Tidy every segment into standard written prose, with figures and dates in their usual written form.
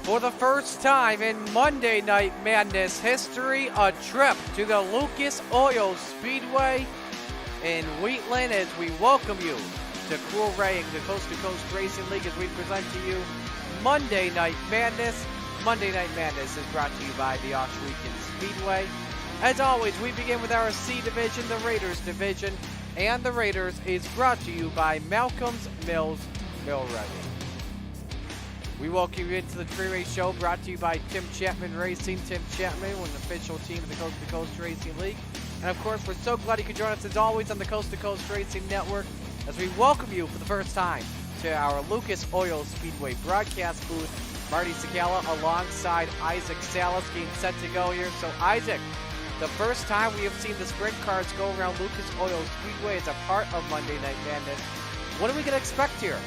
For the first time in Monday Night Madness history, a trip to the Lucas Oil Speedway in Wheatland as we welcome you to Cool Raying, the Coast to Coast Racing League, as we present to you Monday Night Madness. Monday Night Madness is brought to you by the Oshweekend Speedway. As always, we begin with our C Division, the Raiders Division, and the Raiders is brought to you by Malcolm's Mills Mill Ready. We welcome you into the Tree Race Show, brought to you by Tim Chapman Racing. Tim Chapman, an official team of the Coast to Coast Racing League. And of course, we're so glad you could join us as always on the Coast to Coast Racing Network as we welcome you for the first time to our Lucas Oil Speedway broadcast booth. Marty Sakala alongside Isaac Salas getting set to go here. So Isaac, the first time we have seen the sprint cars go around Lucas Oil Speedway as a part of Monday Night Madness. What are we going to expect here?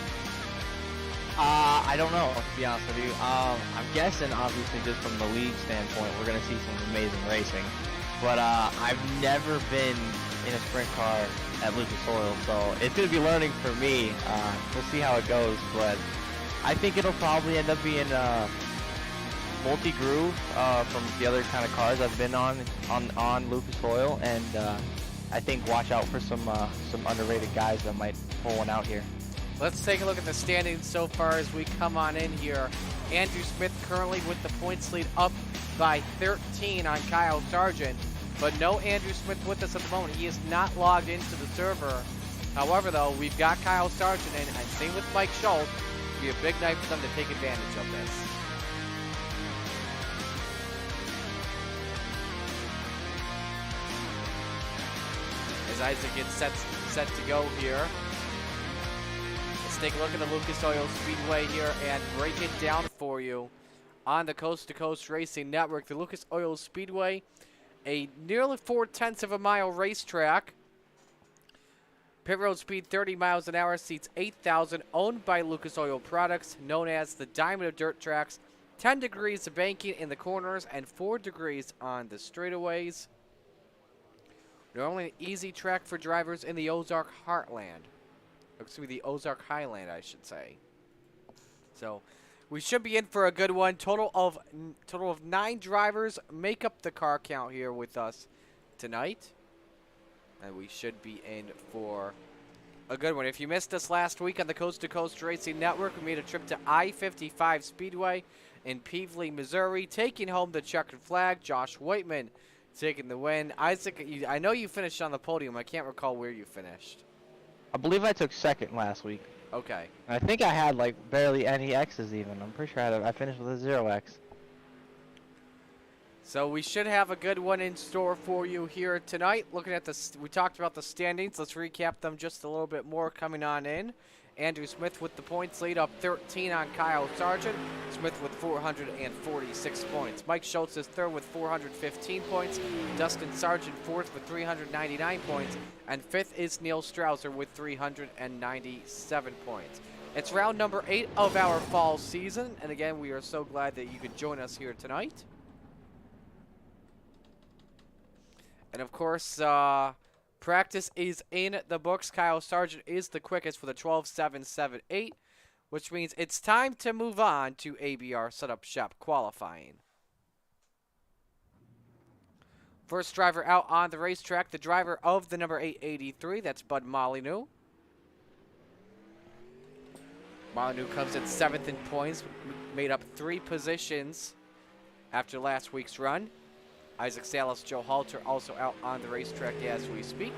I don't know, to be honest with you. I'm guessing, obviously, just from the league standpoint, we're going to see some amazing racing. But I've never been in a sprint car at Lucas Oil, so it's going to be learning for me. We'll see how it goes, but I think it'll probably end up being multi-groove from the other kind of cars I've been on Lucas Oil, and I think watch out for some underrated guys that might pull one out here. Let's take a look at the standings so far as we come on in here. Andrew Smith currently with the points lead up by 13 on Kyle Sargent, but no Andrew Smith with us at the moment. He is not logged into the server. However, though, we've got Kyle Sargent in, and same with Mike Schultz. It'll be a big night for them to take advantage of this. As Isaac gets set to go here. Take a look at the Lucas Oil Speedway here and break it down for you on the Coast to Coast Racing Network. The Lucas Oil Speedway, a nearly 4/10 of a mile racetrack. Pit road speed 30 miles an hour, seats 8,000, owned by Lucas Oil Products, known as the Diamond of Dirt Tracks. 10 degrees of banking in the corners and 4 degrees on the straightaways. Normally an easy track for drivers in the Ozark Heartland. Excuse me, the Ozark Highland, I should say. So, we should be in for a good one. Total of 9 drivers make up the car count here with us tonight, and we should be in for a good one. If you missed us last week on the Coast to Coast Racing Network, we made a trip to I-55 Speedway in Peevely, Missouri, taking home the checkered flag. Josh Whiteman taking the win. Isaac, I know you finished on the podium. I can't recall where you finished. I believe I took second last week. Okay. I think I had like barely any X's even. I'm pretty sure I finished with a 0X. So we should have a good one in store for you here tonight. Looking at we talked about the standings. Let's recap them just a little bit more coming on in. Andrew Smith with the points lead, up 13 on Kyle Sargent. Smith with 446 points. Mike Schultz is third with 415 points. Dustin Sargent fourth with 399 points. And fifth is Neil Strouser with 397 points. It's round number 8 of our fall season. And again, we are so glad that you could join us here tonight. And of course, practice is in the books. Kyle Sargent is the quickest for the 12.778, which means it's time to move on to ABR Setup Shop qualifying. First driver out on the racetrack, the driver of the number 883, that's Bud Molyneux. Molyneux comes in 7th in points, made up 3 positions after last week's run. Isaac Salas, Joe Halter also out on the racetrack as we speak.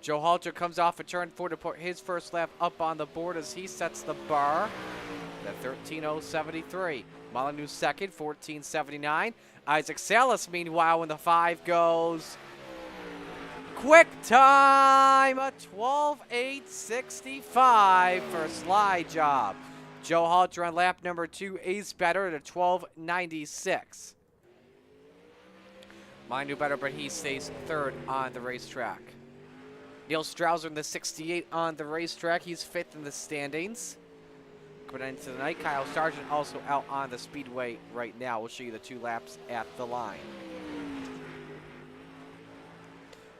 Joe Halter comes off a turn 4 to put his first lap up on the board as he sets the bar at 13.073. Molyneux second, 14.79. Isaac Salas, meanwhile, when the 5 goes, quick time, a 12.865 for slide job. Joe Halter on lap number 2 is better at a 12.96. Molyneux better, but he stays third on the racetrack. Neil Strouser in the 68 on the racetrack. He's 5th in the standings. Coming into the night, Kyle Sargent also out on the speedway right now. We'll show you the 2 laps at the line.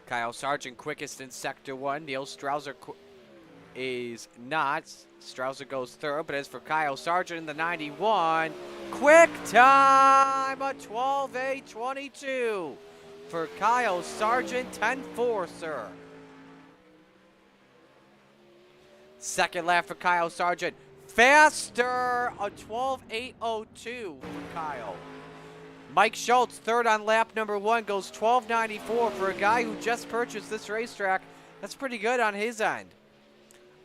Kyle Sargent quickest in Sector 1. Neil Strouser is not. Strouser goes third, but as for Kyle Sargent in the 91, quick time, a 12:8:22 for Kyle Sargent, 10-4, sir. Second lap for Kyle Sargent, faster, a 12:8:02 for Kyle. Mike Schultz, third on lap number 1, goes 12:94 for a guy who just purchased this racetrack. That's pretty good on his end.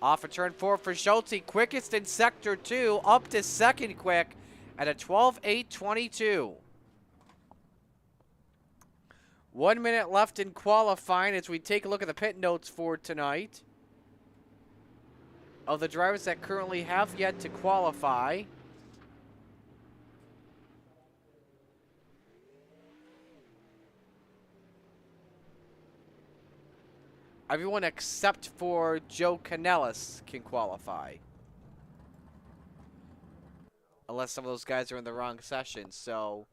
Off of turn 4 for Schultz, quickest in sector 2, up to second quick at a 12:8:22. 1 minute left in qualifying as we take a look at the pit notes for tonight. Of the drivers that currently have yet to qualify, everyone except for Joe Canellis can qualify. Unless some of those guys are in the wrong session. So,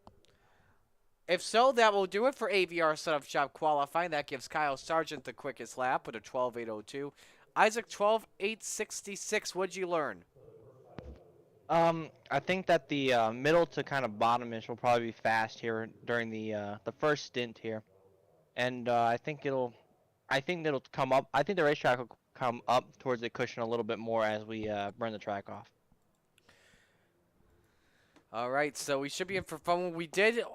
if so, that will do it for AVR Setup Shop qualifying. That gives Kyle Sargent the quickest lap with a 12:8:02. Isaac, 12:8:66. What'd you learn? I think that the middle to kind of bottomish will probably be fast here during the first stint here, and I think it'll come up. I think the racetrack will come up towards the cushion a little bit more as we burn the track off. All right, so we should be in for fun.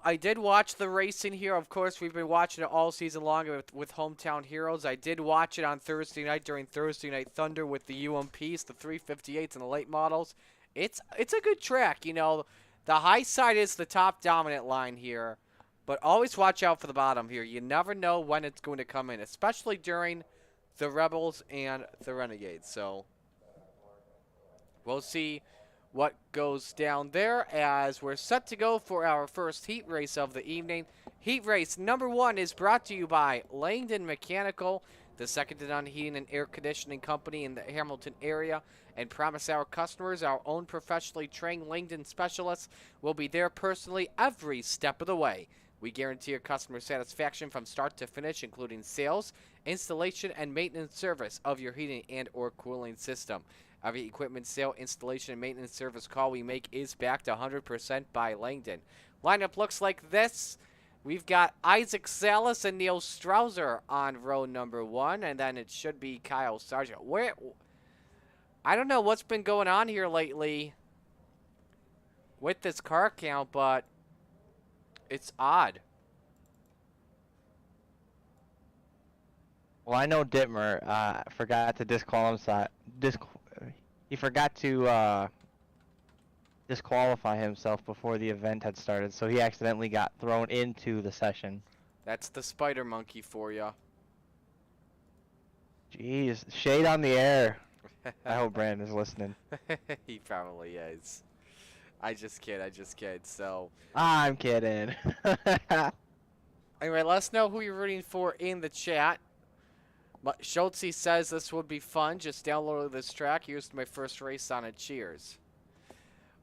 I did watch the racing here. Of course, we've been watching it all season long with Hometown Heroes. I did watch it on Thursday night during Thursday Night Thunder with the UMPs, the 358s, and the late models. It's a good track. You know, the high side is the top dominant line here, but always watch out for the bottom here. You never know when it's going to come in, especially during the Rebels and the Renegades. So we'll see what goes down there as we're set to go for our first heat race of the evening. Heat race number 1 is brought to you by Langdon Mechanical, the second to none heating and air conditioning company in the Hamilton area, and promise our customers our own professionally trained Langdon specialists will be there personally every step of the way. We guarantee your customer satisfaction from start to finish, including sales, installation, and maintenance service of your heating and or cooling system. Every equipment sale, installation, and maintenance service call we make is backed 100% by Langdon. Lineup looks like this. We've got Isaac Salas and Neil Strouser on row number 1, and then it should be Kyle Sargent. I don't know what's been going on here lately with this car count, but it's odd. Well, I know Dittmer forgot to he forgot to disqualify himself before the event had started, so he accidentally got thrown into the session. That's the spider monkey for you. Jeez, shade on the air. I hope Brandon is listening. He probably is. I just kid. So I'm kidding. anyway, let us know who you're rooting for in the chat. But Schultz says this would be fun. Just downloaded this track. Here's my first race on it. Cheers.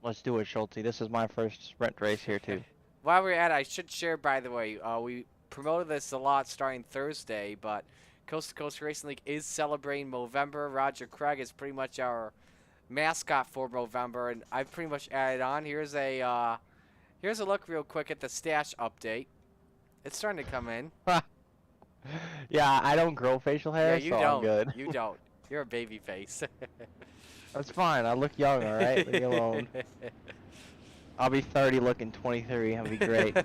Let's do it, Schulte. This is my first sprint race here, too. While we're at it, I should share, by the way, we promoted this a lot starting Thursday, but Coast to Coast Racing League is celebrating Movember. Roger Craig is pretty much our mascot for Movember, and I've pretty much added on. Here's a look real quick at the stash update. It's starting to come in. Yeah, I don't grow facial hair, you so don't. I'm good. You don't. You're a baby face. That's fine. I look young, all right? Leave me alone. I'll be 30 looking 23. That'll be great.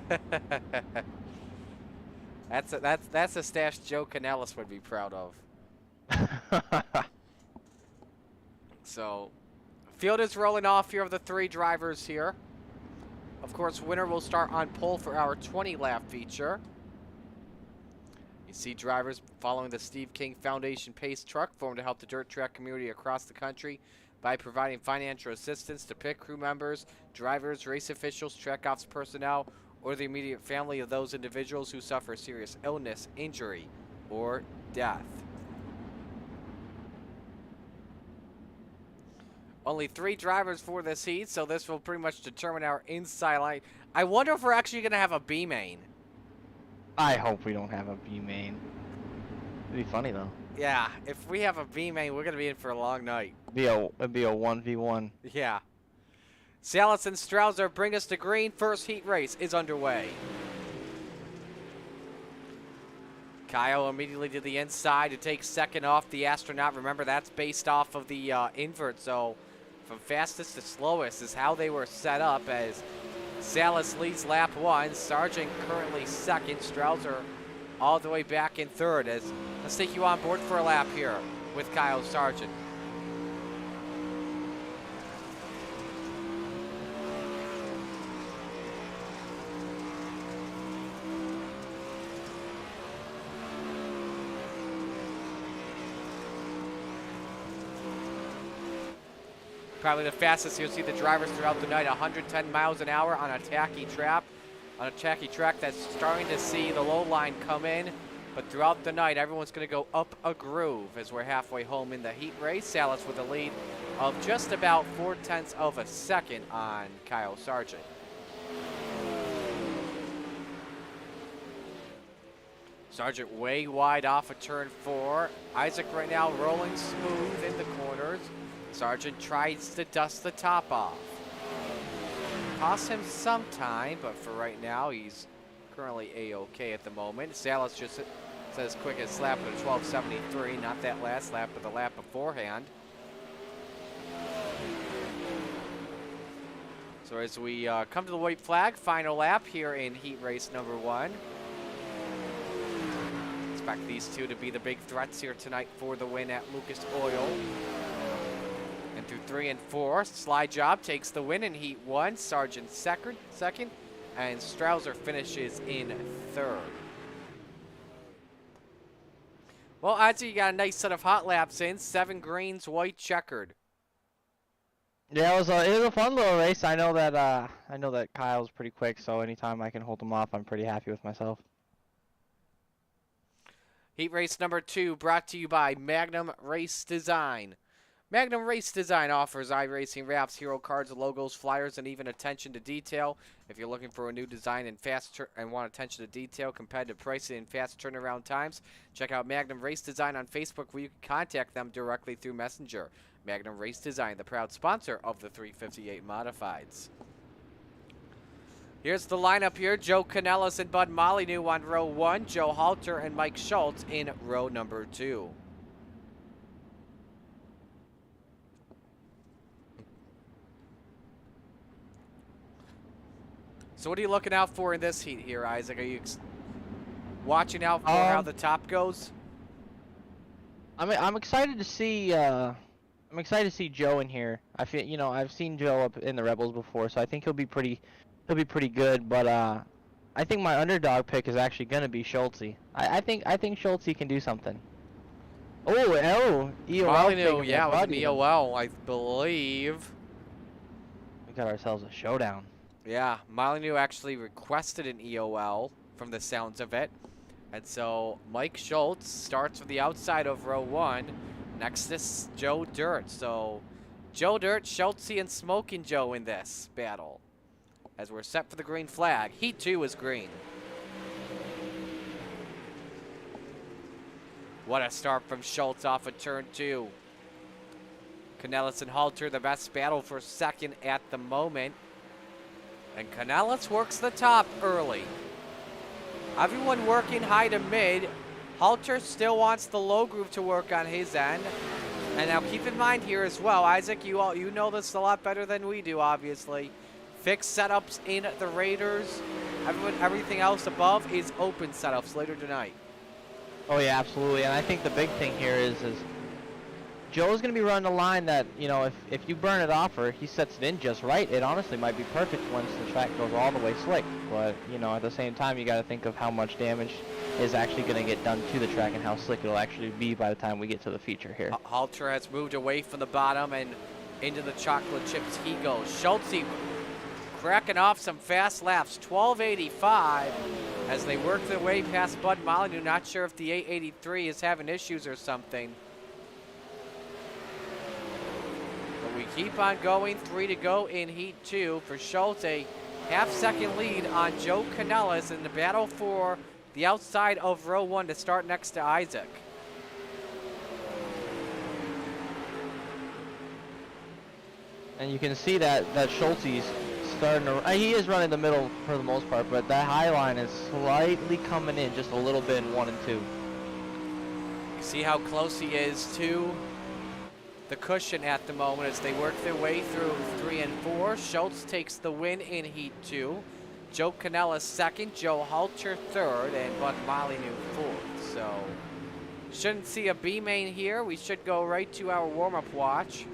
That's a stash Joe Canellis would be proud of. So, field is rolling off here of the 3 drivers here. Of course, winner will start on pole for our 20-lap feature. You see drivers following the Steve King Foundation PACE truck formed to help the dirt track community across the country by providing financial assistance to pit crew members, drivers, race officials, track ops personnel, or the immediate family of those individuals who suffer serious illness, injury, or death. Only 3 drivers for this heat, so this will pretty much determine our inside line. I wonder if we're actually going to have a B main. I hope we don't have a B main. It'd be funny, though. Yeah, if we have a B main, we're gonna be in for a long night. It'd be a 1v1. Yeah. Salas and Strouser bring us to green. First heat race is underway. Kyle immediately to the inside to take second off the Astronaut. Remember, that's based off of the invert, so from fastest to slowest is how they were set up, as Salas leads lap 1. Sargent currently second. Strouser all the way back in third. Let's take you on board for a lap here with Kyle Sargent. Probably the fastest you'll see the drivers throughout the night, 110 miles an hour on a tacky track. On a tacky track that's starting to see the low line come in. But throughout the night, everyone's going to go up a groove as we're halfway home in the heat race. Salas with a lead of just about 0.4 of a second on Kyle Sargent. Sargent way wide off of turn 4. Isaac right now rolling smooth in the corners. Sargent tries to dust the top off. Costs him some time, but for right now, he's currently A-OK at the moment. Salas just says quickest lap of 12:73, not that last lap, but the lap beforehand. So as we come to the white flag, final lap here in heat race number 1. Expect these two to be the big threats here tonight for the win at Lucas Oil. And through 3 and 4, Slide Job takes the win in heat 1. Sargent second, and Strouser finishes in third. Well, Ozzy, you got a nice set of hot laps in. 7 greens, white checkered. Yeah, it was a fun little race. I know that Kyle's pretty quick, so anytime I can hold him off, I'm pretty happy with myself. Heat race number 2 brought to you by Magnum Race Design. Magnum Race Design offers iRacing wraps, hero cards, logos, flyers, and even attention to detail. If you're looking for a new design and want attention to detail, competitive pricing, and fast turnaround times, check out Magnum Race Design on Facebook, where you can contact them directly through Messenger. Magnum Race Design, the proud sponsor of the 358 Modifieds. Here's the lineup here. Joe Canellis and Bud Molyneux on row 1. Joe Halter and Mike Schultz in row number 2. So what are you looking out for in this heat here, Isaac? Are you watching out for how the top goes? I'm excited to see. I'm excited to see Joe in here. I feel, I've seen Joe up in the Rebels before, so I think he'll be pretty good. But I think my underdog pick is actually gonna be Schultze. I think Schultze can do something. EOL. Molyneux, yeah, with an EOL, I believe. We got ourselves a showdown. Yeah, Molyneux actually requested an EOL from the sounds of it. And so Mike Schultz starts from the outside of row 1 next to Joe Dirt. So Joe Dirt, Schultze, and Smoking Joe in this battle as we're set for the green flag. Heat 2 is green. What a start from Schultz off of turn 2. Canellis and Halter, the best battle for second at the moment. And Canellis works the top early. Everyone working high to mid. Halter still wants the low groove to work on his end. And now keep in mind here as well, Isaac, you know this a lot better than we do, obviously. Fixed setups in the Raiders. Everything else above is open setups later tonight. Oh yeah, absolutely. And I think the big thing here is Joe's going to be running a line that, if you burn it off or he sets it in just right, it honestly might be perfect once the track goes all the way slick. But, at the same time, you got to think of how much damage is actually going to get done to the track and how slick it'll actually be by the time we get to the feature here. Halter has moved away from the bottom and into the chocolate chips he goes. Schultze cracking off some fast laps, 12:85 as they work their way past Bud Molyneux. Not sure if the 883 is having issues or something. We keep on going, 3 to go in heat 2 for Schultz, a half-second lead on Joe Canellis in the battle for the outside of row 1 to start next to Isaac. And you can see that Schulte's starting to. He is running the middle for the most part, but that high line is slightly coming in just a little bit in 1 and 2. See how close he is to the cushion at the moment as they work their way through 3 and 4. Schultz takes the win in Heat 2. Joe Canella second, Joe Halter third, and Bud Molyneux fourth. So, shouldn't see a B main here. We should go right to our warm-up watch.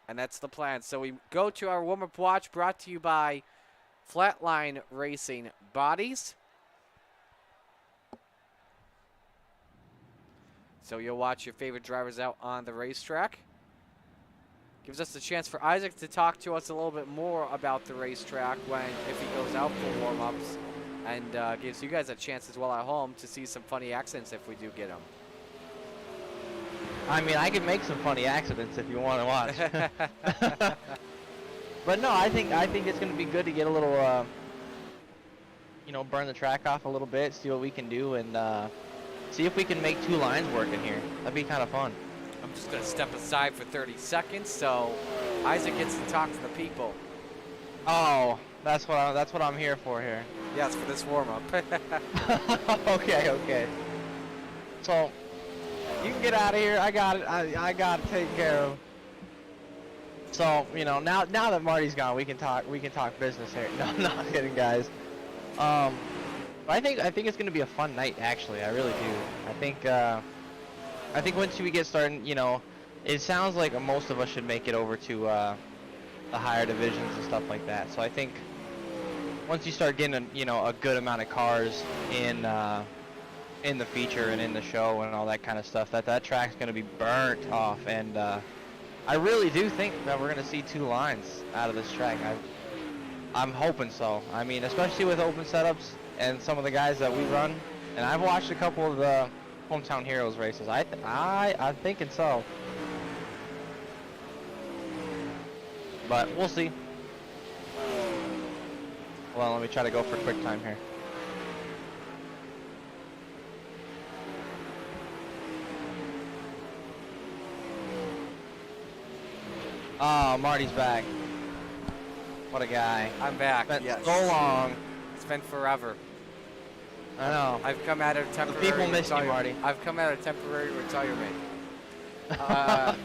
And that's the plan. So we go to our warm-up watch brought to you by Flatline Racing Bodies. So you'll watch your favorite drivers out on the racetrack. Gives us a chance for Isaac to talk to us a little bit more about the racetrack if he goes out for warm-ups. And gives you guys a chance as well at home to see some funny accidents if we do get them. I mean, I can make some funny accidents if you want to watch. But no, I think it's going to be good to get a little, burn the track off a little bit, see what we can do, and see if we can make 2 lines work in here. That'd be kind of fun. I'm just going to step aside for 30 seconds so Isaac gets to talk to the people. Oh, that's what I'm here for here. Yes, for this warm-up. Okay. So, you can get out of here. I got it. I got it taken care of. So, now that Marty's gone, we can talk business here. No, I'm not kidding, guys. I think it's gonna be a fun night. Actually, I really do. I think once we get started, it sounds like most of us should make it over to the higher divisions and stuff like that. So I think once you start getting a good amount of cars in the feature and in the show and all that kind of stuff, that track's gonna be burnt off, and I really do think that we're gonna see 2 lines out of this track. I'm hoping so. I mean, especially with open setups and some of the guys that we run, and I've watched a couple of the Hometown Heroes races. I'm thinking so, but we'll see. Well, let me try to go for quick time here. Oh, Marty's back. What a guy. I'm back, Yes. So long. It's been forever. I know. I've come out of temporary people miss you, Marty. I've come out of temporary retirement.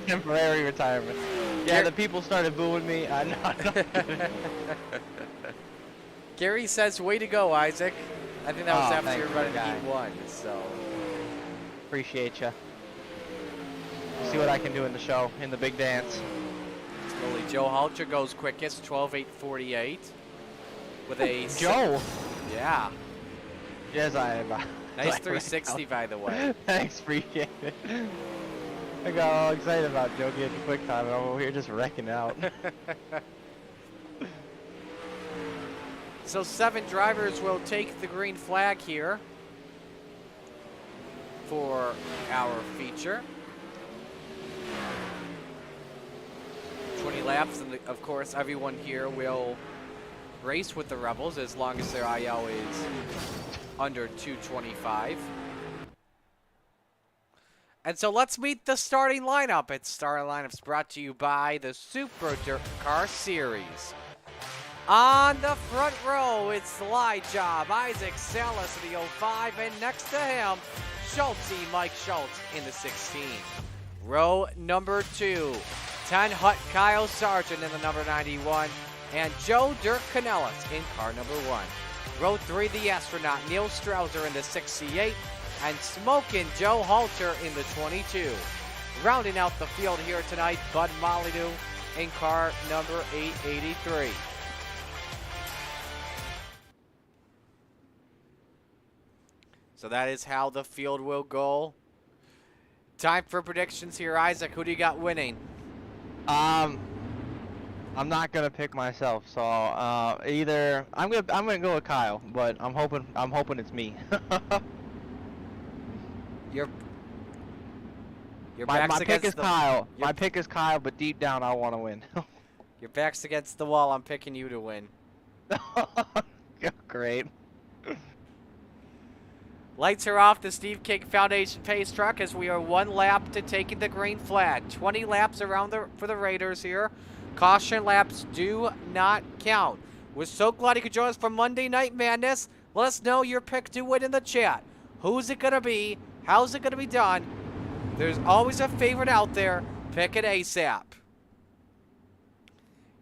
Temporary retirement. Yeah, the people started booing me. I know. Gary says, way to go, Isaac. I think that was after you're running guy. E1, so. Appreciate you. See what I can do in the show, in the big dance. Joe Halter goes quickest, 12:8:48. With a Joe. Yeah. Yes, I am. Nice 360, by the way. Thanks, appreciate it. I got all excited about Joe getting quick time, and I'm over here just wrecking out. So 7 drivers will take the green flag here for our feature. 20 laps, and of course everyone here will race with the Rebels as long as their IL is under 225. And so let's meet the starting lineup. Its starting lineup's brought to you by the Super Dirt Car Series. On the front row, it's Slide Job, Isaac Salas in the 05, and next to him, Mike Schultz in the 16. Row number 2, 10 Hut Kyle Sargent in the number 91, and Joe Dirk Canellis in car number 1. Row 3, the astronaut Neil Strauser in the 68, and Smokin' Joe Halter in the 22. Rounding out the field here tonight, Bud Molyneux in car number 883. So that is how the field will go. Time for predictions here, Isaac. Who do you got winning? I'm not gonna pick myself, so either I'm gonna go with Kyle, but I'm hoping it's me. My pick is Kyle. My pick is Kyle, but deep down I want to win. Your back's against the wall. I'm picking you to win. Great. Lights are off the Steve King Foundation pace truck as we are 1 lap to taking the green flag. 20 laps around for the Raiders here. Caution laps do not count. We're so glad you could join us for Monday Night Madness. Let us know your pick to win in the chat. Who's it going to be? How's it going to be done? There's always a favorite out there. Pick it ASAP.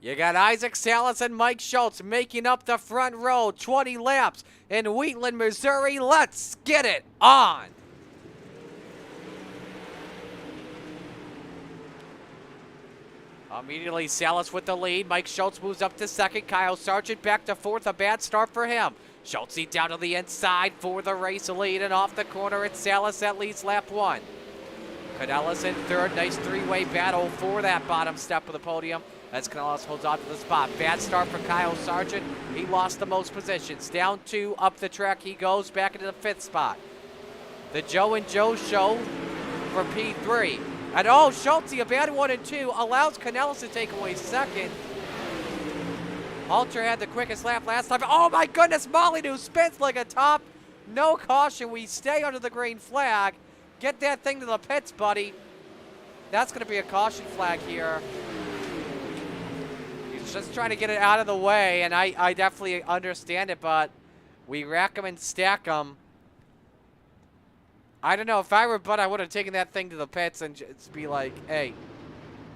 You got Isaac Salas and Mike Schultz making up the front row. 20 laps in Wheatland, Missouri. Let's get it on. Immediately, Salas with the lead. Mike Schultz moves up to second. Kyle Sargent back to fourth. A bad start for him. Schultz down to the inside for the race lead. And off the corner, it's Salas that leads lap 1. Canellis in third. Nice three-way battle for that bottom step of the podium as Canellis holds on to the spot. Bad start for Kyle Sargent. He lost the most positions. Down 2, up the track he goes, back into the 5th spot. The Joe and Joe show for P3. And oh, Schultz, a bad 1 and 2, allows Canellis to take away second. Halter had the quickest lap last time. Oh my goodness, Molyneux spins like a top. No caution. We stay under the green flag. Get that thing to the pits, buddy. That's going to be a caution flag here. He's just trying to get it out of the way, and I definitely understand it, but we rack them and stack them. I don't know. If I were Bud, I would have taken that thing to the pits and just be like, hey,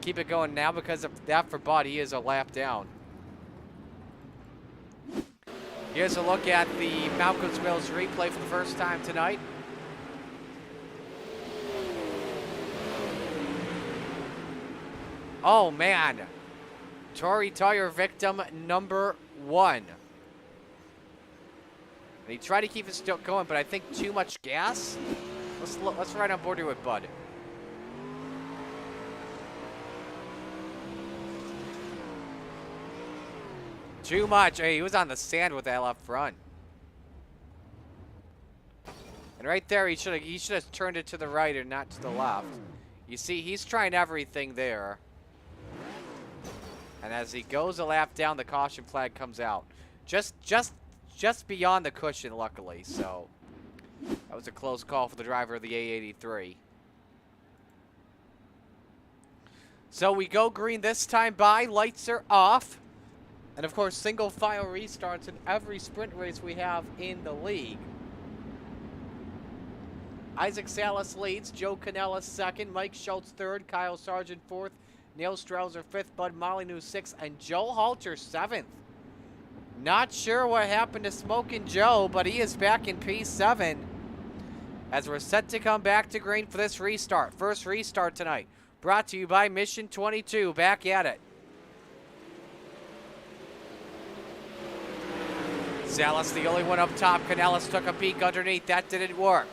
keep it going now, because of that for Bud, he is a lap down. Here's a look at the Malcolm's Mills replay for the first time tonight. Oh, man. Tory tire victim number 1. And he tried to keep it still going, but I think too much gas. Let's ride on board here with Bud. Too much. Hey, he was on the sand with that left front. And right there, he should have turned it to the right and not to the left. You see, he's trying everything there. And as he goes a lap down, the caution flag comes out. Just beyond the cushion, luckily. So that was a close call for the driver of the A83. So we go green this time by. Lights are off. And of course, single file restarts in every sprint race we have in the league. Isaac Salas leads, Joe Canellis second, Mike Schultz third, Kyle Sargent fourth, Neil Strauser fifth, Bud Molyneux sixth, and Joe Halter seventh. Not sure what happened to Smokin' Joe, but he is back in P7 as we're set to come back to green for this restart. First restart tonight, brought to you by Mission 22. Back at it. Salas the only one up top. Canellis took a peek underneath. That didn't work.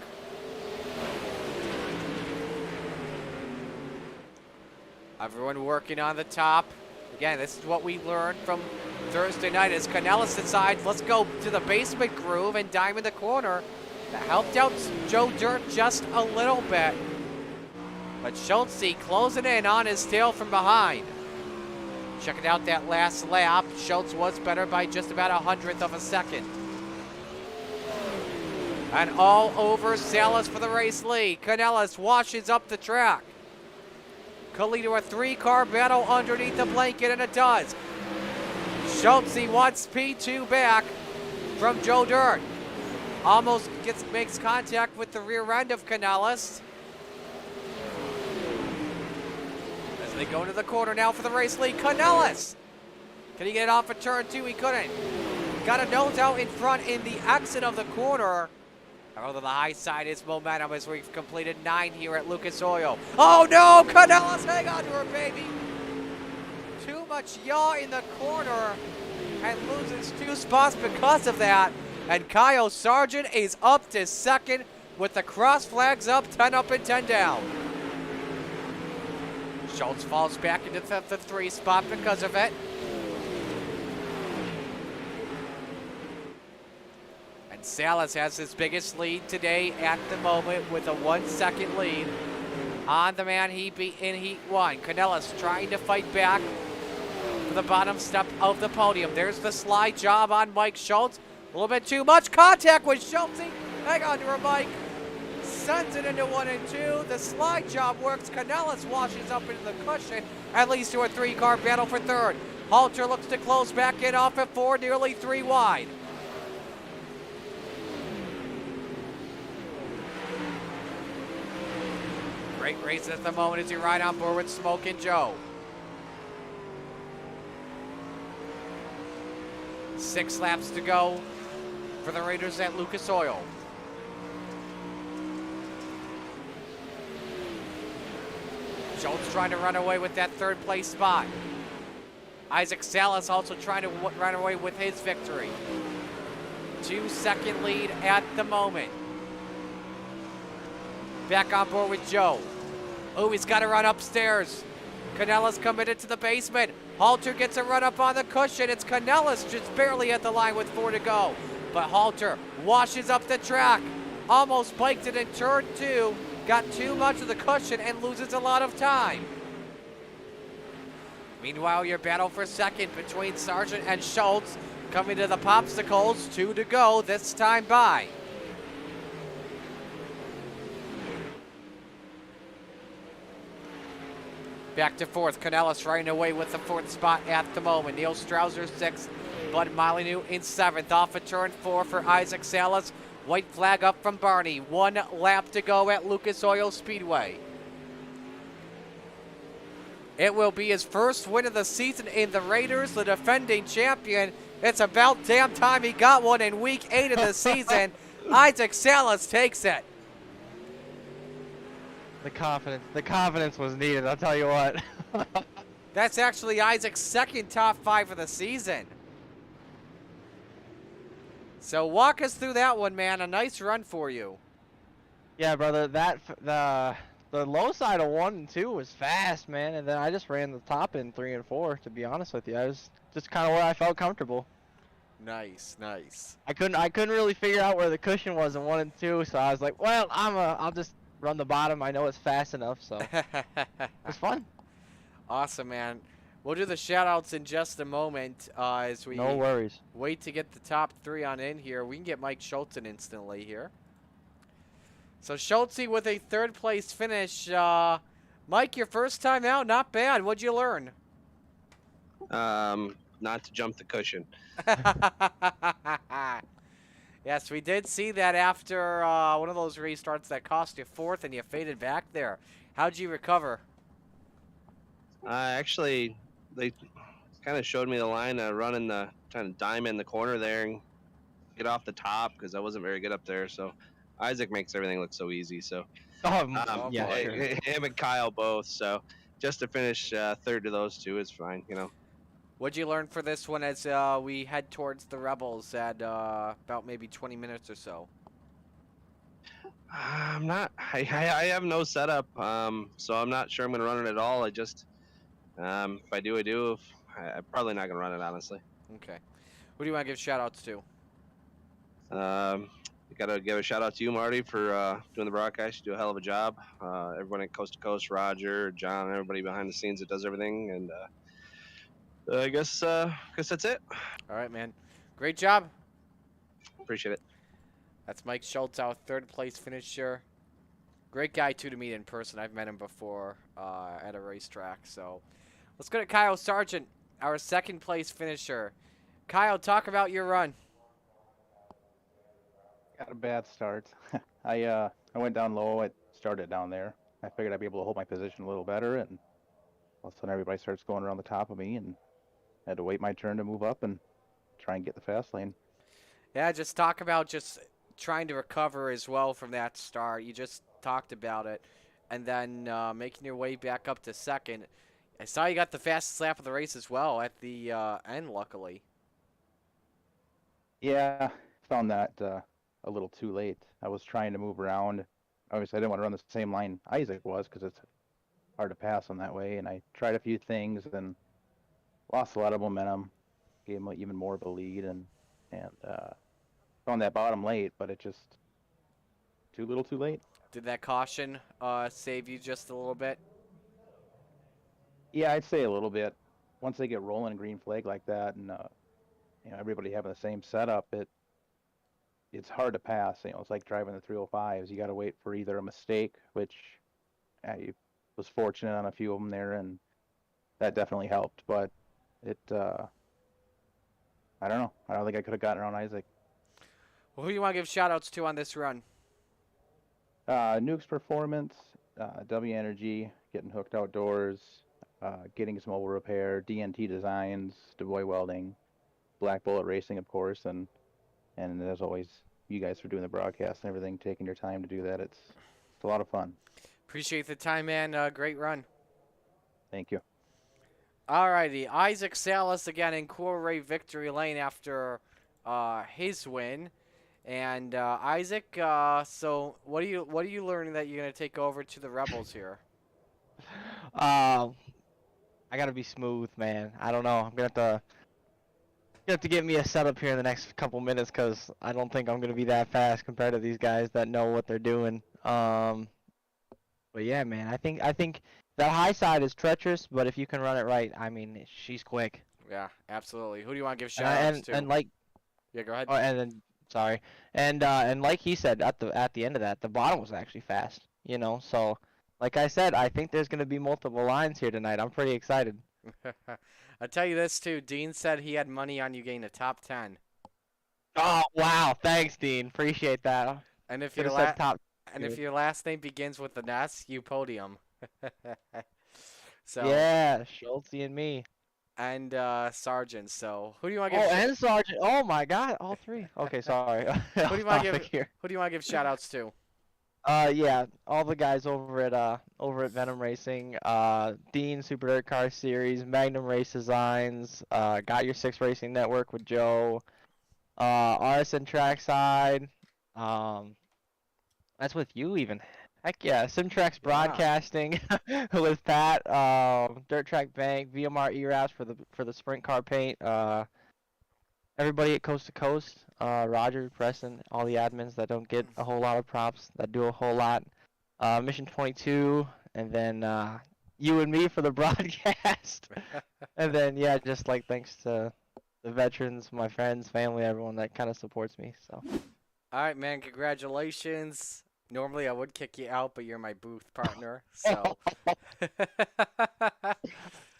Everyone working on the top. Again, this is what we learned from Thursday night as Canellis decides, let's go to the basement groove and diamond the corner. That helped out Joe Dirt just a little bit. But Schultz closing in on his tail from behind. Checking out that last lap, Schultz was better by just about 1/100th of a second. And all over Salas for the race lead. Canellis washes up the track. Could lead to a 3-car battle underneath the blanket, and it does. Schultz wants P2 back from Joe Dirt. Almost makes contact with the rear end of Canellis. As they go to the corner now for the race lead. Canellis! Can he get it off of turn 2? He couldn't. Got a nose out in front in the exit of the corner. Although the high side is momentum as we've completed 9 here at Lucas Oil. Oh no, Canellis, hang on to her, baby. Too much yaw in the corner and loses 2 spots because of that. And Kyle Sargent is up to second with the cross flags up, 10 up and 10 down. Schultz falls back into the 3 spot because of it. Salas has his biggest lead today at the moment with a 1-second lead on the man he beat in Heat 1. Canellis trying to fight back for the bottom step of the podium. There's the slide job on Mike Schultz. A little bit too much contact with Schultz. Hang on to her, Mike. Sends it into 1 and 2. The slide job works. Canellis washes up into the cushion and leads to a 3-car battle for third. Halter looks to close back in off at 4, nearly 3 wide. Great race at the moment as you ride on board with Smoke and Joe. 6 laps to go for the Raiders at Lucas Oil. Schultz trying to run away with that third place spot. Isaac Salas also trying to run away with his victory. 2-second lead at the moment. Back on board with Joe. Oh, he's got to run upstairs. Canellis committed to the basement. Halter gets a run up on the cushion. It's Canellis just barely at the line with 4 to go. But Halter washes up the track. Almost biked it in turn 2. Got too much of the cushion and loses a lot of time. Meanwhile, your battle for second between Sargent and Schultz coming to the popsicles. 2 to go this time by. Back to fourth. Canellis riding away with the 4th spot at the moment. Neil Strouser 6th. Bud Molyneux in 7th. Off of turn 4 for Isaac Salas. White flag up from Barney. 1 lap to go at Lucas Oil Speedway. It will be his first win of the season in the Raiders, the defending champion. It's about damn time he got one in week 8 of the season. Isaac Salas takes it. The confidence was needed, I'll tell you what. That's actually Isaac's second top 5 of the season. So walk us through that one, man. A nice run for you. Yeah, brother, the low side of 1 and 2 was fast, man, and then I just ran the top in 3 and 4, to be honest with you. I was just kind of where I felt comfortable. Nice, nice. I couldn't really figure out where the cushion was in 1 and 2, so I was like, well, I'll just run the bottom. I know it's fast enough, so it's fun. Awesome, man. We'll do the shout-outs in just a moment as we No worries. wait to get the top 3 on in here. We can get Mike Schultz in instantly here. So Schultz with a 3rd place finish. Mike, your first time out, not bad. What'd you learn? Not to jump the cushion. Yes, we did see that after one of those restarts that cost you 4th and you faded back there. How'd you recover? Actually, they kind of showed me the line of running the trying to dime in the corner there and get off the top because I wasn't very good up there. So Isaac makes everything look so easy. So Yeah, sure. him and Kyle both. So just to finish 3rd to those 2 is fine, you know. What'd you learn for this one as we head towards the Rebels at about maybe 20 minutes or so? I'm not. I have no setup. So I'm not sure I'm gonna run it at all. I just if I do, I do. I'm probably not gonna run it, honestly. Okay. Who do you want to give shout-outs to? Gotta give a shout out to you, Marty, for doing the broadcast. You do a hell of a job. Everyone at Coast to Coast, Roger, John, everybody behind the scenes that does everything, and I guess that's it. All right, man. Great job. Appreciate it. That's Mike Schultz, our 3rd place finisher. Great guy, too, to meet in person. I've met him before at a racetrack. So let's go to Kyle Sargent, our 2nd place finisher. Kyle, talk about your run. Got a bad start. I went down low. I started down there. I figured I'd be able to hold my position a little better, and all of a sudden everybody starts going around the top of me, and I had to wait my turn to move up and try and get the fast lane. Yeah, just talk about just trying to recover as well from that start. You just talked about it, and then making your way back up to 2nd. I saw you got the fastest lap of the race as well at the end, luckily. Yeah, found that a little too late. I was trying to move around. Obviously, I didn't want to run the same line Isaac was because it's hard to pass him that way. And I tried a few things and lost a lot of momentum. Gave him even more of a lead and found that bottom late, but it just too little too late. Did that caution save you just a little bit? Yeah, I'd say a little bit. Once they get rolling green flag like that and everybody having the same setup, it it's hard to pass. It's like driving the 305s. You got to wait for either a mistake, which I was fortunate on a few of them there, and that definitely helped. But it, I don't know. I don't think I could have gotten around Isaac. Well, who do you want to give shout outs to on this run? Nuke's Performance, W Energy, Getting Hooked Outdoors, Getting Mobile Repair, DNT Designs, DuBois Welding, Black Bullet Racing, of course, and as always, you guys for doing the broadcast and everything, taking your time to do that. It's a lot of fun. Appreciate the time, man. Great run. Thank you. Alrighty, Isaac Salas again in Ray Victory Lane after his win. And Isaac, so what are you learning that you're gonna take over to the Rebels here? I gotta be smooth, man. I don't know. I'm gonna have to get me a setup here in the next couple minutes because I don't think I'm gonna be that fast compared to these guys that know what they're doing. But yeah, man, I think that high side is treacherous, but if you can run it right, I mean, she's quick. Yeah, absolutely. Who do you want to give shout outs to? And like, yeah, go ahead. oh, and then sorry, and like he said at the end of that, the bottom was actually fast. So like I said, I think there's gonna be multiple lines here tonight. I'm pretty excited. I'll tell you this too. Dean said he had money on you getting a top 10. Oh wow, thanks, Dean. Appreciate that. And if Could've your said top. if your last name begins with an S, you podium. So Yeah, Schultze and me. and Sergeant. So who do you want to Oh, give? and Sergeant. Oh my God, all three. Okay, sorry. Who do you want to give? Here. Who do you want to give shout outs to? Yeah, all the guys over at Venom Racing, Dean Super Dirt Car Series, Magnum Race Designs, Got Your Six Racing Network with Joe, RSN Trackside, that's with you even. Heck yeah, Simtrax Broadcasting with Pat, Dirt Track Bank, VMR ERAPs for the sprint car paint, everybody at Coast to Coast, Roger, Preston, all the admins that don't get a whole lot of props, that do a whole lot. Mission 22, and then you and me for the broadcast. And then, yeah, just like thanks to the veterans, my friends, family, everyone that kind of supports me. So. All right, man. Congratulations. Normally I would kick you out, but you're my booth partner, so.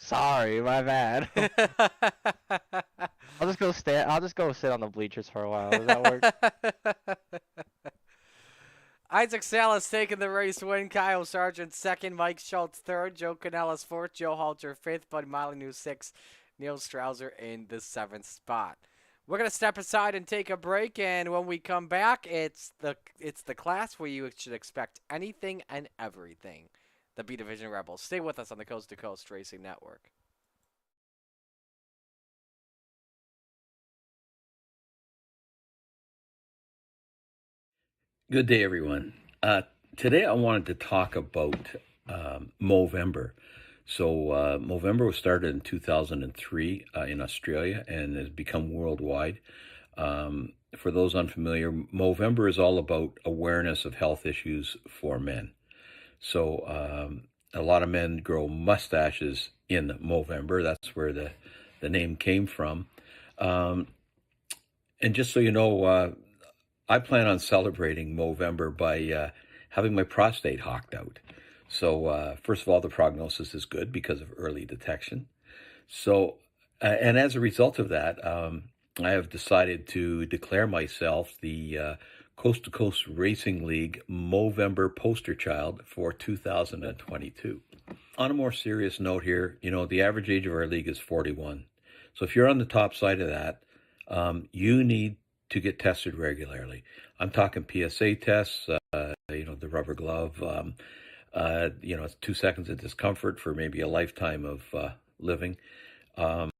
Sorry, my bad. I'll just go sit on the bleachers for a while. Does that work? Isaac Salas taking the race win. Kyle Sargent second. Mike Schultz third. Joe Canellis fourth. Joe Halter fifth. Buddy Molyneux sixth. Neil Strauser in the seventh spot. We're gonna step aside and take a break, and when we come back, it's the class where you should expect anything and everything. The B Division Rebels. Stay with us on the Coast to Coast Racing Network. Good day, everyone. Today I wanted to talk about Movember. So Movember was started in 2003 in Australia and has become worldwide. For those unfamiliar, Movember is all about awareness of health issues for men. So a lot of men grow mustaches in Movember. That's where the name came from. And just so you know, I plan on celebrating Movember by having my prostate hocked out. So first of all, the prognosis is good because of early detection. So, and as a result of that, I have decided to declare myself the Coast to Coast Racing League Movember poster child for 2022. On a more serious note here, the average age of our league is 41. So if you're on the top side of that, you need to get tested regularly. I'm talking PSA tests, the rubber glove, 2 seconds of discomfort for maybe a lifetime of living. Also,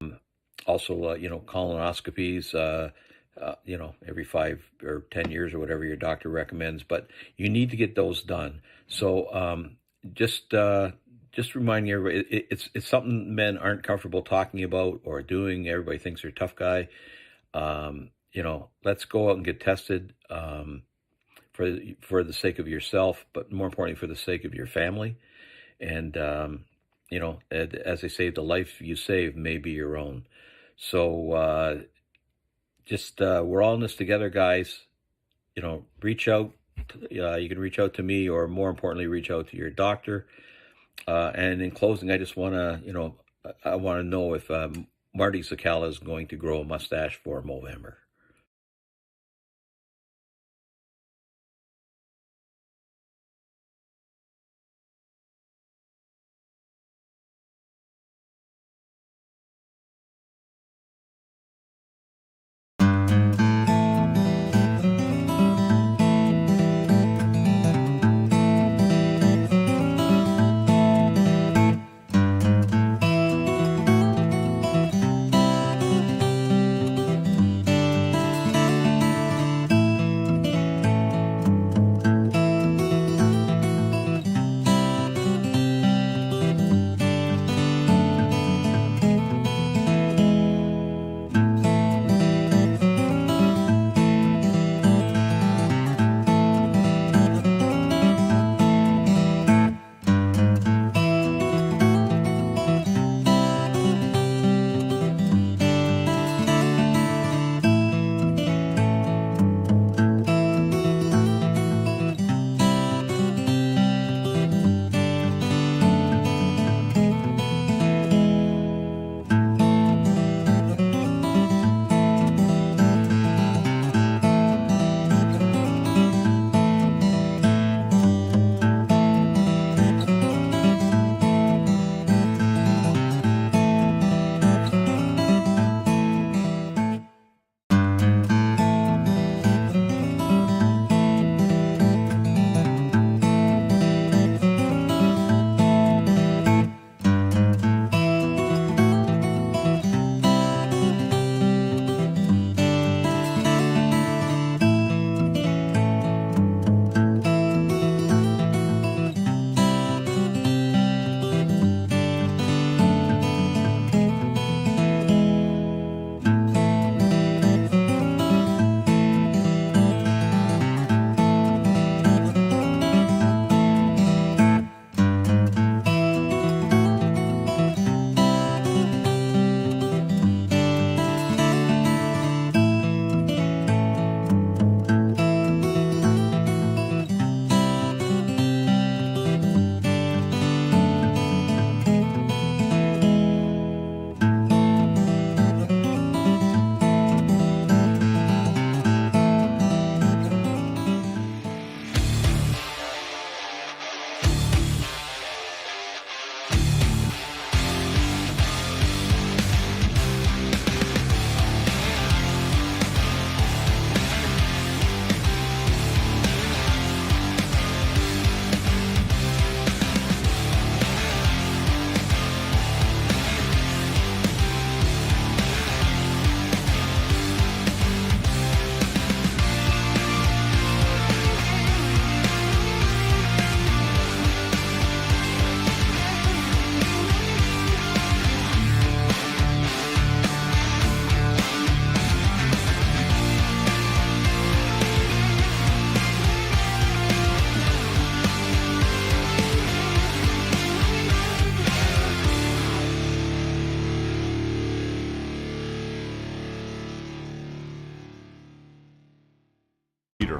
colonoscopies, every 5 or 10 years or whatever your doctor recommends, but you need to get those done. So just reminding everybody, it's something men aren't comfortable talking about or doing. Everybody thinks they're a tough guy. Let's go out and get tested for the sake of yourself, but more importantly, for the sake of your family. And, as they say, the life you save may be your own. So we're all in this together, guys. reach out. You can reach out to me, or more importantly, reach out to your doctor. And in closing, I just want to, I want to know if Marty Sakala is going to grow a mustache for Movember.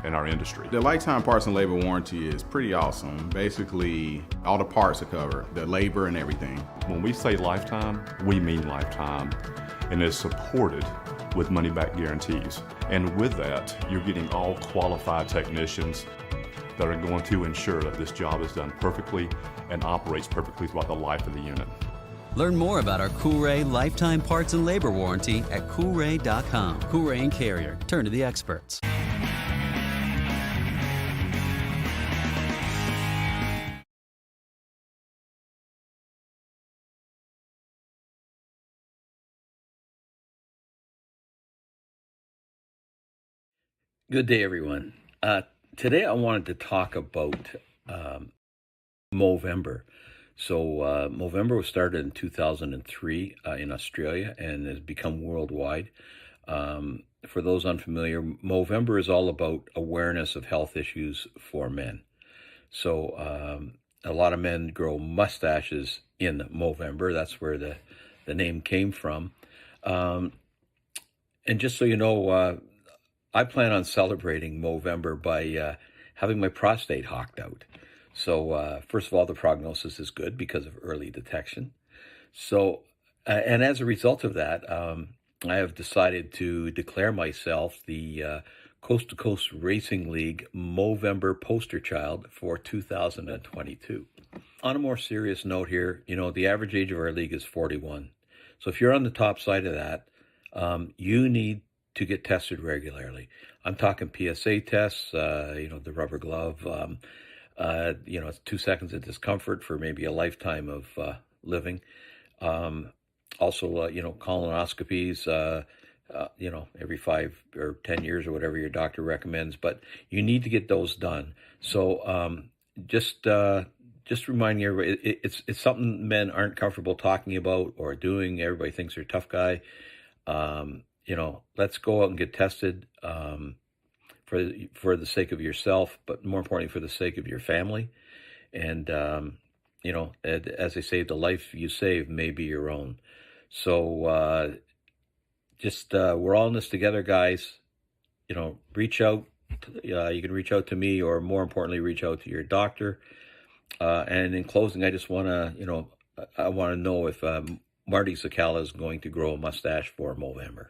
In our industry. The lifetime parts and labor warranty is pretty awesome. Basically, all the parts are covered, the labor and everything. When we say lifetime, we mean lifetime, and it's supported with money-back guarantees. And with that, you're getting all qualified technicians that are going to ensure that this job is done perfectly and operates perfectly throughout the life of the unit. Learn more about our Coolray lifetime parts and labor warranty at Coolray.com. Coolray and Carrier. Turn to the experts. Good day, everyone. Today I wanted to talk about Movember. So Movember was started in 2003 in Australia and has become worldwide. For those unfamiliar, Movember is all about awareness of health issues for men. So a lot of men grow mustaches in Movember. That's where the name came from. And just so you know, I plan on celebrating Movember by having my prostate hocked out. So, first of all, the prognosis is good because of early detection. So, and as a result of that, I have decided to declare myself the Coast to Coast Racing League Movember poster child for 2022. On a more serious note here, the average age of our league is 41. So if you're on the top side of that, you need to get tested regularly. I'm talking PSA tests, the rubber glove, 2 seconds of discomfort for maybe a lifetime of living. Also, colonoscopies, every 5 or 10 years or whatever your doctor recommends, but you need to get those done. So just reminding everybody, it's something men aren't comfortable talking about or doing. Everybody thinks they're a tough guy. Let's go out and get tested for the sake of yourself, but more importantly, for the sake of your family. And, as they say, the life you save may be your own. So we're all in this together, guys. Reach out. You can reach out to me, or more importantly, reach out to your doctor. And in closing, I just want to, I want to know if Marty Sakala is going to grow a mustache for Movember.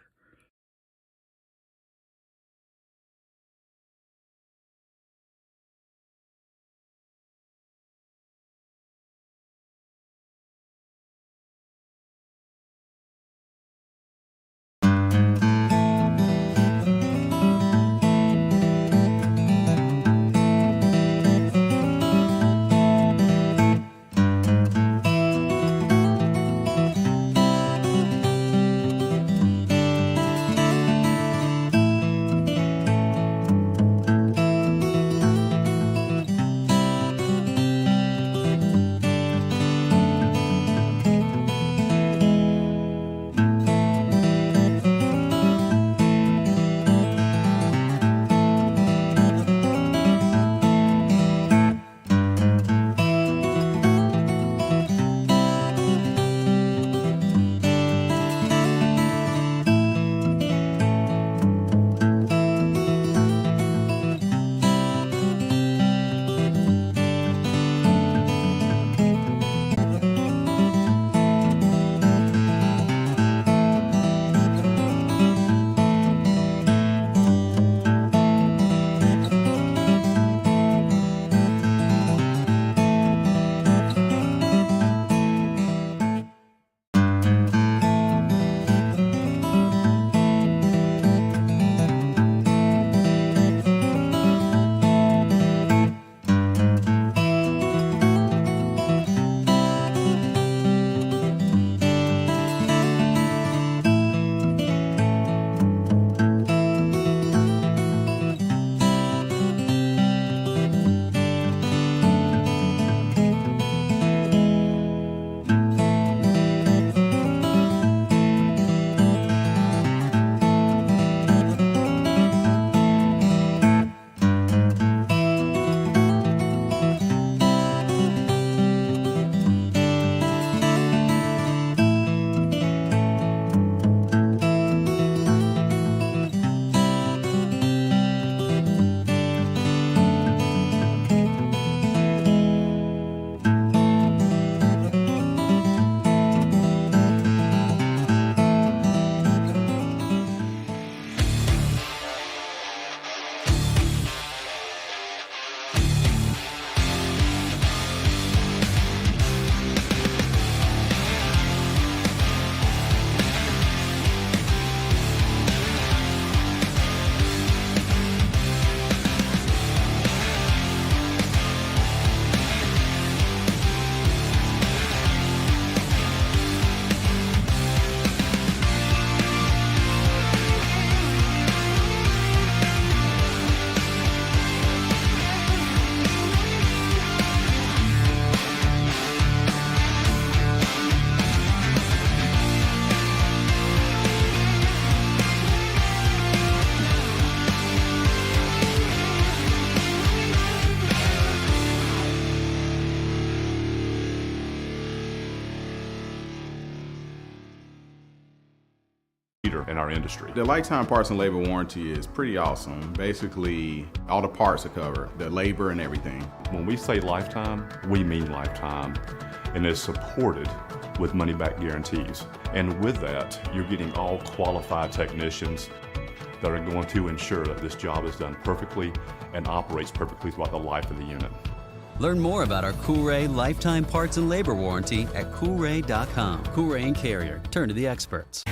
in our industry. The lifetime parts and labor warranty is pretty awesome. Basically, all the parts are covered, the labor and everything. When we say lifetime, we mean lifetime, and it's supported with money-back guarantees. And with that, you're getting all qualified technicians that are going to ensure that this job is done perfectly and operates perfectly throughout the life of the unit. Learn more about our Coolray lifetime parts and labor warranty at Coolray.com. Coolray and Carrier. Turn to the experts.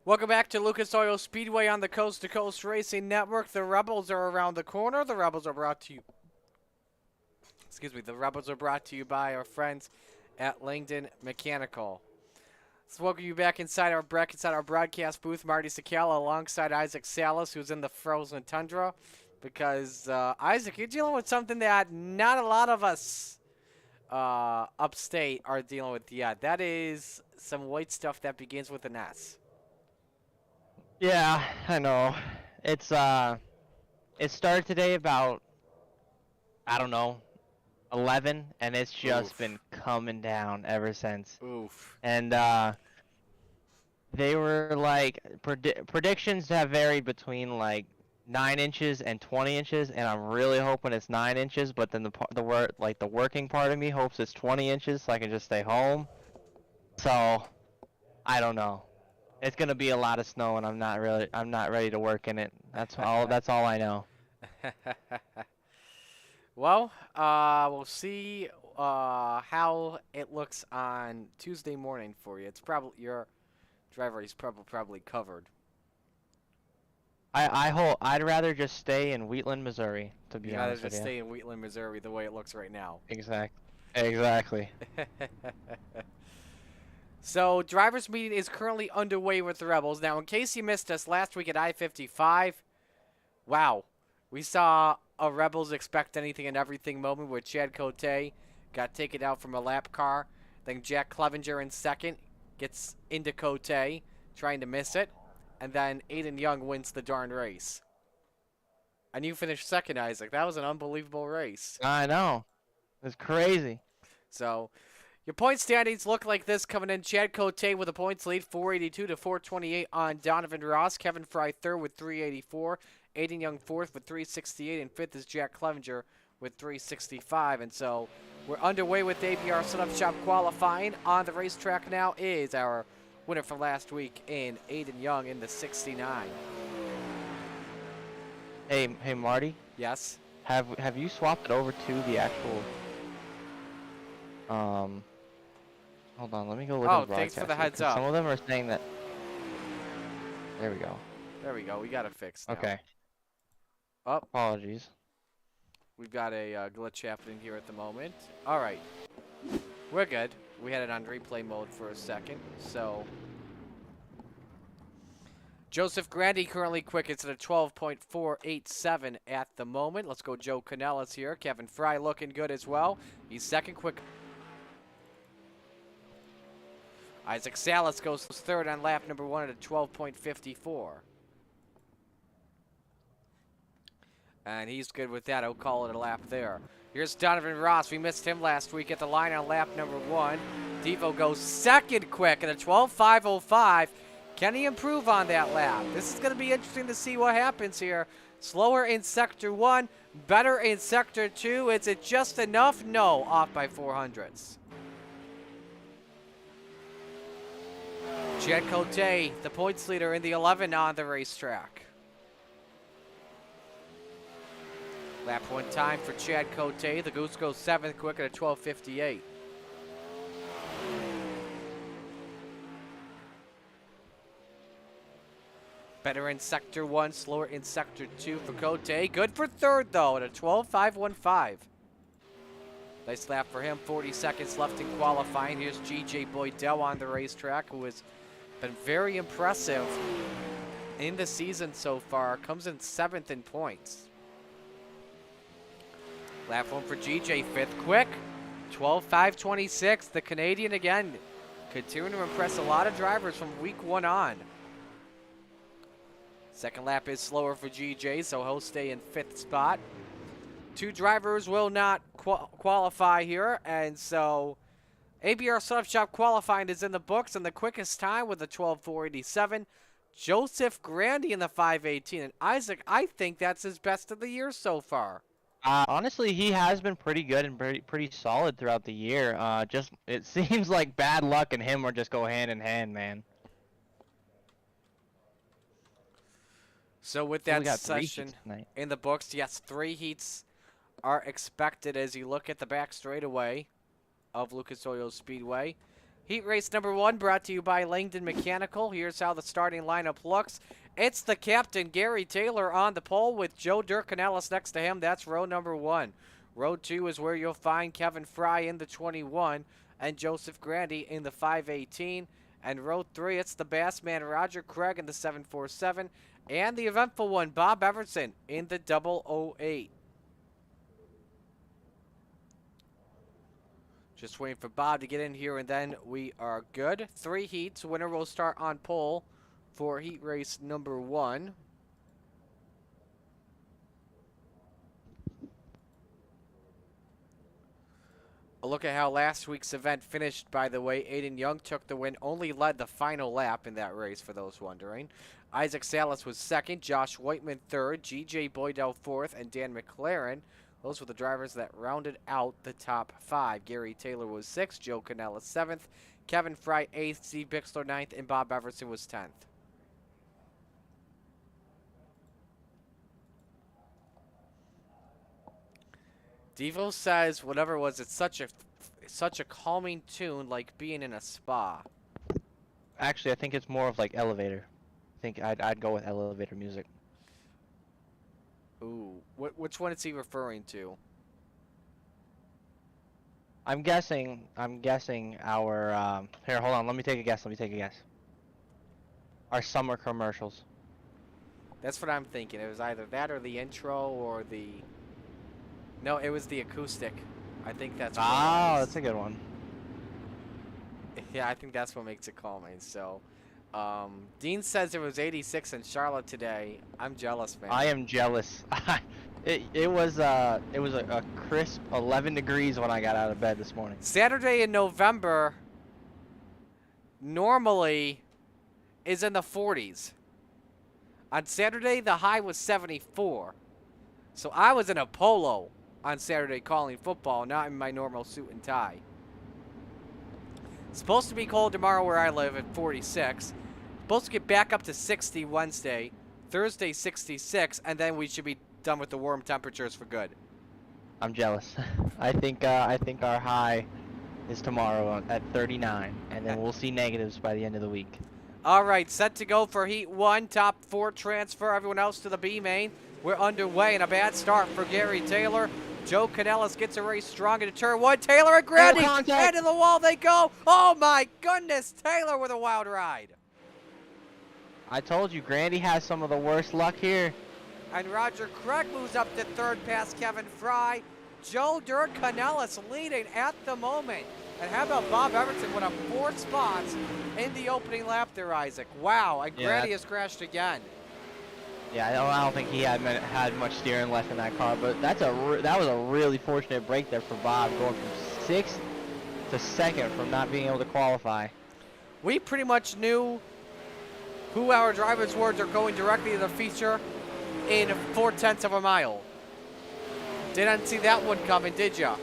Welcome back to Lucas Oil Speedway on the Coast to Coast Racing Network. The Rebels are around the corner. The Rebels are brought to you. Excuse me. The Rebels are brought to you by our friends at Langdon Mechanical. Let's welcome you back inside our broadcast booth. Marty Sakala alongside Isaac Salas, who's in the frozen tundra, because Isaac, you're dealing with something that not a lot of us upstate are dealing with yet. That is some white stuff that begins with an S. Yeah, I know. It's it started today about, I don't know, 11, and it's just been coming down ever since. Oof. And they were like predictions have varied between like 9 inches and 20 inches, and I'm really hoping it's 9 inches. But then the working part of me hopes it's 20 inches so I can just stay home. So I don't know. It's gonna be a lot of snow, and I'm not ready to work in it. That's all I know. Well, we'll see how it looks on Tuesday morning for you. It's probably your driver is probably covered. I'd rather just stay in Wheatland, Missouri, to be You'd rather honest with just you. stay in Wheatland, Missouri, the way it looks right now. Exactly. So, driver's meeting is currently underway with the Rebels. Now, in case you missed us last week at I-55, wow, we saw a Rebels expect anything and everything moment where Chad Cote got taken out from a lap car. Then Jack Clevenger in second gets into Cote, trying to miss it. And then Aiden Young wins the darn race. And you finished second, Isaac. That was an unbelievable race. I know. It's crazy. So, your point standings look like this coming in. Chad Cote with a points lead, 482 to 428 on Donovan Ross. Kevin Fry third with 384. Aiden Young fourth with 368. And fifth is Jack Clevenger with 365. And so we're underway with ABR Setup Shop qualifying. On the racetrack now is our winner from last week in Aiden Young in the 69. Hey Marty. Yes? Have you swapped it over to the actual hold on, let me go look at the broadcast. Thanks for the heads up. Some of them are saying that. There we go. There we go. We got it fixed now. Okay. Oh, Apologies. we've got a glitch happening here at the moment. All right. We're good. We had it on replay mode for a second, so Joseph Grandy currently quickest at a 12.487 at the moment. Let's go Joe Canellis here. Kevin Fry looking good as well. He's second quick. Isaac Salas goes third on lap number 1 at a 12.54. And he's good with that. I'll call it a lap there. Here's Donovan Ross. We missed him last week at the line on lap number 1. Devo goes second quick at a 12.505. Can he improve on that lap? This is going to be interesting to see what happens here. Slower in Sector 1, better in Sector 2. Is it just enough? No, off by 400ths. Chad Cote, the points leader in the 11 on the racetrack. Lap 1 time for Chad Cote. The Goose goes 7th quick at a 12.58. Better in Sector 1, slower in Sector 2 for Cote. Good for third, though, at a 12.515. Nice lap for him. 40 seconds left in qualifying. Here's G.J. Boydell on the racetrack, who has been very impressive in the season so far. Comes in 7th in points. Lap 1 for G.J. 5th quick. 12.526. The Canadian, again, continuing to impress a lot of drivers from week 1 on. Second lap is slower for GJ, so he'll stay in 5th spot. 2 drivers will not qualify here, and so ABR Setup Shop qualifying is in the books, and the quickest time with a 12.487. Joseph Grandy in the 5.18, and Isaac, I think that's his best of the year so far. Honestly, he has been pretty good and pretty solid throughout the year. Just it seems like bad luck and him are just go hand in hand, man. So with We that got 3 session heats tonight. in the books, yes, 3 heats are expected as you look at the back straightaway of Lucas Oil Speedway. Heat race number 1 brought to you by Langdon Mechanical. Here's how the starting lineup looks. It's the captain, Gary Taylor, on the pole with Joe Durcanellis next to him. That's row number 1. Row 2 is where you'll find Kevin Fry in the 21 and Joseph Grandy in the 518. And row 3, it's the Bassman, Roger Craig in the 747. And the eventful one, Bob Everson in the 008. Just waiting for Bob to get in here, and then we are good. 3 heats. Winner will start on pole for heat race number 1. A look at how last week's event finished, by the way. Aiden Young took the win, only led the final lap in that race, for those wondering. Isaac Salas was second, Josh Whiteman third, G.J. Boydell fourth, and Dan McLaren. Those were the drivers that rounded out the top 5. Gary Taylor was 6th, Joe Canella 7th, Kevin Fry 8th, Steve Bixler 9th, and Bob Everson was 10th. Devo says, whatever it was, it's such a calming tune, like being in a spa. Actually, I think it's more of like elevator. I think I'd go with elevator music. Ooh, which one is he referring to? I'm guessing our here, hold on, let me take a guess. Our summer commercials. That's what I'm thinking. It was either that or the intro or the... No, it was the acoustic. I think that's what it was. That's a good one. Yeah, I think that's what makes it calming. So, Dean says it was 86 in Charlotte today. I'm jealous, man. I am jealous. It was a crisp 11 degrees when I got out of bed this morning. Saturday in November normally is in the 40s. On Saturday, the high was 74. So I was in a polo on Saturday calling football, not in my normal suit and tie. It's supposed to be cold tomorrow where I live at 46. Supposed to get back up to 60 Wednesday. Thursday 66, and then we should be done with the warm temperatures for good. I'm jealous. I think our high is tomorrow at 39, and then we'll see negatives by the end of the week. All right, set to go for Heat 1. Top 4 transfer. Everyone else to the B main. We're underway, and a bad start for Gary Taylor. Joe Canellis gets a race strong into turn 1. Taylor and Grandy, into the wall they go. Oh my goodness, Taylor with a wild ride. I told you, Grandy has some of the worst luck here. And Roger Craig moves up to third past Kevin Fry. Joe Dirk Canellis leading at the moment. And how about Bob Everton with a 4 spots in the opening lap there, Isaac? Wow, and Yeah, Grandy has crashed again. Yeah, I don't think he had much steering left in that car, but that was a really fortunate break there for Bob, going from 6th to 2nd from not being able to qualify. We pretty much knew who our drivers were. They're going directly to the feature in 4/10 of a mile. Didn't see that one coming, did ya?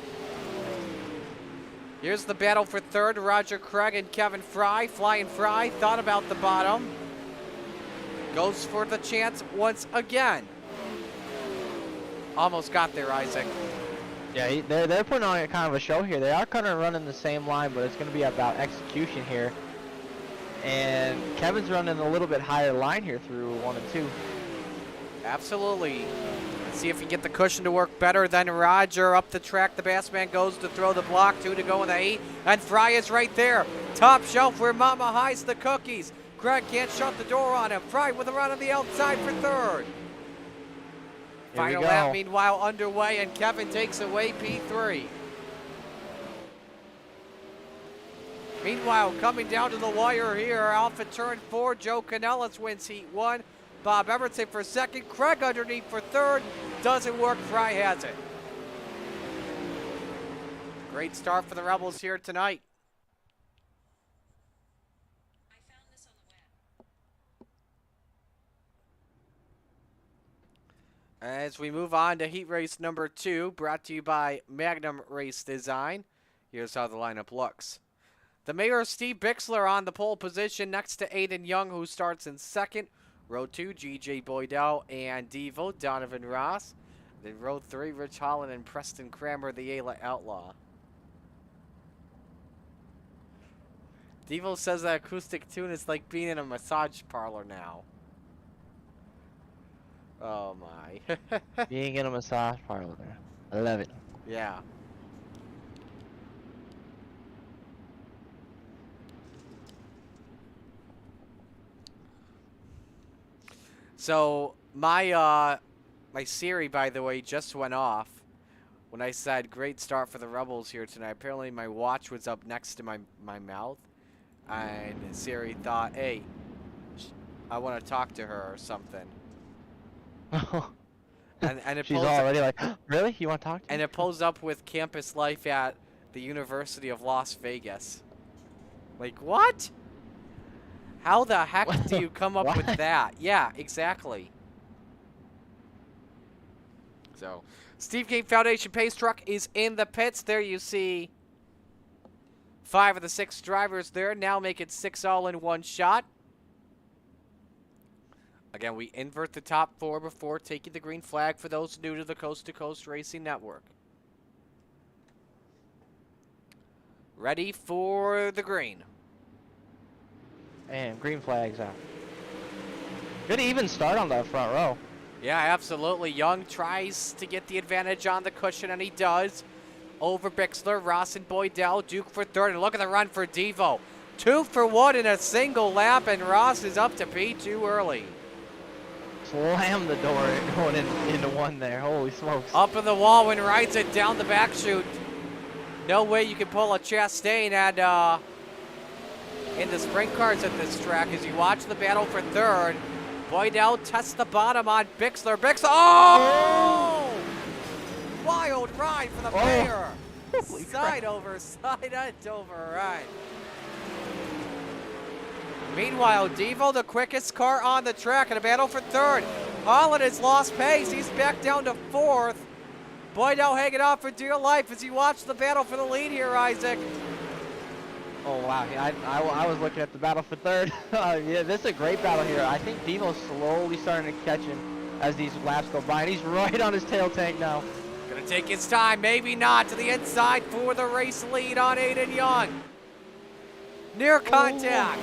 Here's the battle for third. Roger Craig and Kevin Fry. Flying Fry thought about the bottom. Goes for the chance once again. Almost got there, Isaac. Yeah, they're putting on kind of a show here. They are kind of running the same line, but it's going to be about execution here. And Kevin's running a little bit higher line here through 1 and 2. Absolutely. Let's see if he can get the cushion to work better than Roger. Up the track, the Bassman goes to throw the block. 2 to go in the heat. And Fry is right there. Top shelf where Mama hides the cookies. Craig can't shut the door on him. Fry with a run on the outside for third. Final lap, meanwhile, underway, and Kevin takes away P3. Meanwhile, coming down to the wire here, off at turn 4, Joe Canellis wins heat 1. Bob Everton for second. Craig underneath for third. Doesn't work. Fry has it. Great start for the Rebels here tonight. As we move on to heat race number 2, brought to you by Magnum Race Design. Here's how the lineup looks. The Mayor, Steve Bixler, on the pole position next to Aiden Young, who starts in second. Row 2, G.J. Boydell and Devo, Donovan Ross. Then row 3, Rich Holland and Preston Kramer, the Ayla Outlaw. Devo says that acoustic tune is like being in a massage parlor now. Oh my. Being in a massage parlor. I love it. Yeah. So my Siri, by the way, just went off when I said great start for the Rebels here tonight. Apparently my watch was up next to my mouth, and Siri thought, hey, I want to talk to her or something. And it She's pulls already like, really? You want to talk to me? and it pulls up with campus life at the University of Las Vegas. Like, what? How the heck do you come up with that? Yeah, exactly. So, Steve Game Foundation Pace Truck is in the pits. There you see 5 of the 6 drivers there. Now make it 6 all in one shot. Again, we invert the top 4 before taking the green flag for those new to the Coast to Coast Racing Network. Ready for the green. And green flag's out. Good even start on the front row. Yeah, absolutely. Young tries to get the advantage on the cushion, and he does. Over Bixler, Ross and Boydell, Duke for third, and look at the run for Devo. 2 for 1 in a single lap, and Ross is up to P2 early. Slam the door going into 1 there. Holy smokes. Up in the wall and rides it down the back chute. No way you can pull a Chastain and in the sprint cars at this track as you watch the battle for third. Boydell tests the bottom on Bixler. Bixler, oh! Wild ride for the Mayor. Side over ride. Meanwhile, Devo, the quickest car on the track in a battle for third. Holland has lost pace. He's back down to 4th. Boydell hanging on for dear life as you watch the battle for the lead here, Isaac. Oh, wow. I was looking at the battle for third. Yeah, this is a great battle here. I think Devo's slowly starting to catch him as these laps go by, and he's right on his tail tank now. Gonna take his time, maybe not, to the inside for the race lead on Aiden Young. Near contact.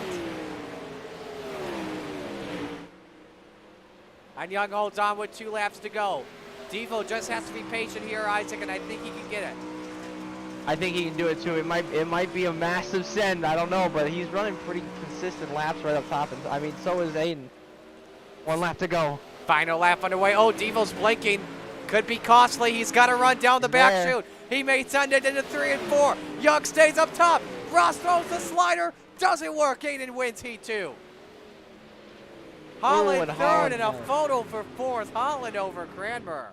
And Young holds on with 2 laps to go. Devo just has to be patient here, Isaac, and I think he can get it. I think he can do it too. It might be a massive send. I don't know, but he's running pretty consistent laps right up top. And I mean, so is Aiden. 1 lap to go. Final lap underway. Oh, Devo's blinking. Could be costly. He's got to run down the back chute. He may send it into 3 and 4. Young stays up top. Ross throws the slider. Doesn't work. Aiden wins Heat 2. Holland third and a photo for fourth. Holland over Cranmer.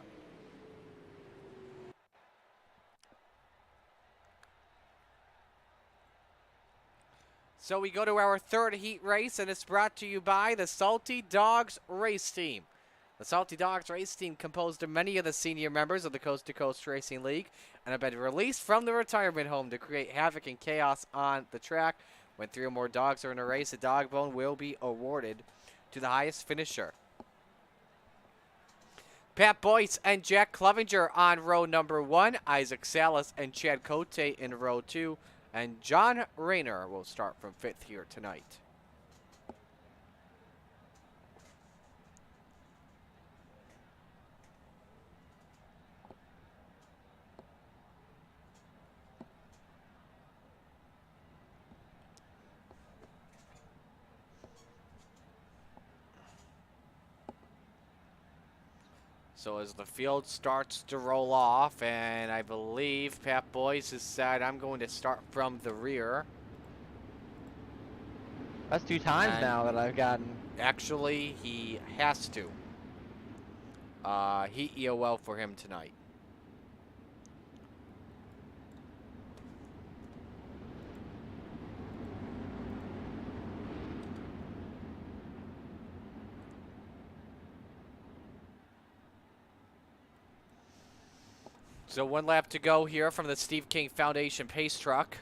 So we go to our third heat race, and it's brought to you by the Salty Dogs Race Team. The Salty Dogs Race Team, composed of many of the senior members of the Coast to Coast Racing League, and have been released from the retirement home to create havoc and chaos on the track. When 3 or more dogs are in a race, a dog bone will be awarded to the highest finisher. Pat Boyce and Jack Clevenger on row number 1, Isaac Salas and Chad Cote in row 2, and John Rayner will start from 5th here tonight. So as the field starts to roll off, and I believe Pat Boyce has said, I'm going to start from the rear. That's 2 times now that I've gotten. Actually, he has to. Heat EOL for him tonight. So 1 lap to go here from the Steve King Foundation pace truck.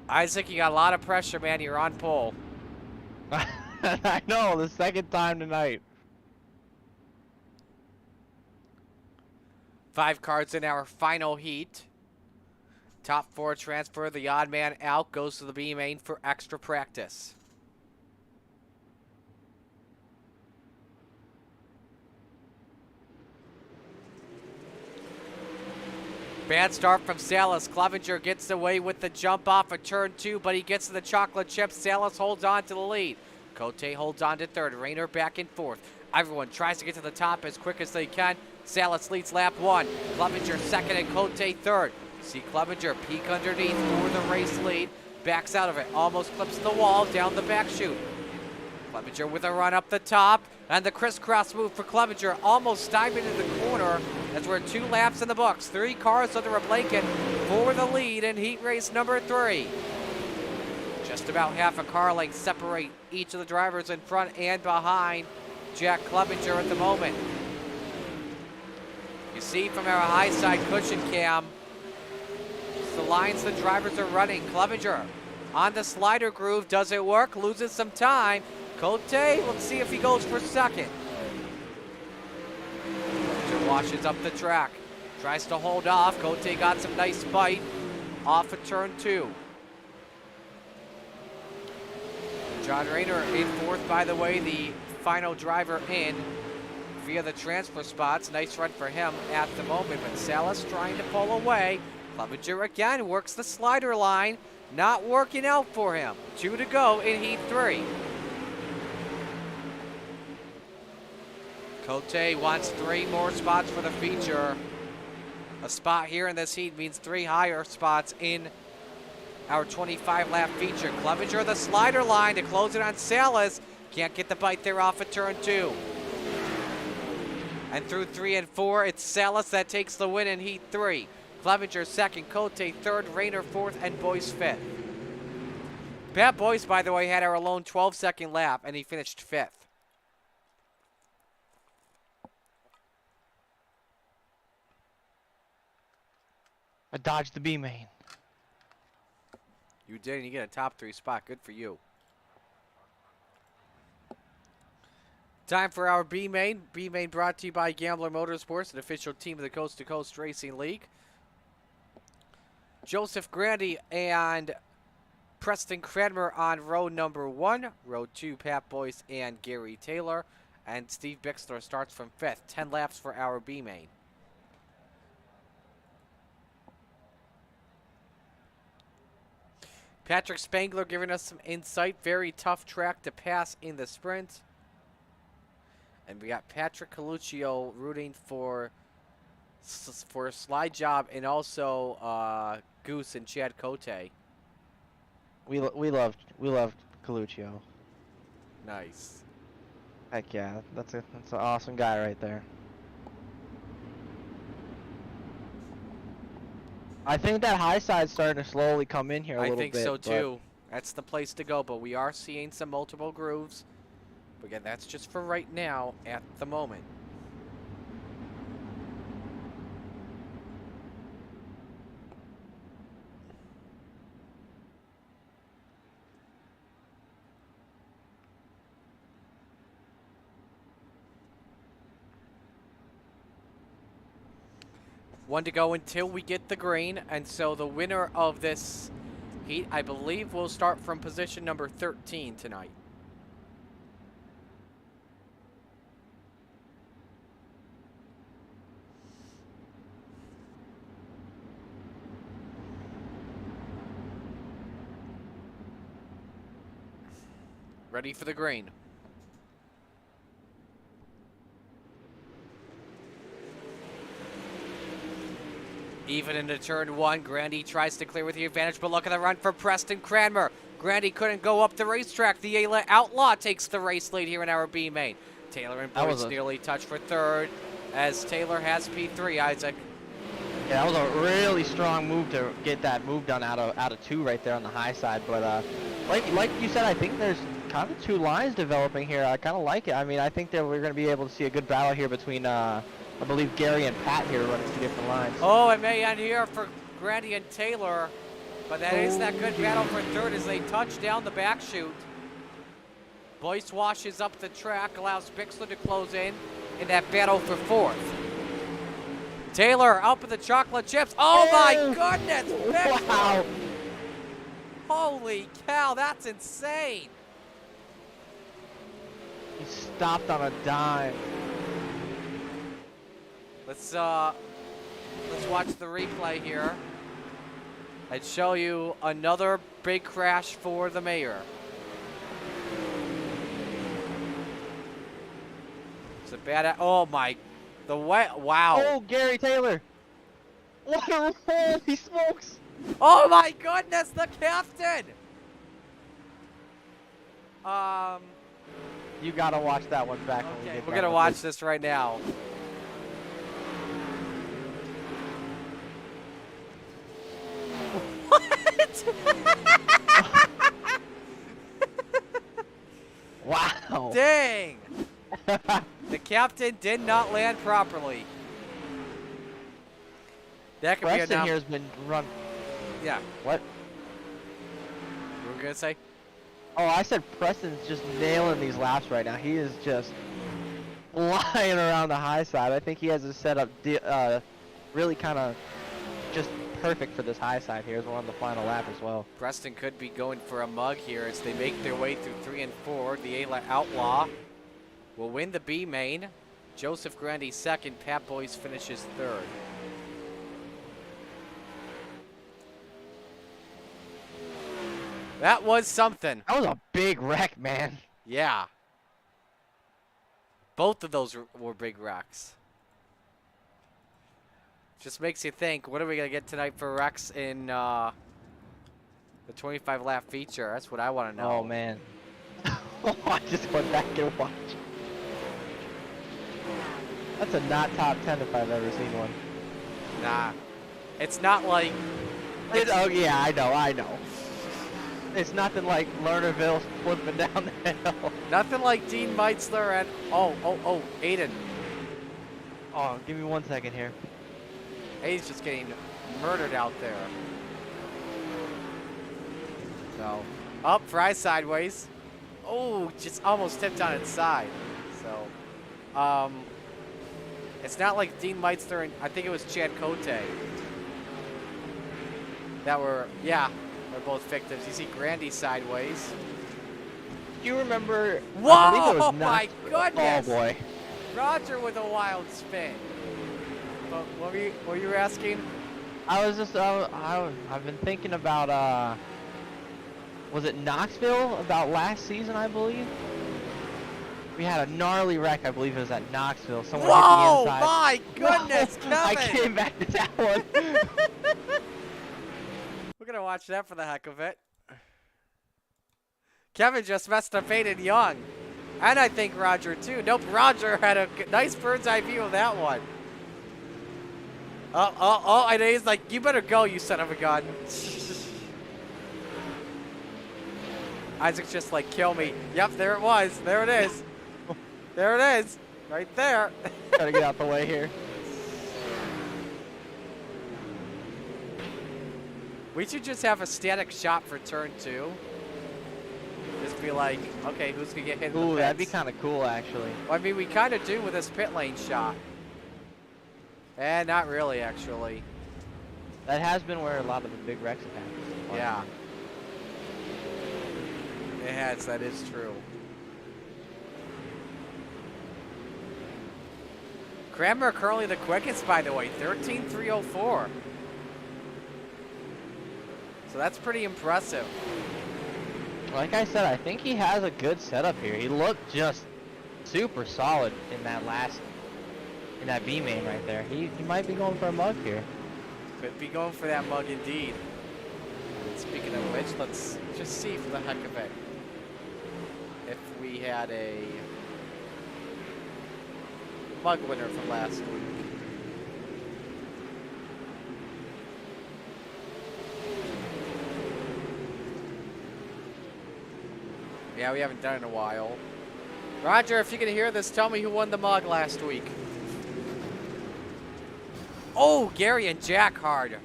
Isaac, you got a lot of pressure, man. You're on pole. I know, the 2nd time tonight. 5 cars in our final heat. Top 4 transfer. The odd man out goes to the B main for extra practice. Bad start from Salas. Clevenger gets away with the jump off of turn 2, but he gets to the chocolate chip. Salas holds on to the lead. Cote holds on to 3rd. Rayner back and 4th. Everyone tries to get to the top as quick as they can. Salas leads lap 1. Clevenger 2nd and Cote 3rd. See Clevenger peek underneath for the race lead. Backs out of it. Almost clips the wall down the back chute. Clevenger with a run up the top. And the crisscross move for Clevenger. Almost stymied in the corner. As we're 2 laps in the books. 3 cars under a blanket for the lead in heat race number 3. Just about half a car length separate each of the drivers in front and behind Jack Clevenger at the moment. You see from our high side cushion cam, the lines the drivers are running. Clevenger on the slider groove. Does it work? Loses some time. Cote, let's see if he goes for 2nd. Washes up the track. Tries to hold off. Cote got some nice bite off of turn 2. John Rayner in 4th, by the way, the final driver in via the transfer spots. Nice run for him at the moment, but Salas trying to pull away. Clevenger again works the slider line. Not working out for him. 2 to go in heat 3. Cote wants 3 more spots for the feature. A spot here in this heat means 3 higher spots in our 25-lap feature. Clevenger the slider line to close it on Salas. Can't get the bite there off of turn 2. And through 3 and 4, it's Salas that takes the win in heat 3. Clevenger 2nd, Cote 3rd, Rayner 4th, and Boyce 5th. Pat Boyce, by the way, had our lone 12-second lap, and he finished 5th. I dodged the B main. You did, and you get a top 3 spot. Good for you. Time for our B main. B main brought to you by Gambler Motorsports, an official team of the Coast to Coast Racing League. Joseph Grandy and Preston Cranmer on row number 1. Row 2, Pat Boyce and Gary Taylor. And Steve Bixler starts from 5th. 10 laps for our B main. Patrick Spangler giving us some insight. Very tough track to pass in the sprint. And we got Patrick Coluccio rooting for a slide job, and also Goose and Chad Cote. We loved Coluccio. Nice. Heck yeah, that's an awesome guy right there. I think that high side's starting to slowly come in here a little bit. I think so too. That's the place to go, but we are seeing some multiple grooves. But again, that's just for right now at the moment. One to go until we get the green, and so the winner of this heat, I believe, will start from position number 13 tonight. Ready for the green. Even into turn 1, Grandy tries to clear with the advantage, but look at the run for Preston Cranmer. Grandy couldn't go up the racetrack. The Outlaw takes the race lead here in our B main. Taylor and Boyce nearly touch for 3rd, as Taylor has P3, Isaac. Yeah, that was a really strong move to get that move done out of 2 right there on the high side. But like you said, I think there's kind of 2 lines developing here. I kind of like it. I mean, I think that we're going to be able to see a good battle here between I believe Gary and Pat here running 2 different lines. Oh, it may end here for Grandy and Taylor, but that is that good battle for 3rd as they touch down the back chute. Boyce washes up the track, allows Bixler to close in that battle for 4th. Taylor up with the chocolate chips. Oh my goodness, Bixler! Wow. Holy cow, that's insane. He stopped on a dime. Let's watch the replay here and show you another big crash for the mayor. It's a bad. Oh my, wow. Oh, Gary Taylor! What a holy smokes! Oh my goodness, the captain. You gotta watch that one back. Okay, we're gonna watch this right now. What? Wow. Dang. The captain did not land properly. That could Preston be enough. here has been run. Yeah. What? What were we gonna say? Oh, I said Preston's just nailing these laps right now. He is just flying around the high side. I think he has his setup really kind of just perfect for this high side here as we're on the final lap as well. Preston could be going for a mug here as they make their way through 3 and 4. The Outlaw will win the B main. Joseph Grandy 2nd. Pat Boyce finishes 3rd. That was something. That was a big wreck, man. Yeah. Both of those were big wrecks. Just makes you think, what are we going to get tonight for wrecks in the 25 lap feature? That's what I want to know. Oh, man. I just went back and watched. That's a not top 10 if I've ever seen one. Nah. It's not like... Oh, yeah, I know. It's nothing like Lernerville flipping down the hill. Nothing like Dean Meitzler and... Oh, Aiden. Oh, give me 1 second here. Aiden's just getting murdered out there. So, up, fry sideways. Oh, just almost tipped on its side. So, it's not like Dean Meitzler and I think it was Chad Cote that were, yeah, they're both victims. You see Grandy sideways. you remember? I believe Whoa! it was Oh my goodness! Oh boy. Roger with a wild spin. But what were you asking? I was just I've been thinking about was it Knoxville about last season, I believe? We had a gnarly wreck, I believe it was at Knoxville. Someone hit the Whoa! inside. My goodness, Whoa, I Kevin! came back to that one. We're gonna watch that for the heck of it. Kevin just messed up Aiden Young. And I think Roger too. Nope, Roger had a nice bird's eye view of that one. Oh, and he's like, you better go, you son of a gun. Isaac's just like, kill me. Yep, there it was. There it is. There it is. Right there. Gotta get out the way here. We should just have a static shot for turn 2. Just be like, okay, who's gonna get hit in the Ooh, that'd be pits? kind of cool, actually. Well, I mean, we kind of do with this pit lane shot. Not really, actually. That has been where a lot of the big wrecks have happened. Yeah. It has, that is true. Cranmer currently the quickest, by the way, 13.304. So that's pretty impressive. Like I said, I think he has a good setup here. He looked just super solid in that B main right there. He might be going for a mug here. Could be going for that mug indeed. Speaking of which, let's just see for the heck of it if we had a mug winner from last week. Yeah, we haven't done it in a while. Roger, if you can hear this, tell me who won the mug last week. Oh, Gary and Jack Hard.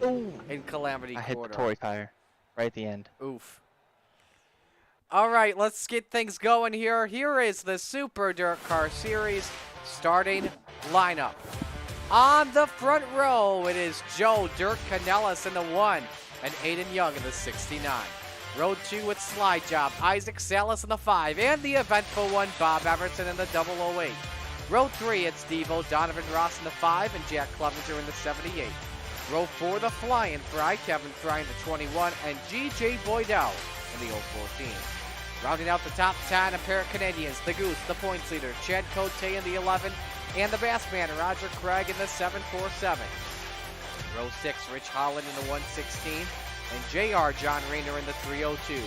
Ooh. In Calamity I hit Quarter. the toy tire right at the end. Oof. All right, let's get things going here. Here is the Super Dirt Car Series starting lineup. On the front row, it is Joe Dirt Canellis in the 1 and Aiden Young in the 69. Row 2 with Slide Job, Isaac Salas in the 5, and the eventful one, Bob Everton in the 008. Row 3, it's Devo, Donovan Ross in the 5, and Jack Clevenger in the 78. Row 4, the Flying Fry, Kevin Fry in the 21, and G.J. Boydell in the 014. Rounding out the top 10, a pair of Canadians, the Goose, the points leader, Chad Cote in the 11, and the Bassman, Roger Craig in the 747. Row 6, Rich Holland in the 116, and J.R. John Rayner in the 302.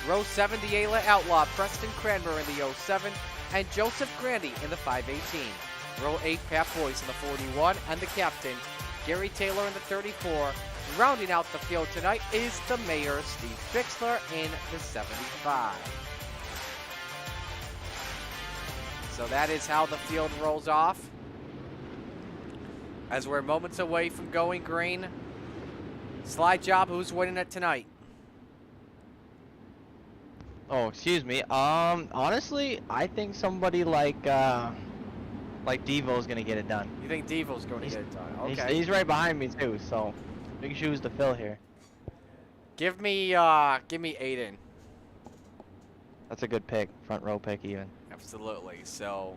Row 7, the Ayla Outlaw, Preston Cranmer in the 07, and Joseph Grandy in the 518. Row 8, Pat Boyce in the 41, and the captain, Gary Taylor in the 34. Rounding out the field tonight is the mayor, Steve Bixler, in the 75. So that is how the field rolls off. As we're moments away from going green. Slide Job, who's winning it tonight? Oh, excuse me. Honestly, I think somebody like Devo is gonna get it done. You think Devo's going to get it done? Okay. He's right behind me too, so big shoes to fill here. Give me Aiden. That's a good pick, front row pick even. Absolutely. So,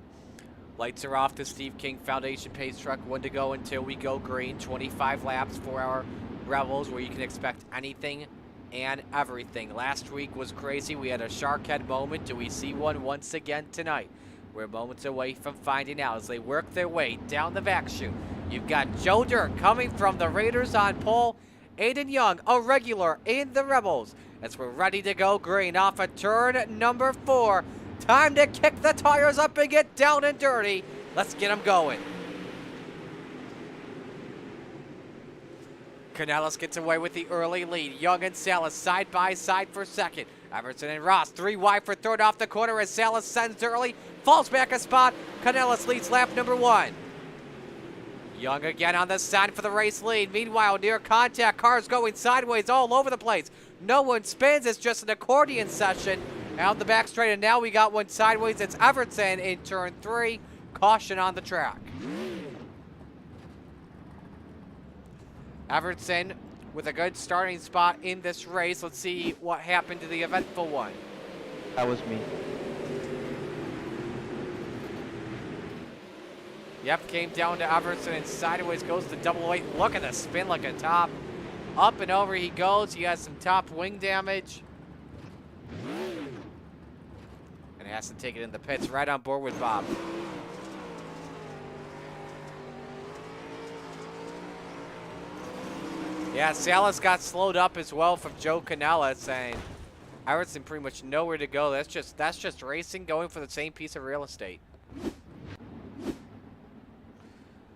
lights are off. The Steve King Foundation pace truck, 1 to go until we go green. 25 laps for our Rebels, where you can expect anything and everything. Last week was crazy. We had a shark head moment. Do we see one once again tonight? We're moments away from finding out as they work their way down the back chute. You've got Joe Dirt coming from the Raiders on pole. Aiden Young, a regular in the Rebels. As we're ready to go green off of turn number 4. Time to kick the tires up and get down and dirty. Let's get them going. Canellis gets away with the early lead. Young and Salas side by side for second. Everson and Ross 3 wide for third off the corner as Salas sends early. Falls back a spot. Canellis leads lap number 1. Young again on the side for the race lead. Meanwhile, near contact, cars going sideways all over the place. No one spins. It's just an accordion session. Out the back straight, and now we got one sideways. It's Everton in turn 3. Caution on the track. Everton with a good starting spot in this race. Let's see what happened to the eventful one. That was me. Yep, came down to Everson and sideways goes to double eight. Look at the spin like a top. Up and over he goes. He has some top wing damage. And has to take it in the pits. Right on board with Bob. Yeah, Salas got slowed up as well from Joe Canella, saying Everson pretty much nowhere to go. That's just racing, going for the same piece of real estate.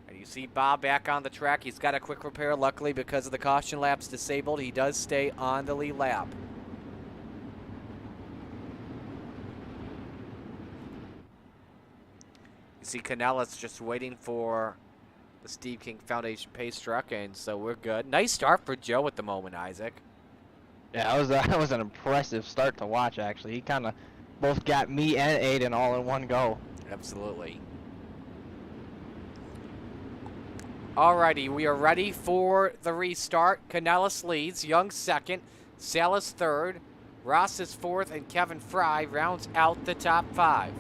And you see Bob back on the track. He's got a quick repair. Luckily, because of the caution laps disabled, he does stay on the lead lap. You see Canellas just waiting for the Steve King Foundation pace truck, and so we're good. Nice start for Joe at the moment, Isaac. Yeah, that was an impressive start to watch, actually. He kind of both got me and Aiden all in one go. Absolutely. Alrighty, we are ready for the restart. Canellas leads, Young second, Salas third, Ross is fourth, and Kevin Fry rounds out the top five.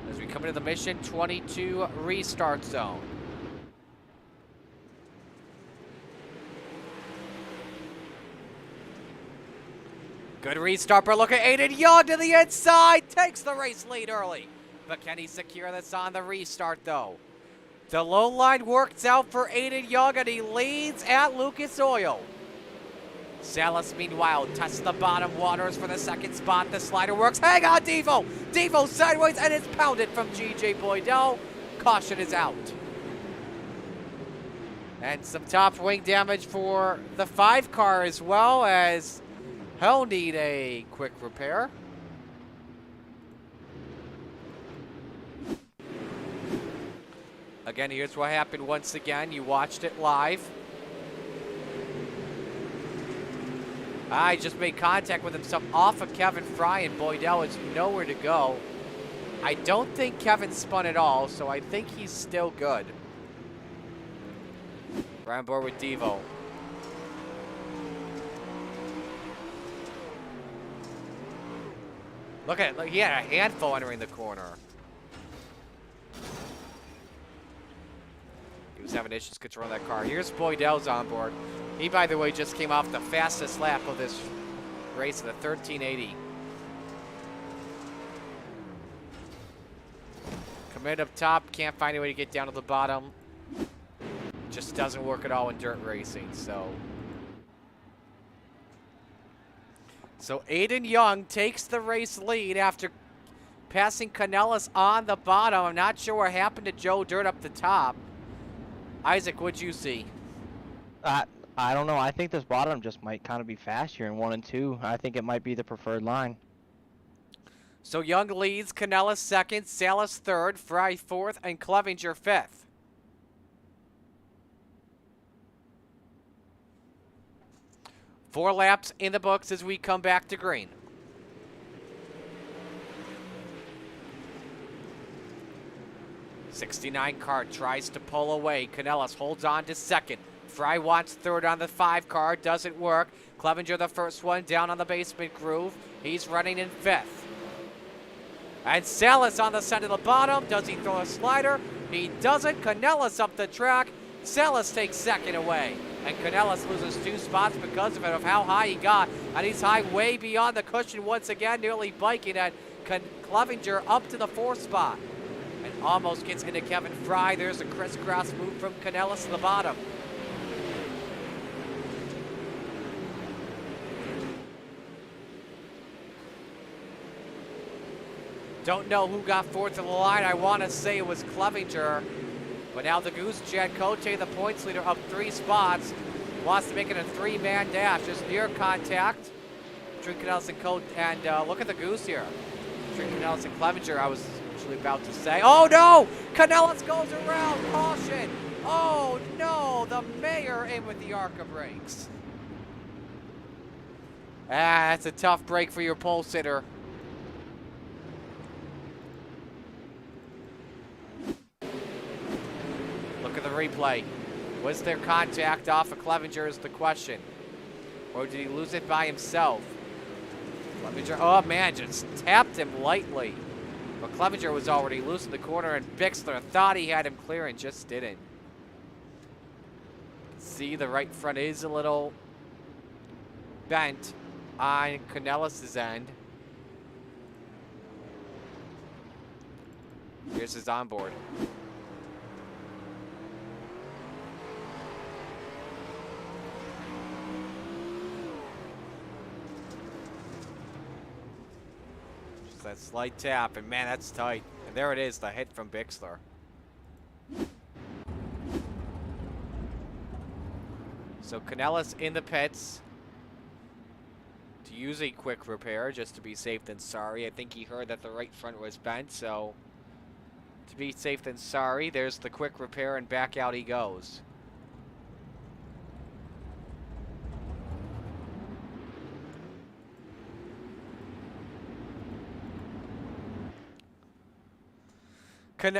As we come into the Mission 22 restart zone. Good restart, but look at Aiden Young to the inside. Takes the race lead early. But can he secure this on the restart, though? The low line works out for Aiden Young, and he leads at Lucas Oil. Salas, meanwhile, tests the bottom waters for the second spot. The slider works. Hang on, Devo! Devo sideways, and it's pounded from G.J. Boydell. Caution is out. And some top wing damage for the 5 car as well, as he'll need a quick repair. Again, here's what happened once again. You watched it live. I just made contact with himself off of Kevin Fry, and Boydell is nowhere to go. I don't think Kevin spun at all, so I think he's still good. Right on board with Devo. Look at it. Look, he had a handful entering the corner. He was having issues controlling that car. Here's Boydell's on board. He, by the way, just came off the fastest lap of this race in the 1380. Commit up top, can't find a way to get down to the bottom. Just doesn't work at all in dirt racing, so Aiden Young takes the race lead after passing Canellas on the bottom. I'm not sure what happened to Joe Dirt up the top. Isaac, what'd you see? I don't know. I think this bottom just might kind of be fast here in 1 and 2. I think it might be the preferred line. So Young leads, Canellas second, Salas third, Fry fourth, and Clevenger fifth. Four laps in the books as we come back to green. '69 car tries to pull away. Canellas holds on to second. Fry wants third on the 5 car. Doesn't work. Clevenger, the first one, down on the basement groove. He's running in fifth. And Salas on the side of the bottom. Does he throw a slider? He doesn't. Canellas up the track. Salas takes second away. And Canellas loses 2 spots because of it, of how high he got. And he's high way beyond the cushion once again, nearly biking at Clevenger up to the 4th spot. And almost gets into Kevin Fry. There's a crisscross move from Canellas to the bottom. Don't know who got 4th in the line. I want to say it was Clevenger. But now the Goose, Chad Cote, the points leader, up 3 spots. Wants to make it a 3-man dash. Just near contact between Canellas and Cote. And look at the Goose here. Between Canellas and Clevenger, I was actually about to say. Oh, no! Canellas goes around. Caution. Oh, no. The mayor in with the ARCA brakes. That's a tough break for your pole sitter. Look at the replay. Was there contact off of Clevenger is the question. Or did he lose it by himself? Clevenger, oh man, just tapped him lightly. But Clevenger was already loose in the corner, and Bixler thought he had him clear and just didn't. See, the right front is a little bent on Canellis' end. Here's his onboard. Just that slight tap, and man, that's tight. And there it is, the hit from Bixler. So Canellis in the pits to use a quick repair just to be safe than sorry. I think he heard that the right front was bent, so to be safe than sorry, there's the quick repair and back out he goes.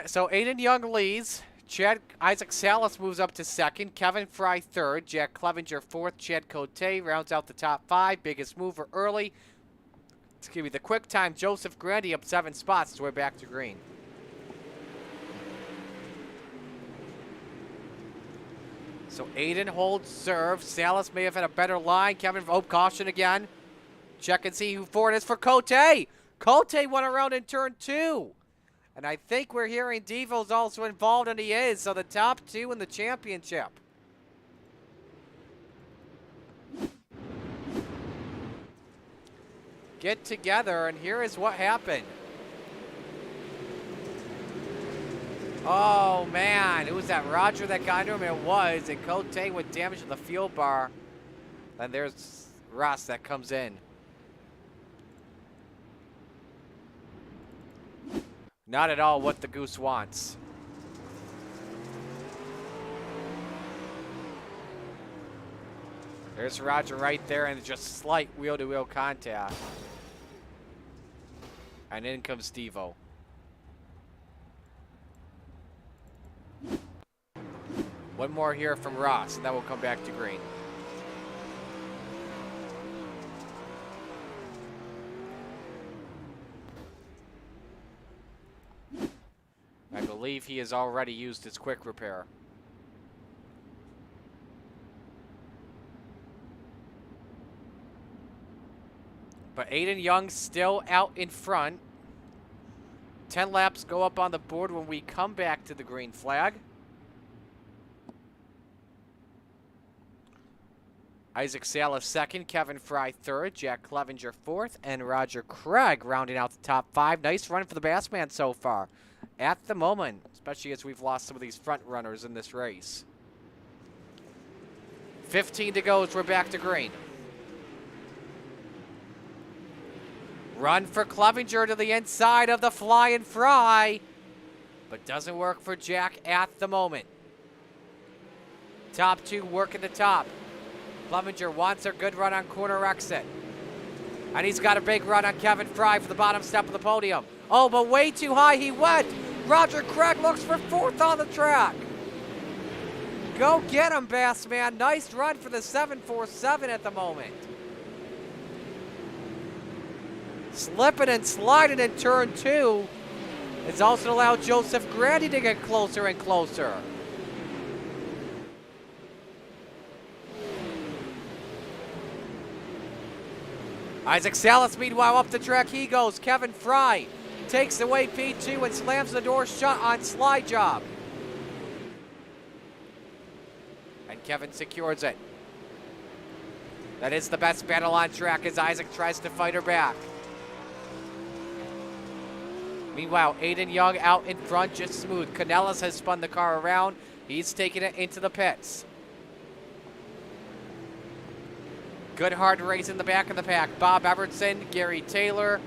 So Aiden Young leads. Isaac Salas moves up to second. Kevin Fry third. Jack Clevenger fourth. Chad Cote rounds out the top five. Biggest mover early. Excuse me, the quick time. Joseph Grandy up 7 spots. So we're back to green. So Aiden holds serve. Salas may have had a better line. Kevin, oh, caution again. Check and see who for it is for Cote. Cote went around in turn 2. And I think we're hearing Devo's also involved, and he is. So the top 2 in the championship. Get together, and here is what happened. Oh, man. Who was that? Roger that got into him? It was. And Cote with damage to the fuel bar. And there's Ross that comes in. Not at all what the Goose wants. There's Roger right there, and just slight wheel-to-wheel contact. And in comes Devo. One more here from Ross, and then we'll come back to green. I believe he has already used his quick repair. But Aiden Young still out in front. 10 laps go up on the board when we come back to the green flag. Isaac Salas second, Kevin Fry third, Jack Clevenger fourth, and Roger Craig rounding out the top 5. Nice run for the Bassman so far. At the moment, especially as we've lost some of these front runners in this race. 15 to go as we're back to green. Run for Clevenger to the inside of the Flying Fry, but doesn't work for Jack at the moment. Top 2 working the top. Clevenger wants a good run on corner exit. And he's got a big run on Kevin Fry for the bottom step of the podium. Oh, but way too high he went. Roger Craig looks for 4th on the track. Go get him, Bassman. Nice run for the 747 at the moment. Slipping and sliding in turn 2. It's also allowed Joseph Grandy to get closer and closer. Isaac Salas, meanwhile, up the track he goes. Kevin Fry takes away P2 and slams the door shut on Slide Job. And Kevin secures it. That is the best battle on track as Isaac tries to fight her back. Meanwhile, Aiden Young out in front, just smooth. Canellis has spun the car around. He's taking it into the pits. Good hard race in the back of the pack. Bob Evertson, Gary Taylor,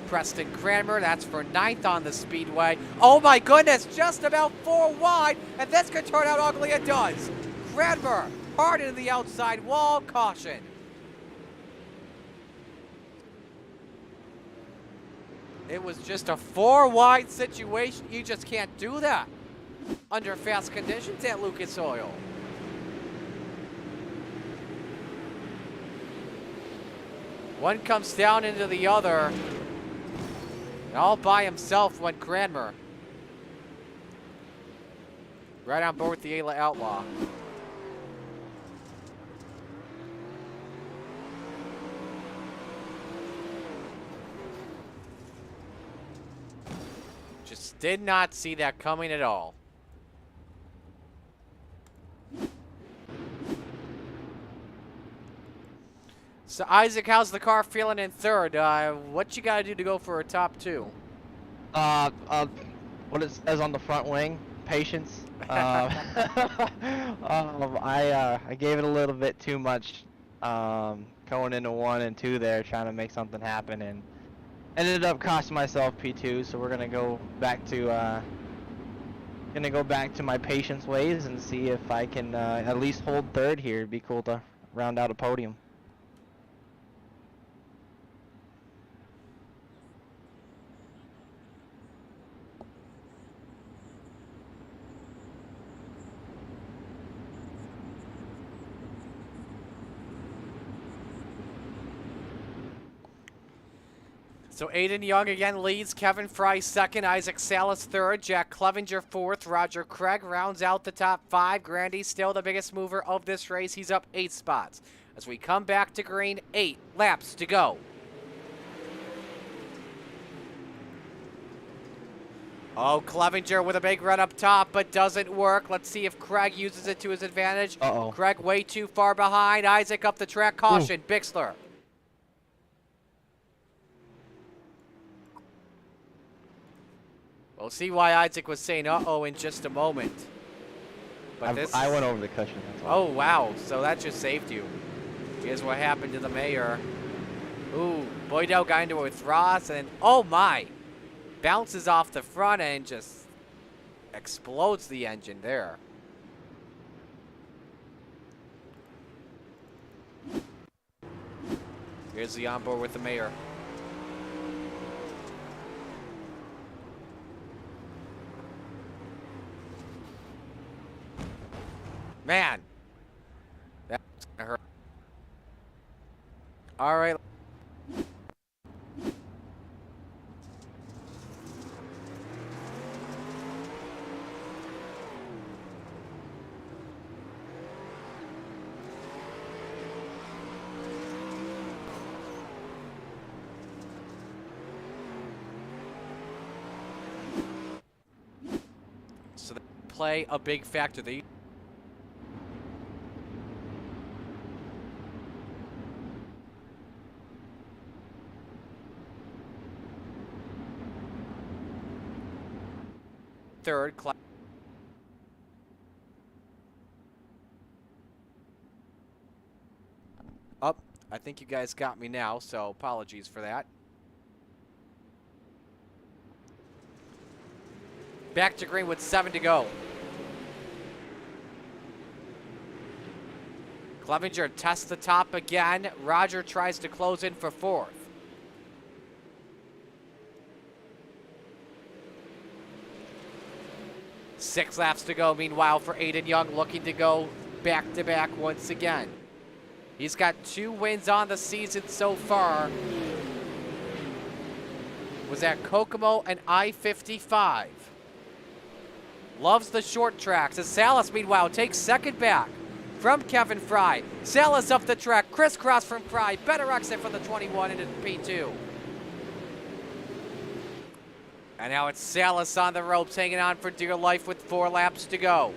Preston Cranmer. That's for 9th on the speedway. Oh my goodness, just about 4 wide, and this could turn out ugly. It does. Cranmer hard into the outside wall. Caution. It was just a 4 wide situation. You just can't do that under fast conditions at Lucas Oil. One comes down into the other. And all by himself went Cranmer. Right on board with the Outlaw. Just did not see that coming at all. So Isaac, how's the car feeling in third? What you gotta do to go for a top 2? What it says on the front wing, patience. I gave it a little bit too much going into 1 and 2 there, trying to make something happen, and ended up costing myself P2. So we're gonna go back to my patience ways and see if I can at least hold third here. It'd be cool to round out a podium. So Aiden Young again leads, Kevin Fry second, Isaac Salas third, Jack Clevenger fourth, Roger Craig rounds out the top 5. Grandy still the biggest mover of this race. He's up 8 spots. As we come back to green, 8 laps to go. Oh, Clevenger with a big run up top, but doesn't work. Let's see if Craig uses it to his advantage. Uh-oh. Craig way too far behind. Isaac up the track. Caution, ooh. Bixler. We'll see why Isaac was saying uh-oh in just a moment. But I went over the cushion. That's all. Oh, wow. So that just saved you. Here's what happened to the mayor. Ooh, Boydell got into it with Ross, and oh my. Bounces off the front and just explodes the engine there. Here's the onboard with the mayor. Man, that's gonna hurt. All right. So they play a big factor. They third class. Up. I think you guys got me now, so apologies for that. Back to green with 7 to go. Clevenger tests the top again. Roger tries to close in for 4th. Six laps to go, meanwhile, for Aiden Young, looking to go back-to-back once again. He's got 2 wins on the season so far. Was at Kokomo and I-55. Loves the short tracks. As Salas, meanwhile, takes second back from Kevin Fry. Salas up the track, crisscross from Fry. Better exit for the 21 into P2. And now it's Salas on the ropes, hanging on for dear life with 4 laps to go.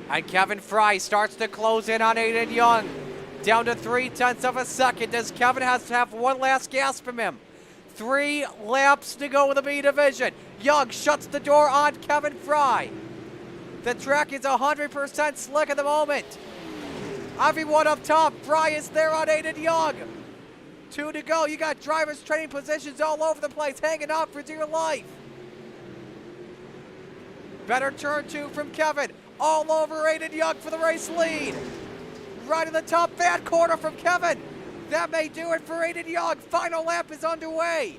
And Kevin Fry starts to close in on Aiden Young. Down to 0.3 of a second as Kevin has to have one last gasp from him. 3 laps to go in the B division. Young shuts the door on Kevin Fry. The track is 100% slick at the moment. Everyone up top. Fry is there on Aiden Young. 2 to go. You got drivers trading positions all over the place, hanging on for dear life. Better turn 2 from Kevin. All over Aiden Young for the race lead. Right in the top bad corner from Kevin. That may do it for Aiden Young. Final lap is underway.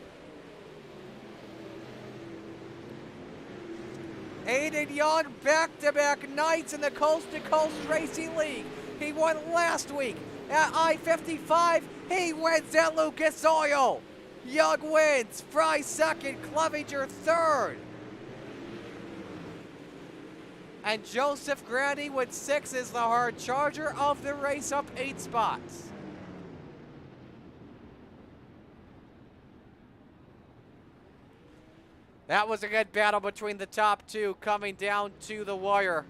Aiden Young back-to-back nights in the Coast to Coast Racing League. He won last week, at I-55. He wins at Lucas Oil. Young wins. Fry second. Clevenger third. And Joseph Grandy with 6 is the hard charger of the race, up 8 spots. That was a good battle between the top two coming down to the wire.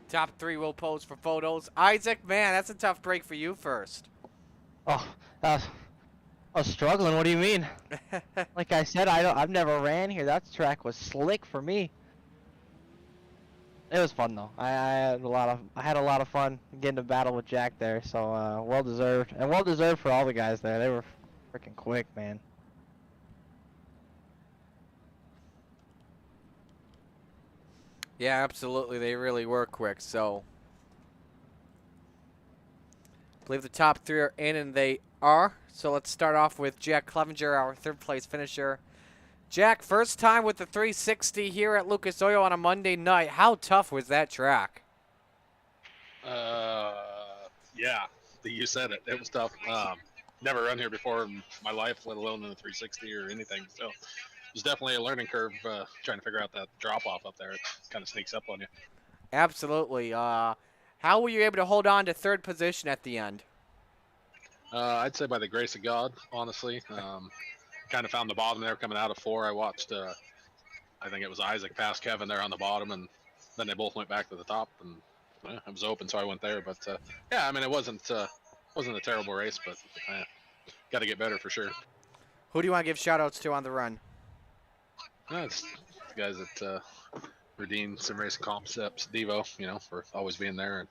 Top 3 will pose for photos. Isaac, man, that's a tough break for you first. Oh, I was struggling. What do you mean? Like I said, I've never ran here. That track was slick for me. It was fun though. I had a lot of fun getting to battle with Jack there. So well deserved, and well deserved for all the guys there. They were freaking quick, man. Yeah, absolutely. They really were quick. So, I believe the top 3 are in, and they are. So let's start off with Jack Clevenger, our 3rd place finisher. Jack, first time with the 360 here at Lucas Oil on a Monday night. How tough was that track? Yeah, you said it. It was tough. Never run here before in my life, let alone in a 360 or anything. So it was definitely a learning curve trying to figure out that drop off up there. It kind of sneaks up on you. Absolutely. How were you able to hold on to 3rd position at the end? I'd say by the grace of God, honestly. Kind of found the bottom there coming out of 4. I watched, I think it was Isaac pass Kevin there on the bottom, and then they both went back to the top, and it was open, so I went there. But yeah, I mean, it wasn't a terrible race, but got to get better for sure. Who do you want to give shout-outs to on the run? It's the guys that redeemed some racing concepts, Devo, for always being there and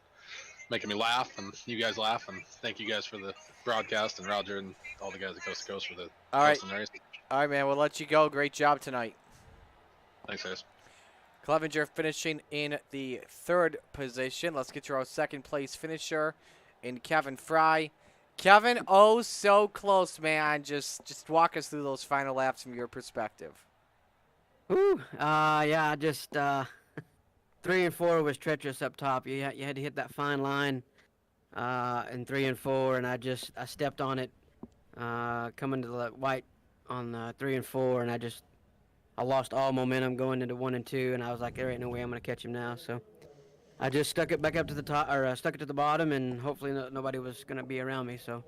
making me laugh, and you guys laugh, and thank you guys for the broadcast, and Roger and all the guys at Coast to Coast for the hosting race. All right, man. We'll let you go. Great job tonight. Thanks, guys. Clevenger finishing in the 3rd position. Let's get to our 2nd place finisher in Kevin Fry. Kevin, oh, so close, man. Just walk us through those final laps from your perspective. Yeah, just 3 and 4 was treacherous up top. You had to hit that fine line in 3 and 4, and I stepped on it coming to the white on 3 and 4, and I lost all momentum going into 1 and 2, and I was like, there ain't no way I'm gonna catch him now. So I just stuck it back up to the top, or stuck it to the bottom, and hopefully nobody was gonna be around me. So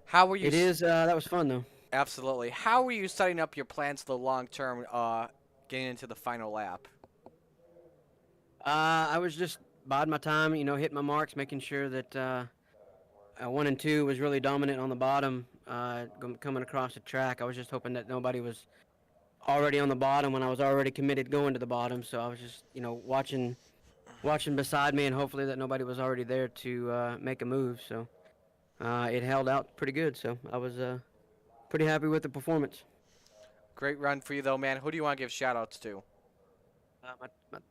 how were you? That was fun though. Absolutely. How were you setting up your plans for the long term, getting into the final lap? I was just biding my time, hitting my marks, making sure that 1 and 2 was really dominant on the bottom, coming across the track. I was just hoping that nobody was already on the bottom when I was already committed going to the bottom. So I was just, watching beside me, and hopefully that nobody was already there to make a move. So it held out pretty good. So I was pretty happy with the performance. Great run for you, though, man. Who do you want to give shout-outs to?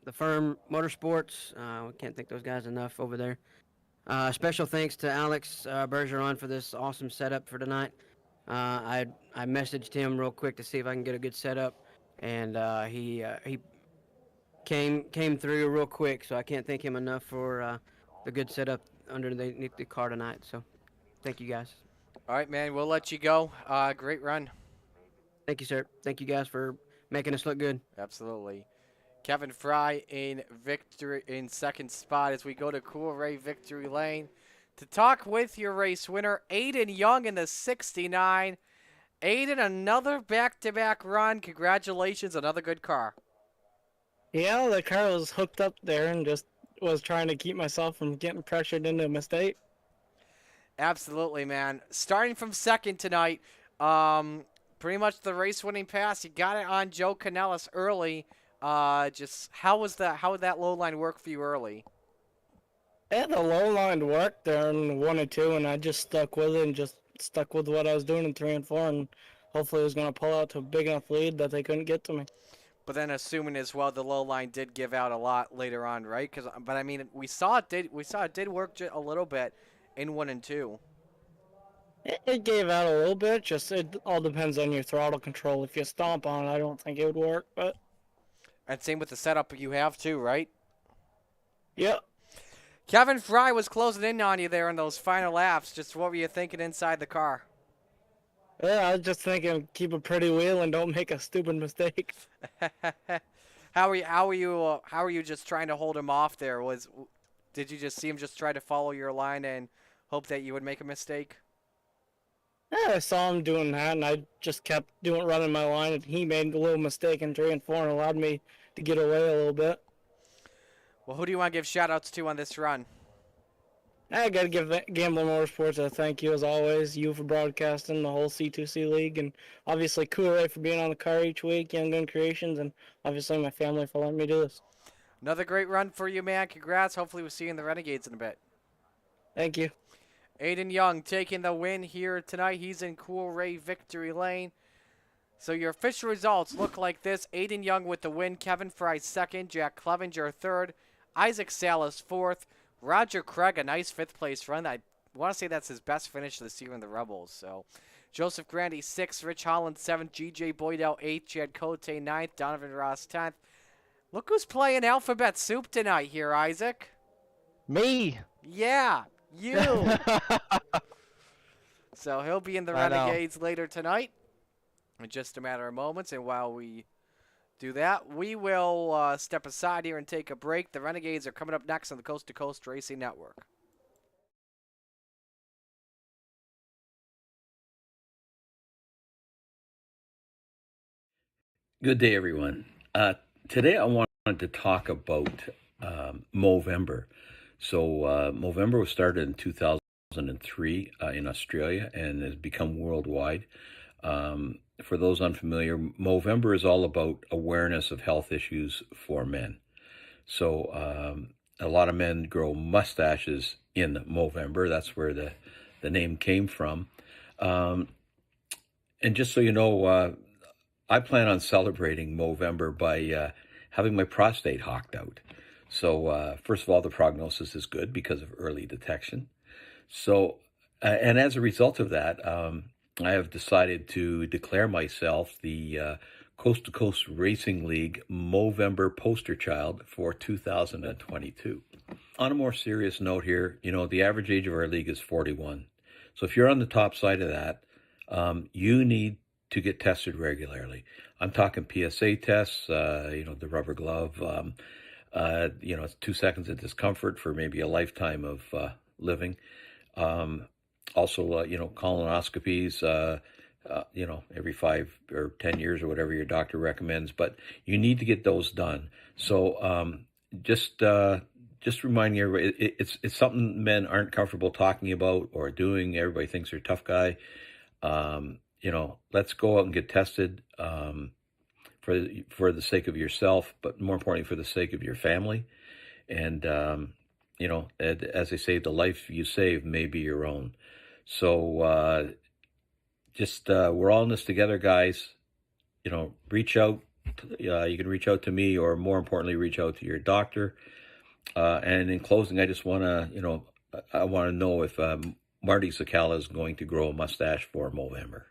The firm Motorsports. We can't thank those guys enough over there. Special thanks to Alex Bergeron for this awesome setup for tonight. I messaged him real quick to see if I can get a good setup, and he came through real quick. So I can't thank him enough for the good setup underneath the car tonight. So thank you guys. All right, man. We'll let you go. Great run. Thank you, sir. Thank you guys for making us look good. Absolutely. Kevin Fry in 2nd spot as we go to Cool Ray Victory Lane to talk with your race winner, Aiden Young in the 69. Aiden, another back-to-back run. Congratulations, another good car. Yeah, the car was hooked up there and just was trying to keep myself from getting pressured into a mistake. Absolutely, man. Starting from 2nd tonight, pretty much the race-winning pass. You got it on Joe Canellis early. Just how would that low line work for you early? Yeah, the low line worked there in 1 and 2, and I just stuck with it and just stuck with what I was doing in 3 and 4, and hopefully it was going to pull out to a big enough lead that they couldn't get to me. But then assuming as well the low line did give out a lot later on, right? But I mean we saw it did work a little bit in 1 and 2. It gave out a little bit. Just it all depends on your throttle control. If you stomp on it, I don't think it would work. But And same with the setup you have too, right? yeah, Kevin Fry was closing in on you there in those final laps. Just what were you thinking inside the car? yeah. I was just thinking, keep a pretty wheel and don't make a stupid mistake. How are you just trying to hold him off there? Did you just see him just try to follow your line and hope that you would make a mistake? Yeah, I saw him doing that, and I just kept running my line, and he made a little mistake in 3 and 4 and allowed me to get away a little bit. Well, who do you want to give shout-outs to on this run? I got to give Gambler Motorsports a thank you as always, you for broadcasting the whole C2C league, and obviously Kool-Ray for being on the car each week, Young Gun Creations, and obviously my family for letting me do this. Another great run for you, man. Congrats. Hopefully we'll see you in the Renegades in a bit. Thank you. Aiden Young taking the win here tonight. He's in Cool Ray victory lane. So your official results look like this. Aiden Young with the win. Kevin Fry second. Jack Clevenger third. Isaac Salas fourth. Roger Craig, a nice fifth place run. I want to say that's his best finish this year in the Rebels. So Joseph Grandy sixth. Rich Holland seventh. GJ Boydell eighth. Chad Cote ninth. Donovan Ross 10th. Look who's playing alphabet soup tonight here, Isaac. Me. Yeah, you. So he'll be in the Renegades later tonight in just a matter of moments. And while we do that, we will step aside here and take a break. The Renegades are coming up next on the Coast to Coast Racing Network. Good day, everyone. Today I wanted to talk about Movember. So Movember was started in 2003 in Australia and has become worldwide. For those unfamiliar, Movember is all about awareness of health issues for men. So a lot of men grow mustaches in Movember. That's where the name came from. And just so you know, I plan on celebrating Movember by having my prostate hocked out. So first of all, the prognosis is good because of early detection. So, and as a result of that, I have decided to declare myself the Coast to Coast Racing League Movember poster child for 2022. On a more serious note here, you know, the average age of our league is 41. So if you're on the top side of that, you need to get tested regularly. I'm talking PSA tests, the rubber glove, 2 seconds of discomfort for maybe a lifetime of living. Also, colonoscopies, every 5 or 10 years or whatever your doctor recommends, but you need to get those done. So just reminding everybody, it's something men aren't comfortable talking about or doing. Everybody thinks they're a tough guy. Let's go out and get tested for the sake of yourself, but more importantly, for the sake of your family. And, as they say, the life you save may be your own. So we're all in this together, guys. Reach out. You can reach out to me, or more importantly, reach out to your doctor. And in closing, I just want to, I want to know if Marty Sakala is going to grow a mustache for Movember.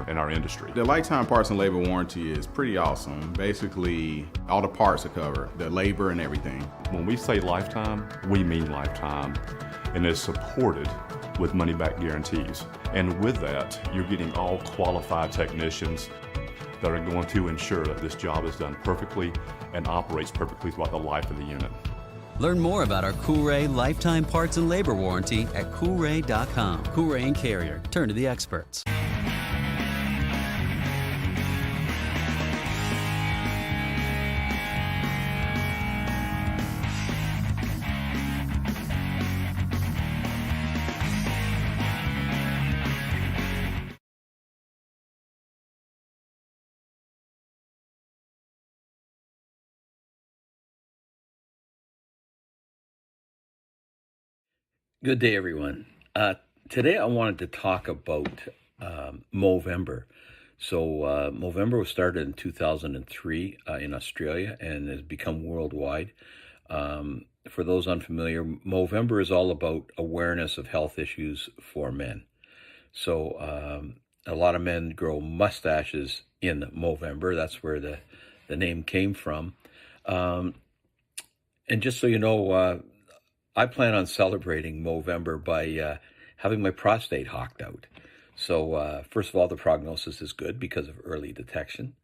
in our industry. The lifetime parts and labor warranty is pretty awesome. Basically, all the parts are covered, the labor and everything. When we say lifetime, we mean lifetime, and it's supported with money-back guarantees. And with that, you're getting all qualified technicians that are going to ensure that this job is done perfectly and operates perfectly throughout the life of the unit. Learn more about our Coolray lifetime parts and labor warranty at Coolray.com. Coolray and Carrier. Turn to the experts. Good day, everyone. Today I wanted to talk about Movember. So Movember was started in 2003 in Australia and has become worldwide. For those unfamiliar, Movember is all about awareness of health issues for men. So a lot of men grow mustaches in Movember. That's where the name came from. And just so you know, I plan on celebrating Movember by having my prostate hocked out. So first of all, the prognosis is good because of early detection.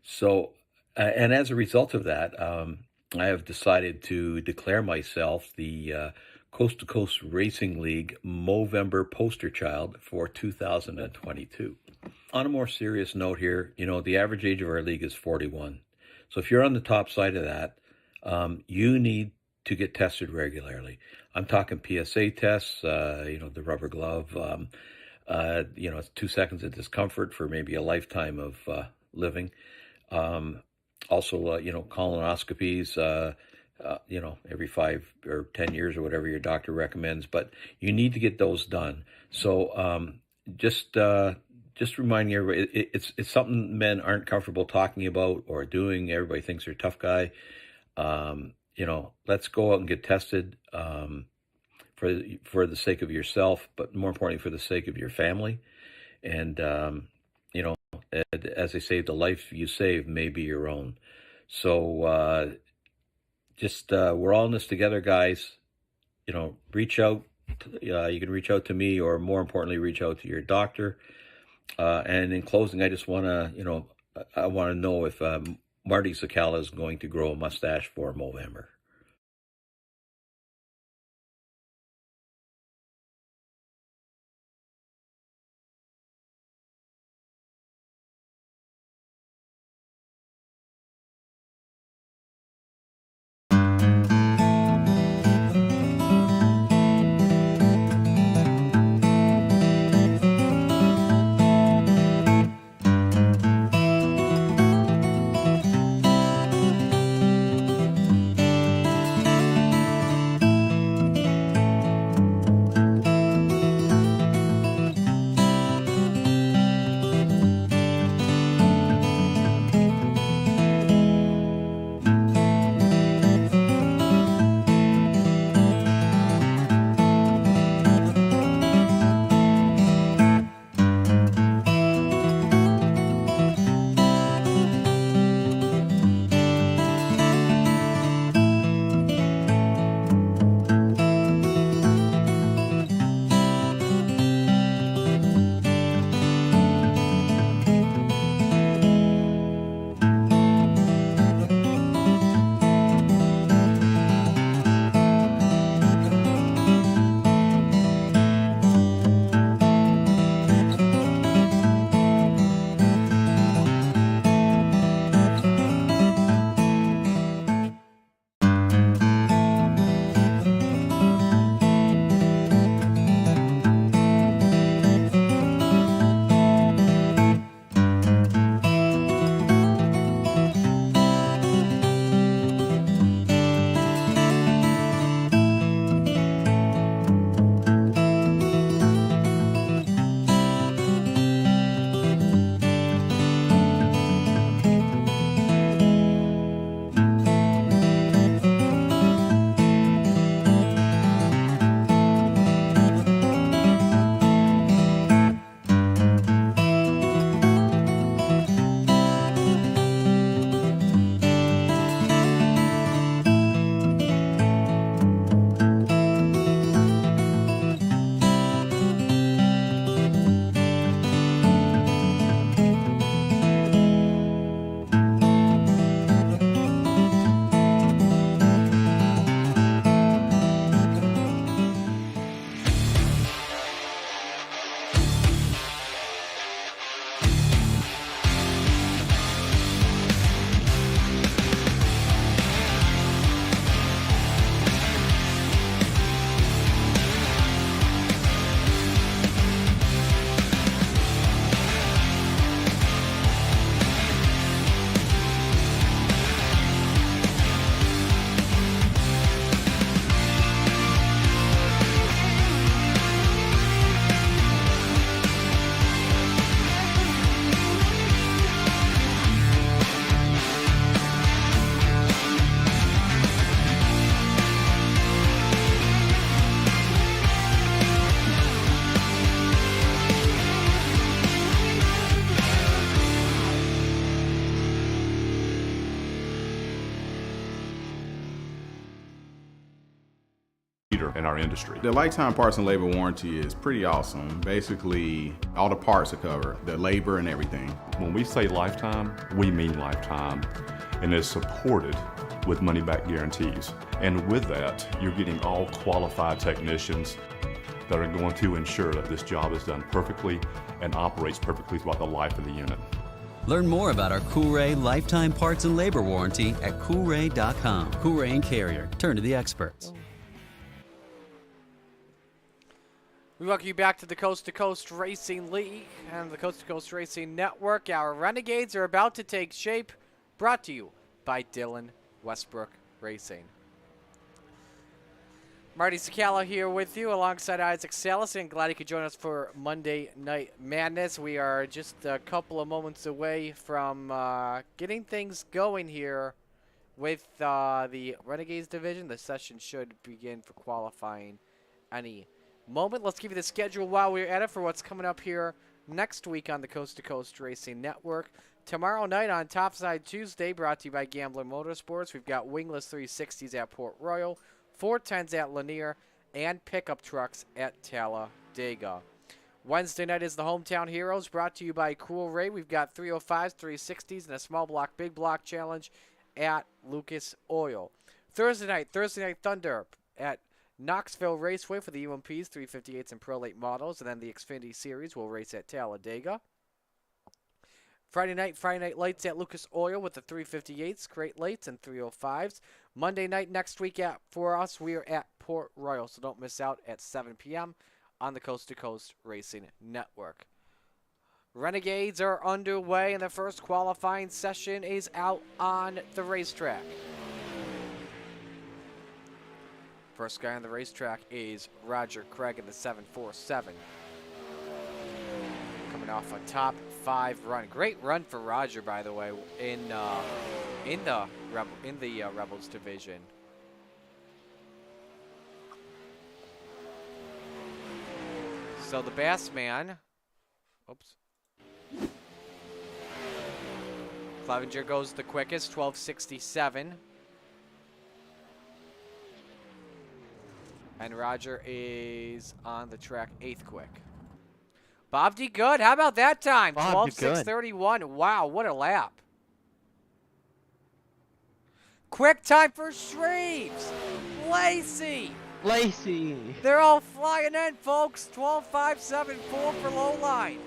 So, and as a result of that, I have decided to declare myself the Coast to Coast Racing League Movember poster child for 2022. On a more serious note here, you know, the average age of our league is 41. So if you're on the top side of that, you need to get tested regularly. I'm talking PSA tests, the rubber glove, 2 seconds of discomfort for maybe a lifetime of living. Also, colonoscopies, every 5 or 10 years or whatever your doctor recommends, but you need to get those done. So just reminding everybody, it's something men aren't comfortable talking about or doing. Everybody thinks they're a tough guy. Let's go out and get tested for the sake of yourself, but more importantly, for the sake of your family. And, as they say, the life you save may be your own. So we're all in this together, guys. Reach out. You can reach out to me, or more importantly, reach out to your doctor. And in closing, I just want to, I want to know if Marty Sakala is going to grow a mustache for Movember. leader in our industry. The lifetime parts and labor warranty is pretty awesome. Basically, all the parts are covered, the labor and everything. When we say lifetime, we mean lifetime, and it's supported with money-back guarantees. And with that, you're getting all qualified technicians that are going to ensure that this job is done perfectly and operates perfectly throughout the life of the unit. Learn more about our Coolray lifetime parts and labor warranty at Coolray.com. Coolray and Carrier. Turn to the experts. We welcome you back to the Coast to Coast Racing League and the Coast to Coast Racing Network. Our Renegades are about to take shape, brought to you by Dylan Westbrook Racing. Marty Sakala here with you alongside Isaac Salas, and glad you could join us for Monday Night Madness. We are just a couple of moments away from getting things going here with the Renegades division. The session should begin for qualifying any moment. Let's give you the schedule while we're at it for what's coming up here next week on the Coast to Coast Racing Network. Tomorrow night on Topside Tuesday, brought to you by Gambler Motorsports, we've got wingless 360s at Port Royal, 410s at Lanier, and pickup trucks at Talladega. Wednesday night is the Hometown Heroes, brought to you by Cool Ray. We've got 305s, 360s, and a small block, big block challenge at Lucas Oil. Thursday night Thunder at Knoxville Raceway for the UMPs, 358s and Pro Late models, and then the Xfinity Series will race at Talladega. Friday night lights at Lucas Oil with the 358s, Crate Lights, and 305s. Monday night next week for us, we are at Port Royal, so don't miss out at 7 p.m. on the Coast to Coast Racing Network. Renegades are underway, and the first qualifying session is out on the racetrack. First guy on the racetrack is Roger Craig in the 747. Coming off a top 5 run. Great run for Roger, by the way, in the Rebels division. So the Bassman, oops. Clevenger goes the quickest, 12:67. And Roger is on the track 8th quick. Bob D. Good. How about that time? 12:6:31. Wow, what a lap. Quick time for Shreves. Lacey. They're all flying in, folks. 12:574 for low line.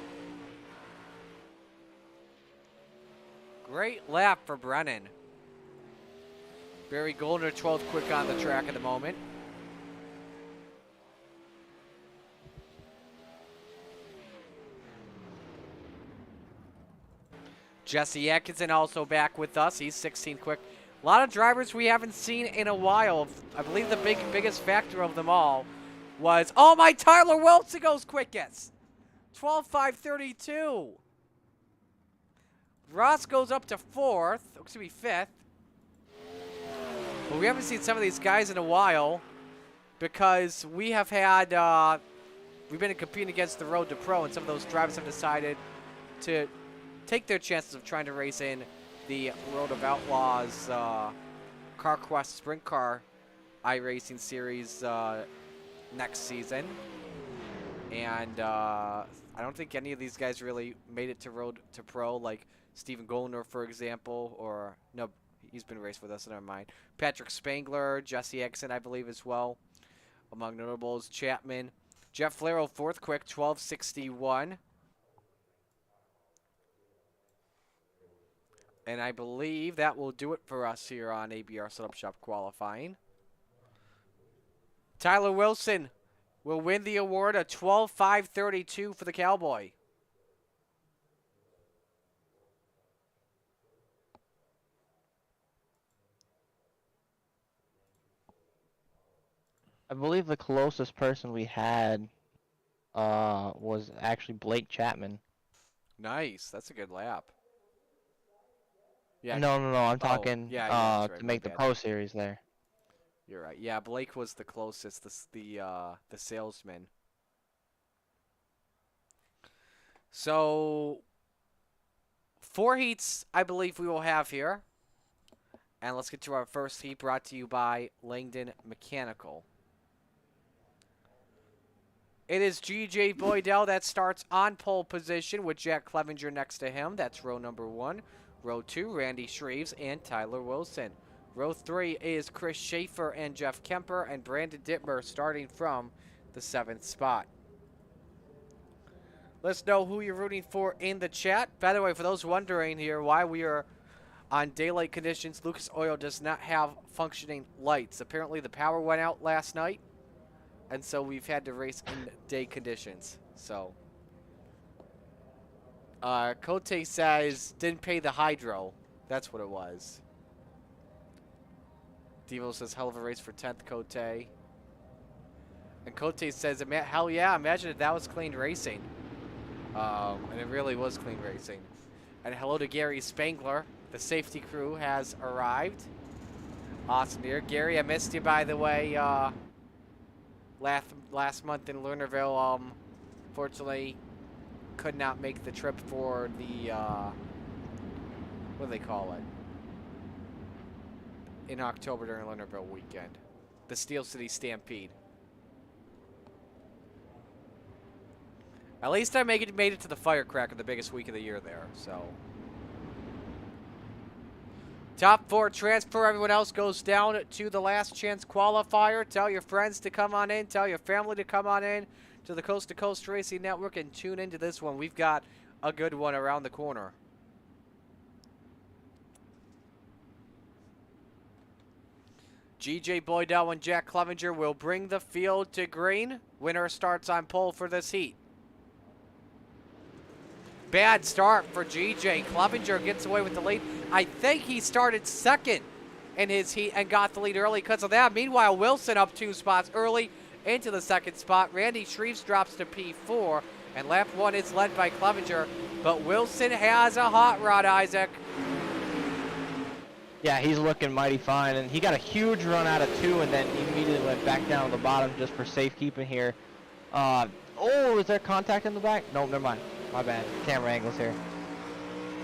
Great lap for Brennan. Barry Goldner, 12th quick on the track at the moment. Jesse Atkinson also back with us. He's 16 quick. A lot of drivers we haven't seen in a while. I believe the biggest factor of them all was, oh my, Tyler Wilson goes quickest. 12:532. Ross goes up to 4th, excuse me, 5th. But we haven't seen some of these guys in a while because we have had, we've been competing against the Road to Pro, and some of those drivers have decided to take their chances of trying to race in the Road of Outlaws CarQuest Sprint Car iRacing Series next season. And I don't think any of these guys really made it to Road to Pro, like Stephen Goldner, for example, or no, he's been raced with us, never mind. Patrick Spangler, Jesse Exon, I believe, as well, among notables. Chapman. Jeff Flero, 4th quick, 12:61. And I believe that will do it for us here on ABR Setup Shop qualifying. Tyler Wilson will win the award at 12:532 for the Cowboy. I believe the closest person we had was actually Blake Chapman. Nice. That's a good lap. Yeah. No. I'm talking yeah, that's right, to make the Pro Series there. You're right. Yeah, Blake was the closest. The salesman. So 4 heats, I believe we will have here. And let's get to our first heat, brought to you by Langdon Mechanical. It is G.J. Boydell that starts on pole position with Jack Clevenger next to him. That's row number 1. Row 2, Randy Shreves and Tyler Wilson. Row 3 is Chris Schaefer and Jeff Kemper, and Brandon Dittmer starting from the 7th spot. Let's know who you're rooting for in the chat. By the way, for those wondering here why we are on daylight conditions, Lucas Oil does not have functioning lights. Apparently the power went out last night, and so we've had to race in day conditions. So, Cote says didn't pay the hydro. That's what it was. Devo says hell of a race for 10th, Cote. And Cote says, hell yeah, imagine if that was clean racing. And it really was clean racing. And hello to Gary Spangler. The safety crew has arrived. Awesome here. Gary, I missed you, by the way, last month in Lernerville. Fortunately, could not make the trip for the, what do they call it? In October during Lernerville weekend. The Steel City Stampede. At least I made it to the Firecracker, the biggest week of the year there, so. Top 4 transfer. Everyone else goes down to the last chance qualifier. Tell your friends to come on in. Tell your family to come on in to the Coast to Coast Racing Network and tune into this one. We've got a good one around the corner. G.J. Boydell and Jack Clevenger will bring the field to green. Winner starts on pole for this heat. Bad start for G.J. Clevenger gets away with the lead. I think he started second in his heat and got the lead early because of that. Meanwhile, Wilson up 2 spots early into the 2nd spot. Randy Shreves drops to P4, and lap 1 is led by Clevenger. But Wilson has a hot rod, Isaac. Yeah, he's looking mighty fine, and he got a huge run out of 2 and then immediately went back down to the bottom just for safekeeping here. Oh, is there contact in the back? No, never mind. My bad. Camera angles here.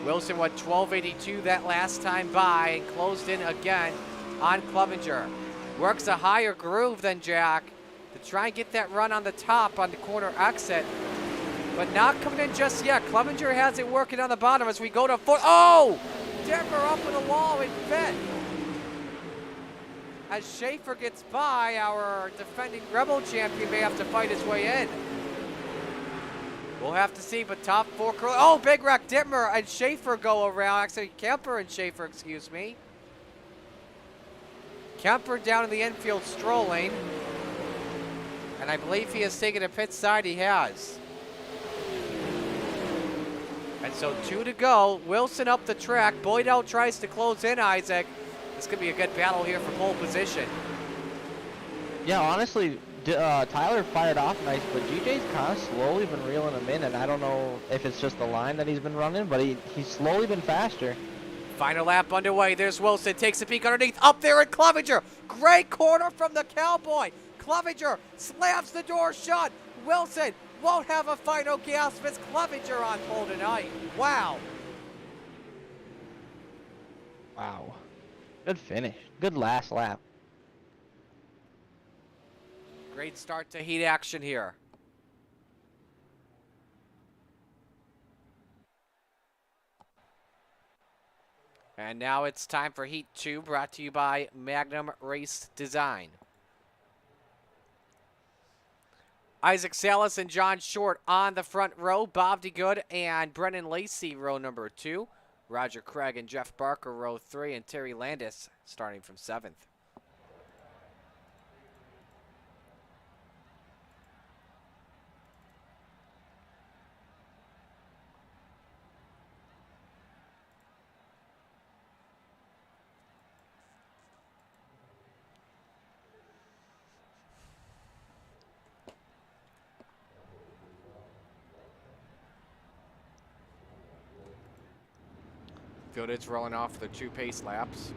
Wilson went 12.82 that last time by and closed in again on Clevenger. Works a higher groove than Jack to try and get that run on the top on the corner exit, but not coming in just yet. Clevenger has it working on the bottom as we go to 4. Oh! Denver up with a wall in fifth. As Schaefer gets by, our defending Rebel champion may have to fight his way in. We'll have to see, but top 4. Oh, Big Wreck Dittmer and Schaefer go around. Actually, Kemper and Schaefer, excuse me. Kemper down in the infield strolling. And I believe he has taken a pit side. He has. And so 2 to go. Wilson up the track. Boydell tries to close in, Isaac. This could be a good battle here for pole position. Yeah, honestly, Tyler fired off nice, but GJ's kind of slowly been reeling him in, and I don't know if it's just the line that he's been running, but he's slowly been faster. Final lap underway. There's Wilson. Takes a peek underneath. Up there at Clevenger. Great corner from the Cowboy. Clevenger slams the door shut. Wilson won't have a final gasp as Clevenger on pole tonight. Wow. Wow. Good finish. Good last lap. Great start to heat action here. And now it's time for Heat 2, brought to you by Magnum Race Design. Isaac Salas and John Short on the front row. Bob DeGood and Brennan Lacey, row number 2. Roger Craig and Jeff Barker, row 3. And Terry Landis starting from 7th. Fielded's rolling off the 2 pace laps.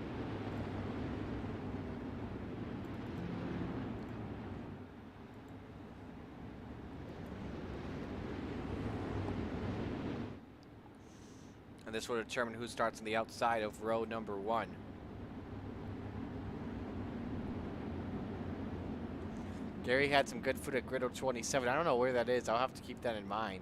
And this will determine who starts on the outside of row number 1. Gary had some good food at Griddle 27. I don't know where that is. I'll have to keep that in mind.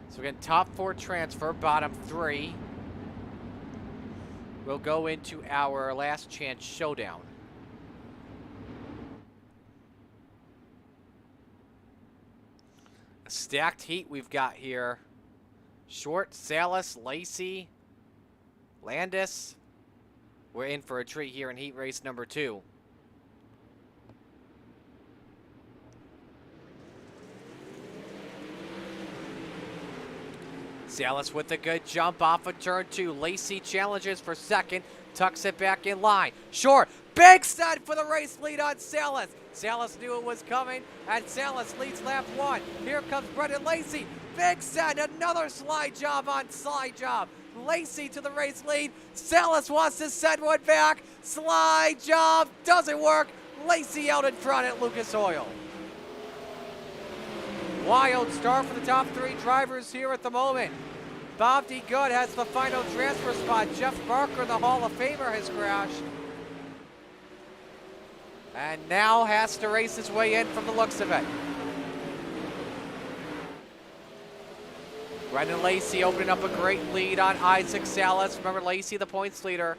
So again, top 4 transfer, bottom 3. We'll go into our last chance showdown. A stacked heat we've got here. Short, Salas, Lacey, Landis. We're in for a treat here in heat race number 2. Salas with a good jump off of turn 2. Lacey challenges for second, tucks it back in line. Short, big stud for the race lead on Salas. Salas knew it was coming, and Salas leads lap 1. Here comes Brendan Lacey. Big set, another slide job on slide job. Lacey to the race lead. Salas wants to send one back. Slide job doesn't work. Lacey out in front at Lucas Oil. Wild start for the top 3 drivers here at the moment. Bob D. Good has the final transfer spot. Jeff Barker, the Hall of Famer, has crashed. And now has to race his way in from the looks of it. Brendan Lacey opening up a great lead on Isaac Salas. Remember, Lacey, the points leader,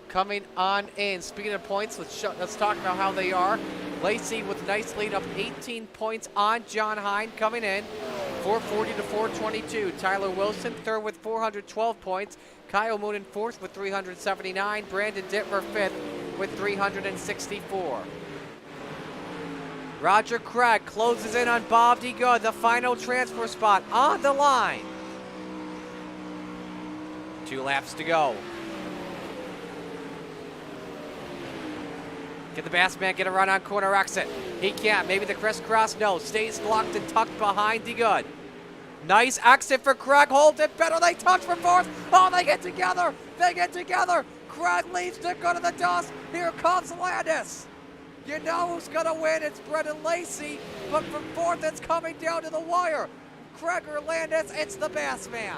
coming on in. Speaking of points, let's talk about how they are. Lacey with a nice lead up 18 points on John Hine coming in. 440 to 422. Tyler Wilson third with 412 points. Kyle Moonen fourth with 379. Brandon Dittmer fifth with 364. Roger Craig closes in on Bob D. Good, the final transfer spot on the line. 2 laps to go. Can the Bassman get a run on corner exit? He can't. Maybe the crisscross? No. Stays locked and tucked behind D. Good. Nice exit for Craig. Holds it better. They touch for fourth. Oh, they get together. They get together. Craig leaves to go to the dust. Here comes Landis. You know who's going to win. It's Brendan Lacey. But from fourth, it's coming down to the wire. Craig or Landis, it's the Bassman.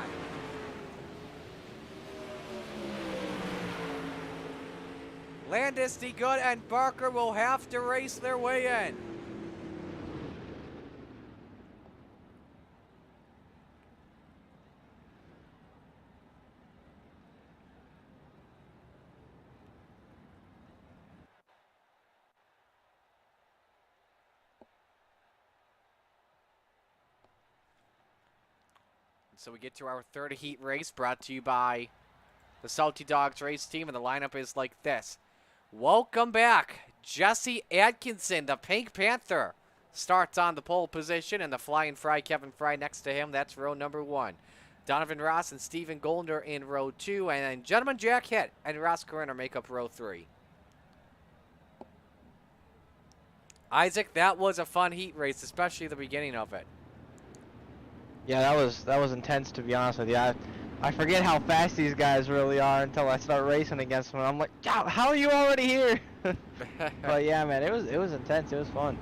Landis, D. Good, and Barker will have to race their way in. So we get to our third heat race, brought to you by the Salty Dogs race team, and the lineup is like this. Welcome back. Jesse Atkinson, the Pink Panther, starts on the pole position, and the Flying Fry, Kevin Fry, next to him. That's row number 1. Donovan Ross and Stephen Goldner in row 2, and then Gentleman Jack Hitt and Ross Corinner make up row 3. Isaac, that was a fun heat race, especially the beginning of it. Yeah, that was intense, to be honest with you. I forget how fast these guys really are until I start racing against them. I'm like, how are you already here? But yeah, man, it was intense. It was fun.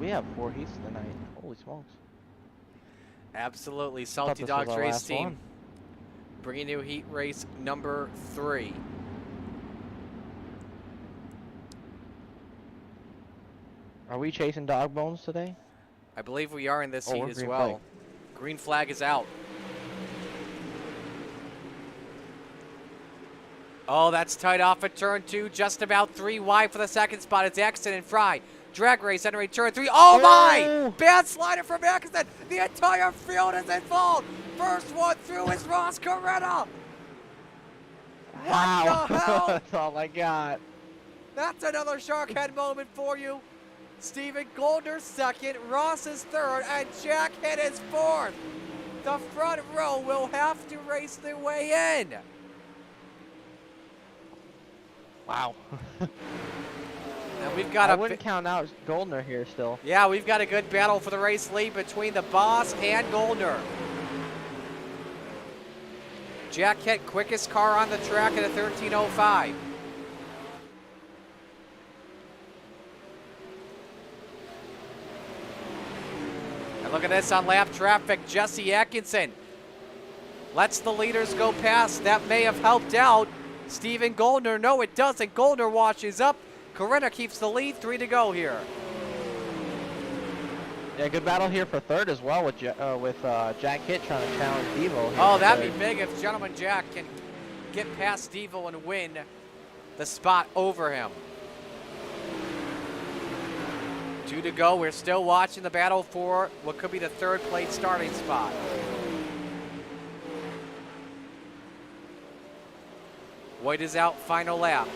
We have 4 heats tonight. Holy smokes. Absolutely. Salty this Dogs was our race last team one. bringing you heat race number 3. Are we chasing dog bones today? I believe we are in this heat we're as green well. flag. Green flag is out. Oh, that's tight off at turn 2. Just about 3 wide for the second spot. It's Atkinson and Fry. Drag race entering turn 3. Oh my! Bad slider from Atkinson. The entire field is involved. First one through is Ross Coretta. Wow. What the hell? That's all I got. That's another shark head moment for you. Stephen Goldner second, Ross is third, and Jack Hitt is fourth. The front row will have to race their way in. Wow. And we've got I wouldn't count out Goldner here still. Yeah, we've got a good battle for the race lead between the boss and Goldner. Jack Hitt, quickest car on the track at a 13:05. And look at this on lap traffic. Jesse Atkinson lets the leaders go past. That may have helped out Stephen Goldner. No, it doesn't. Goldner washes up. Corinna keeps the lead. 3 to go here. Yeah, good battle here for third as well with Jack Hitt trying to challenge Devo. Oh, that'd be big if Gentleman Jack can get past Devo and win the spot over him. 2 to go. We're still watching the battle for what could be the third place starting spot. White is out, final lap.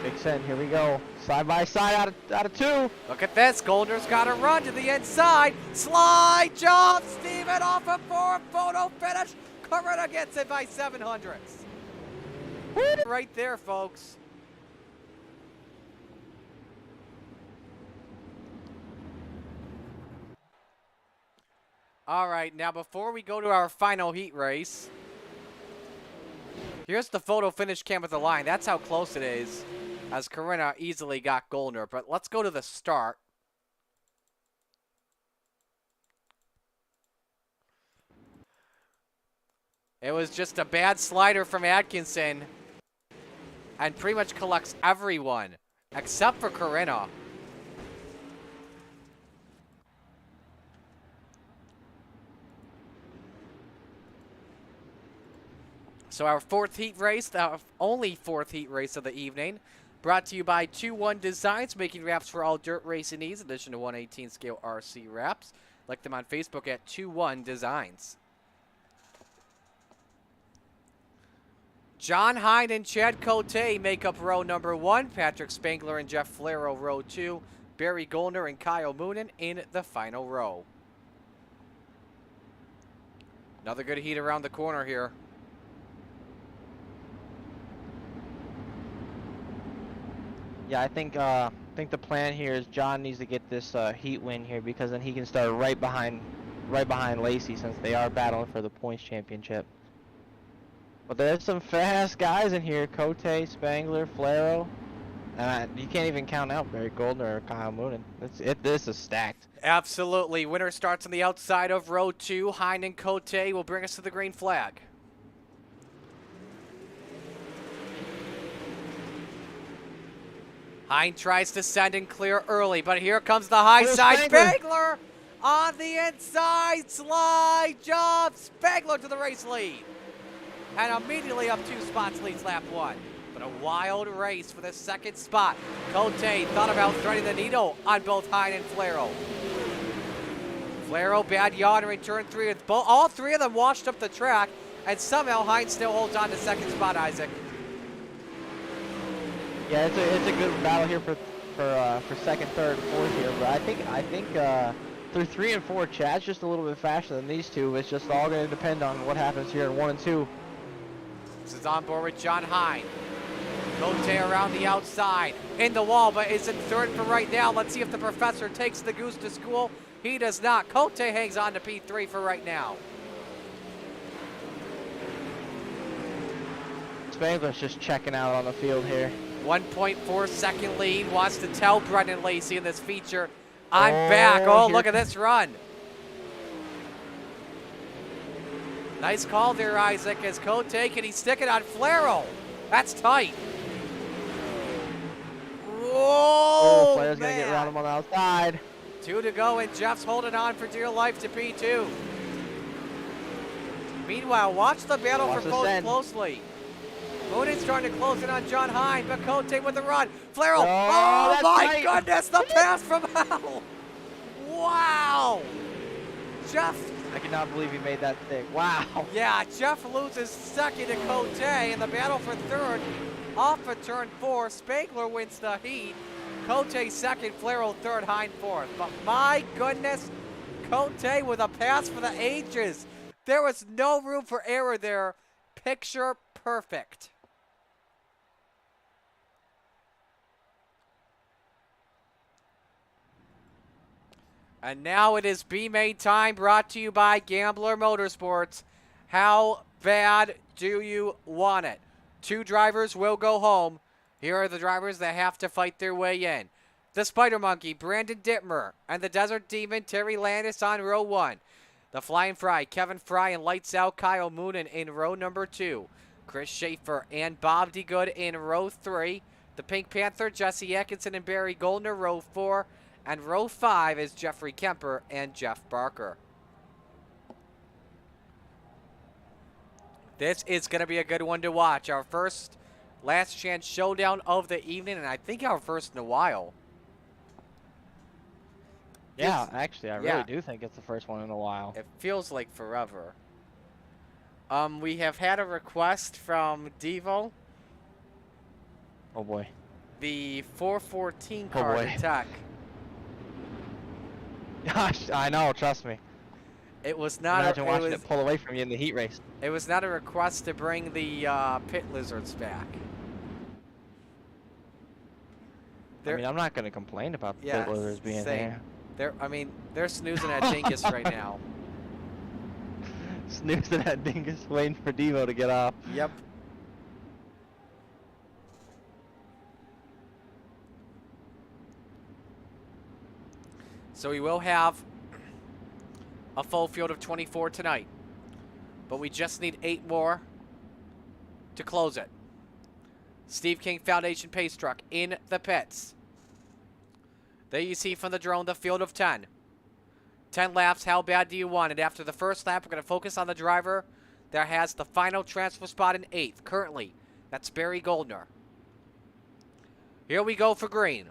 Big Sen, here we go. Side by side out of 2. Look at this. Goldner's got a run to the inside. Slide jump. Steven off of 4. Photo finish. Corinna gets it by 700ths. Right there, folks. All right, now before we go to our final heat race, here's the photo finish cam at the line. That's how close it is, as Corinna easily got Goldner. But let's go to the start. It was just a bad slider from Atkinson and pretty much collects everyone except for Corinna. So our fourth heat race, the only fourth heat race of the evening, brought to you by 2-1 Designs, making wraps for all dirt racing needs, in addition to 1/18 scale RC wraps. Like them on Facebook at 2-1 Designs. John Hine and Chad Cote make up row number 1. Patrick Spangler and Jeff Flero row 2. Barry Goldner and Kyle Moonen in the final row. Another good heat around the corner here. Yeah, I think the plan here is John needs to get this heat win here, because then he can start right behind Lacey, since they are battling for the points championship. But there's some fast guys in here: Cote, Spangler, Flero, and you can't even count out Barry Goldner or Kyle Moonen. This is stacked. Absolutely. Winner starts on the outside of row 2. Hine and Cote will bring us to the green flag. Hine tries to send and clear early, but here comes the high side. Spangler on the inside. Slide jump. Spangler to the race lead. And immediately up 2 spots, leads lap 1. But a wild race for the second spot. Cote thought about threading the needle on both Hine and Flero. Flero, bad yaw in turn 3. All 3 of them washed up the track, and somehow Hine still holds on to second spot, Isaac. Yeah, it's a good battle here for second, third, fourth here. But I think through 3 and 4, Chad's just a little bit faster than these two. It's just all going to depend on what happens here in 1 and 2. This is on board with John Hine. Cote around the outside, in the wall, but is in third for right now. Let's see if the professor takes the goose to school. He does not. Cote hangs on to P3 for right now. Spangler's just checking out on the field here. 1.4 second lead. Wants to tell Brendan Lacey in this feature, I'm back. Oh, look at this run. Nice call there, Isaac, as Cote, can he stick it on Flero? That's tight. Whoa, Flare's going to get around him on the outside. 2 to go, and Jeff's holding on for dear life to P2. Meanwhile, watch the battle for Cote closely. Moonen's trying to close in on John Hine, but Cote with the run. Flero, oh my goodness, the pass from hell. Wow. Jeff. I cannot believe he made that stick. Wow. Yeah, Jeff loses second to Cote in the battle for third. Off of turn 4, Spangler wins the heat. Cote second, Flero third, Hine fourth. But my goodness, Cote with a pass for the ages. There was no room for error there. Picture perfect. And now it is B-Main time, brought to you by Gambler Motorsports. How bad do you want it? 2 drivers will go home. Here are the drivers that have to fight their way in. The Spider Monkey, Brandon Dittmer, and the Desert Demon, Terry Landis on row 1. The Flying Fry, Kevin Fry, and Lights Out, Kyle Moonen in row number 2. Chris Schaefer and Bob DeGood in row 3. The Pink Panther, Jesse Atkinson and Barry Goldner, row 4. And row 5 is Jeffrey Kemper and Jeff Barker. This is going to be a good one to watch. Our first last chance showdown of the evening, and I think our first in a while. Yeah, actually, I really do think it's the first one in a while. It feels like forever. We have had a request from Devo. Oh boy. The 414 car to Tech. Gosh, I know, trust me. It was not. Imagine watching it pull away from you in the heat race. It was not a request to bring the pit lizards back. I mean, I'm not going to complain about the pit lizards being same. there. They're snoozing at Dingus right now. Snoozing at Dingus, waiting for Devo to get off. Yep. So we will have a full field of 24 tonight. But we just need 8 more to close it. Steve King Foundation Pace Truck in the pits. There you see from the drone the field of 10. 10 laps, how bad do you want it? After the first lap, we're going to focus on the driver that has the final transfer spot in 8th. Currently, that's Barry Goldner. Here we go for green.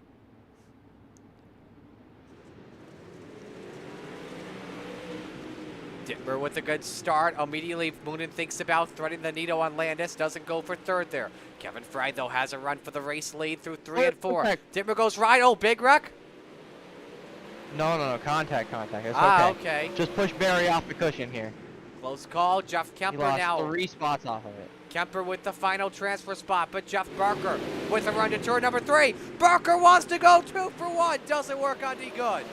Dittmer with a good start. Immediately, Moonen thinks about threading the needle on Landis. Doesn't go for third there. Kevin Fry, though, has a run for the race lead through 3 and 4. Dittmer goes right. Oh, big wreck? No, contact. It's okay. Just push Barry off the cushion here. Close call. Jeff Kemper he lost now. 3 spots off of it. Kemper with the final transfer spot, but Jeff Barker with a run to turn number 3. Barker wants to go 2 for 1. Doesn't work on DeGood.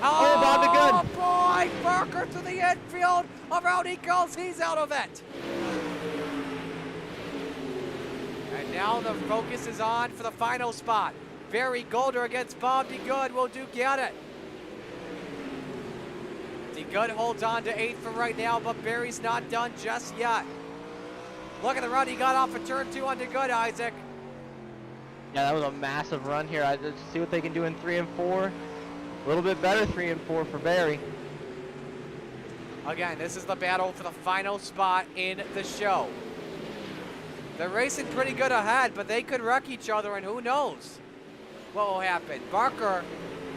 Oh, Bob DeGood. Boy, Barker to the infield. Around he goes. He's out of it. And now the focus is on for the final spot. Barry Golder against Bob DeGood. Will Duke get it? DeGood holds on to 8th for right now, but Barry's not done just yet. Look at the run he got off of turn 2 on DeGood, Isaac. Yeah, that was a massive run here. I just see what they can do in 3 and 4. A little bit better 3 and 4 for Barry. Again, this is the battle for the final spot in the show. They're racing pretty good ahead, but they could wreck each other, and who knows what will happen. Barker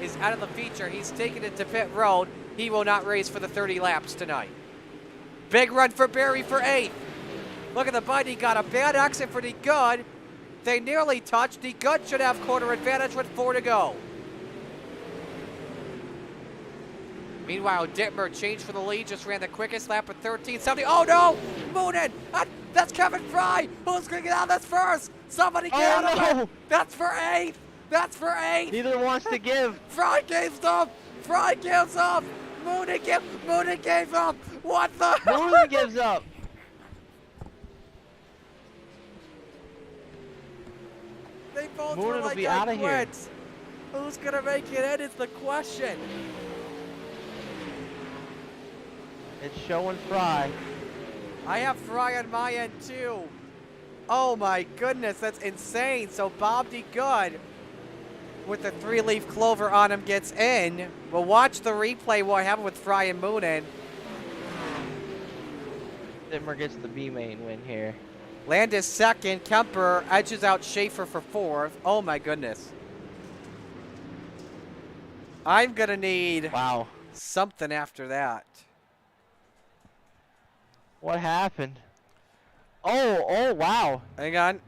is out of the feature. He's taking it to pit road. He will not race for the 30 laps tonight. Big run for Barry for 8th. Look at the bite. He got a bad exit for DeGood. They nearly touched. DeGood should have quarter advantage with 4 to go. Meanwhile, Dittmer changed for the lead, just ran the quickest lap at 13.70. Oh no! Moonen! That's Kevin Fry! Who's gonna get out of this first? Somebody get out of it! That's for 8th! That's for 8th! Neither wants to give. Fry gives up! Fry gives up! Moonen gave up! What the? Moonen gives up! They both Moonen were will like, be I out of here. quit. Who's gonna make it in is the question. It's showing Fry. I have Fry on my end too. Oh my goodness, that's insane. So Bob DeGood with the 3-leaf clover on him gets in. We'll watch the replay what happened with Fry and Moonen. Dittmer gets the B-main win here. Landis second. Kemper edges out Schaefer for 4th. Oh my goodness. I'm gonna need something after that. What happened? Oh, wow. Hang on.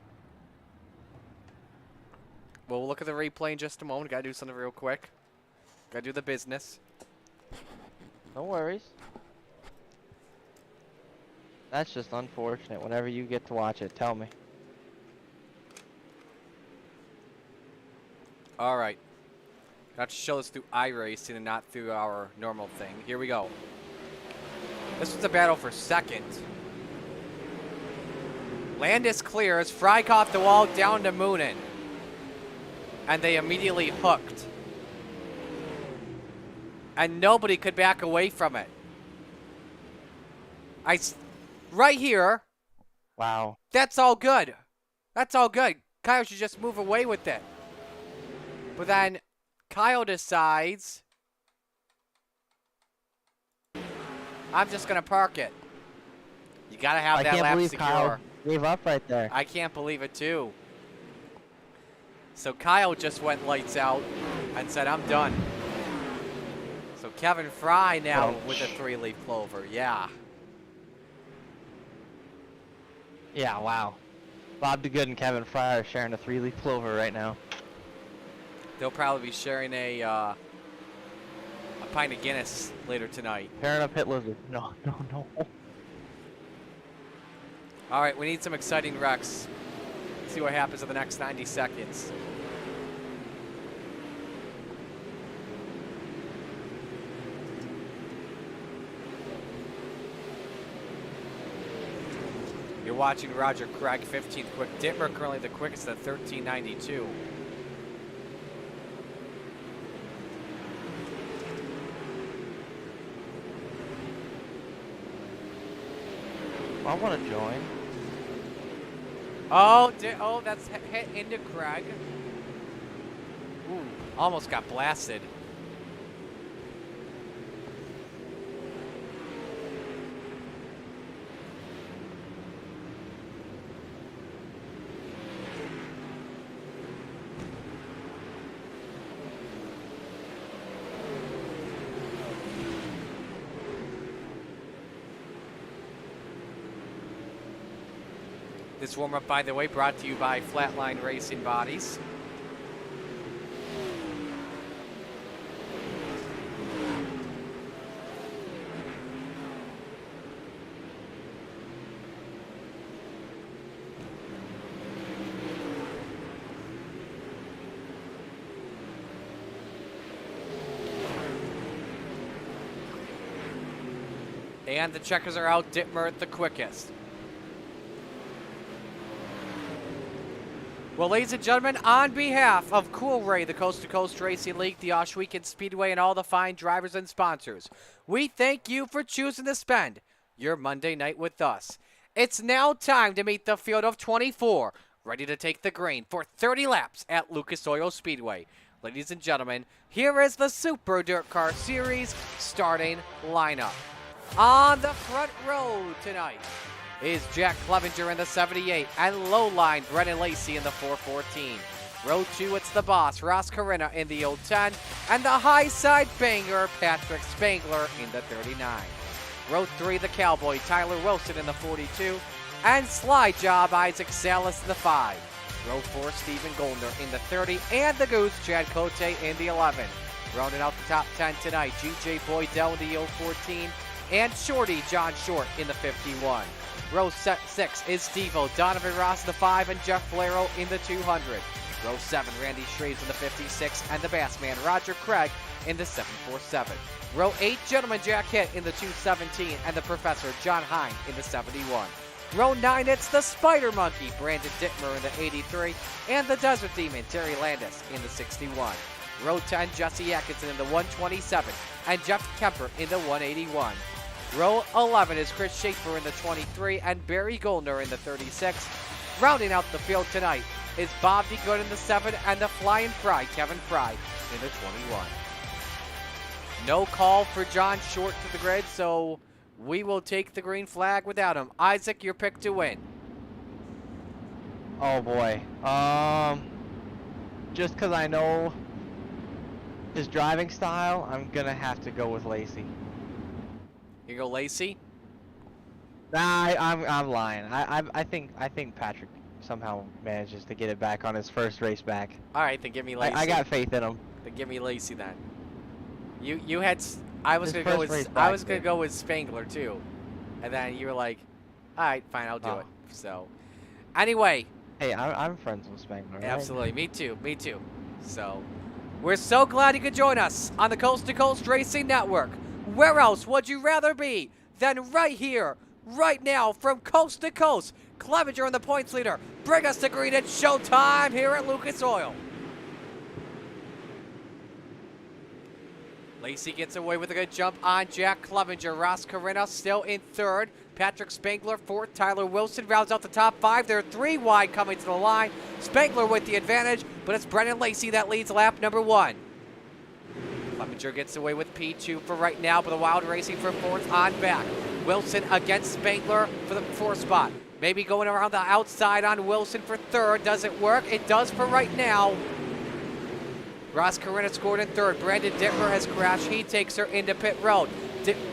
We'll look at the replay in just a moment. Gotta do something real quick. Gotta do the business. No worries. That's just unfortunate. Whenever you get to watch it, tell me. All right. Got to show this through iRacing and not through our normal thing. Here we go. This was a battle for second. Landis clears. Fry caught the wall down to Moonen. And they immediately hooked. And nobody could back away from it. Right here. Wow. That's all good. That's all good. Kyle should just move away with it. But then Kyle decides, I'm just going to park it. You got to have that lap secure. Kyle gave up right there. I can't believe it, too. So Kyle just went lights out and said, I'm done. So Kevin Fry now with a 3-leaf clover. Yeah. Yeah, wow. Bob DeGood and Kevin Fry are sharing a 3-leaf clover right now. They'll probably be sharing a pint of Guinness later tonight. Pairing up Hit Lizard. No. All right, we need some exciting wrecks. See what happens in the next 90 seconds. You're watching Roger Craig, 15th quick. Dittmer currently the quickest at 13.92. I want to join. Oh, that's hit into Craig. Ooh, almost got blasted. This warm-up, by the way, brought to you by Flatline Racing Bodies. And the checkers are out. Dittmer at the quickest. Well, ladies and gentlemen, on behalf of Coolray, the Coast to Coast Racing League, the Osh Weekend Speedway, and all the fine drivers and sponsors, we thank you for choosing to spend your Monday night with us. It's now time to meet the field of 24, ready to take the green for 30 laps at Lucas Oil Speedway. Ladies and gentlemen, here is the Super Dirt Car Series starting lineup. On the front row tonight is Jack Clevenger in the 78 and low-line Brennan Lacey in the 414. Row 2, it's the boss, Ross Carina in the 010, and the high side banger, Patrick Spangler in the 39. Row 3, the cowboy, Tyler Wilson in the 42, and slide job, Isaac Salas in the 5. Row 4, Stephen Goldner in the 30, and the goose, Chad Cote in the 11. Rounding out the top 10 tonight, G.J. Boydell in the 014, and Shorty John Short in the 51. Row 6 is Steve-O, Donovan Ross in the 5, and Jeff Valero in the 200. Row 7, Randy Shreves in the 56, and the Bassman Roger Craig in the 747. Row 8, Gentleman Jack Hitt in the 217, and the Professor John Hine in the 71. Row 9, it's the Spider Monkey, Brandon Dittmer in the 83, and the Desert Demon, Terry Landis in the 61. Row 10, Jesse Atkinson in the 127, and Jeff Kemper in the 181. Row 11 is Chris Schaefer in the 23 and Barry Goldner in the 36. Rounding out the field tonight is Bob DeGood in the 7 and the Flying Fry, Kevin Fry, in the 21. No call for John Short to the grid, so we will take the green flag without him. Isaac, your pick to win. Oh boy. Just because I know his driving style, I'm gonna have to go with Lacey. You go Lacey? Nah, I'm lying. I think Patrick somehow manages to get it back on his first race back. All right, then give me Lacey. I got faith in him. Then give me Lacey then. You had I was His gonna go first race with I back, was gonna dude. go with Spangler too, and then you were like, all right, fine, I'll do Oh. it. So, anyway, Hey, I'm friends with Spangler. Right? absolutely, me too, me too. So, we're so glad you could join us on the Coast to Coast Racing Network. Where else would you rather be than right here, right now, from coast to coast? Clevenger and the points leader. Bring us to green. It's showtime here at Lucas Oil. Lacey gets away with a good jump on Jack Clevenger. Ross Corinna still in third. Patrick Spangler fourth. Tyler Wilson rounds out the top five. They're 3 wide coming to the line. Spangler with the advantage, but it's Brennan Lacey that leads lap number 1. Clevenger gets away with P2 for right now, but the Wild racing for fourth on back. Wilson against Spangler for the 4th spot. Maybe going around the outside on Wilson for third. Does it work? It does for right now. Ross Corinna scored in third. Brandon Dittmer has crashed. He takes her into pit road.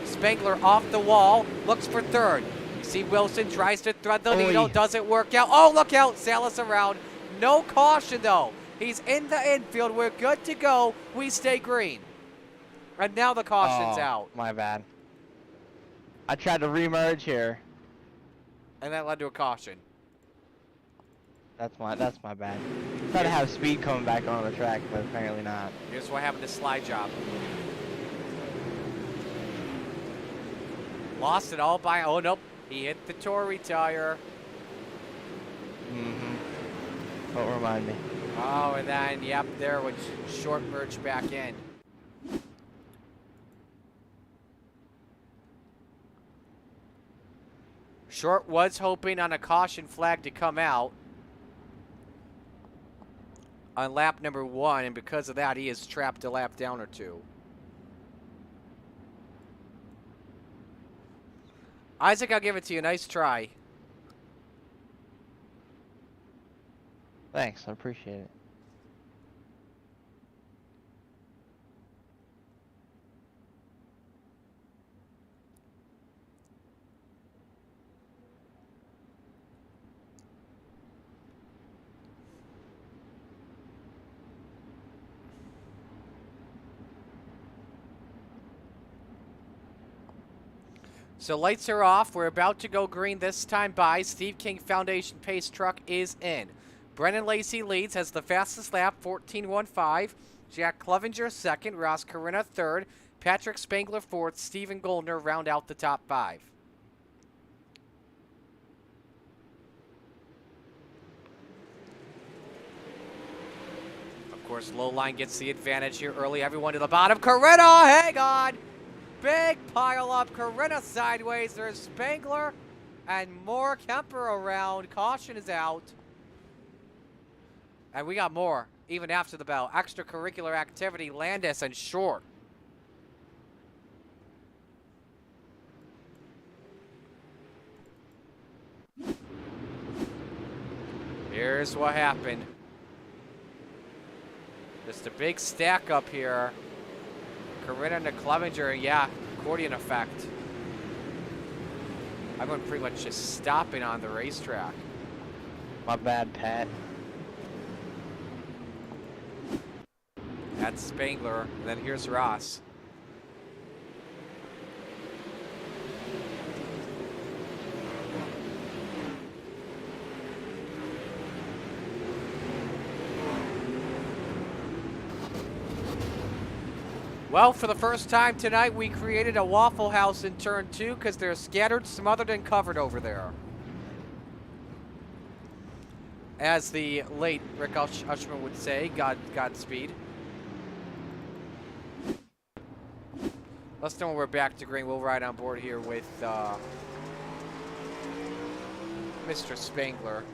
Spangler off the wall, looks for third. You see Wilson tries to thread the needle. Doesn't work out. Oh, look out. Salas around. No caution, though. He's in the infield. We're good to go. We stay green. And now the caution's out. My bad. I tried to remerge here. And that led to a caution. That's my bad. Tried to have speed coming back on the track, but apparently not. Here's what happened to slide job. Lost it all by, oh nope, he hit the Tory tire. Don't remind me. Oh, and then, yep, there would short merge back in. Short was hoping on a caution flag to come out on lap number 1, and because of that, he is trapped a lap down or 2. Isaac, I'll give it to you. Nice try. Thanks, I appreciate it. So lights are off. We're about to go green this time by. Steve King Foundation Pace Truck is in. Brennan Lacey leads, has the fastest lap, 14.15. Jack Clevenger second. Ross Corinna third. Patrick Spangler fourth. Stephen Goldner round out the top 5. Of course, Lowline gets the advantage here early. Everyone to the bottom. Corinna, hang on. Big pile up. Corinna sideways. There's Spangler and more Kemper around. Caution is out. And we got more, even after the bell. Extracurricular activity, Landis and Short. Here's what happened. Just a big stack up here. Corinna and Clevenger, yeah, accordion effect. Everyone pretty much just stopping on the racetrack. My bad, Pat. That's Spangler, and then here's Ross. Well, for the first time tonight, we created a Waffle House in turn 2 because they're scattered, smothered, and covered over there. As the late Rick Ushman would say, Godspeed. Let's know when we're back to green. We'll ride on board here with Mr. Spangler.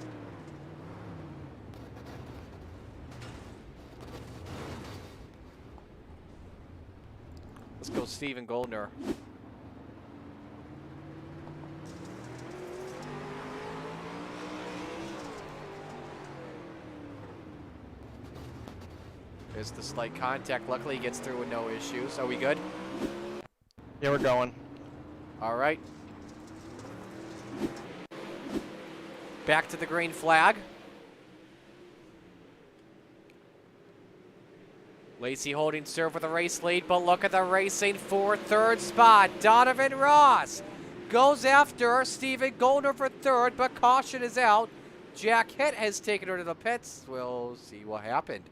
Let's go Stephen Goldner. There's the slight contact. Luckily he gets through with no issues. Are we good? Yeah, we're going. All right. Back to the green flag. Lacey holding serve with a race lead, but look at the racing for third spot. Donovan Ross goes after Stephen Goldner for third, but caution is out. Jack Hitt has taken her to the pits. We'll see what happened.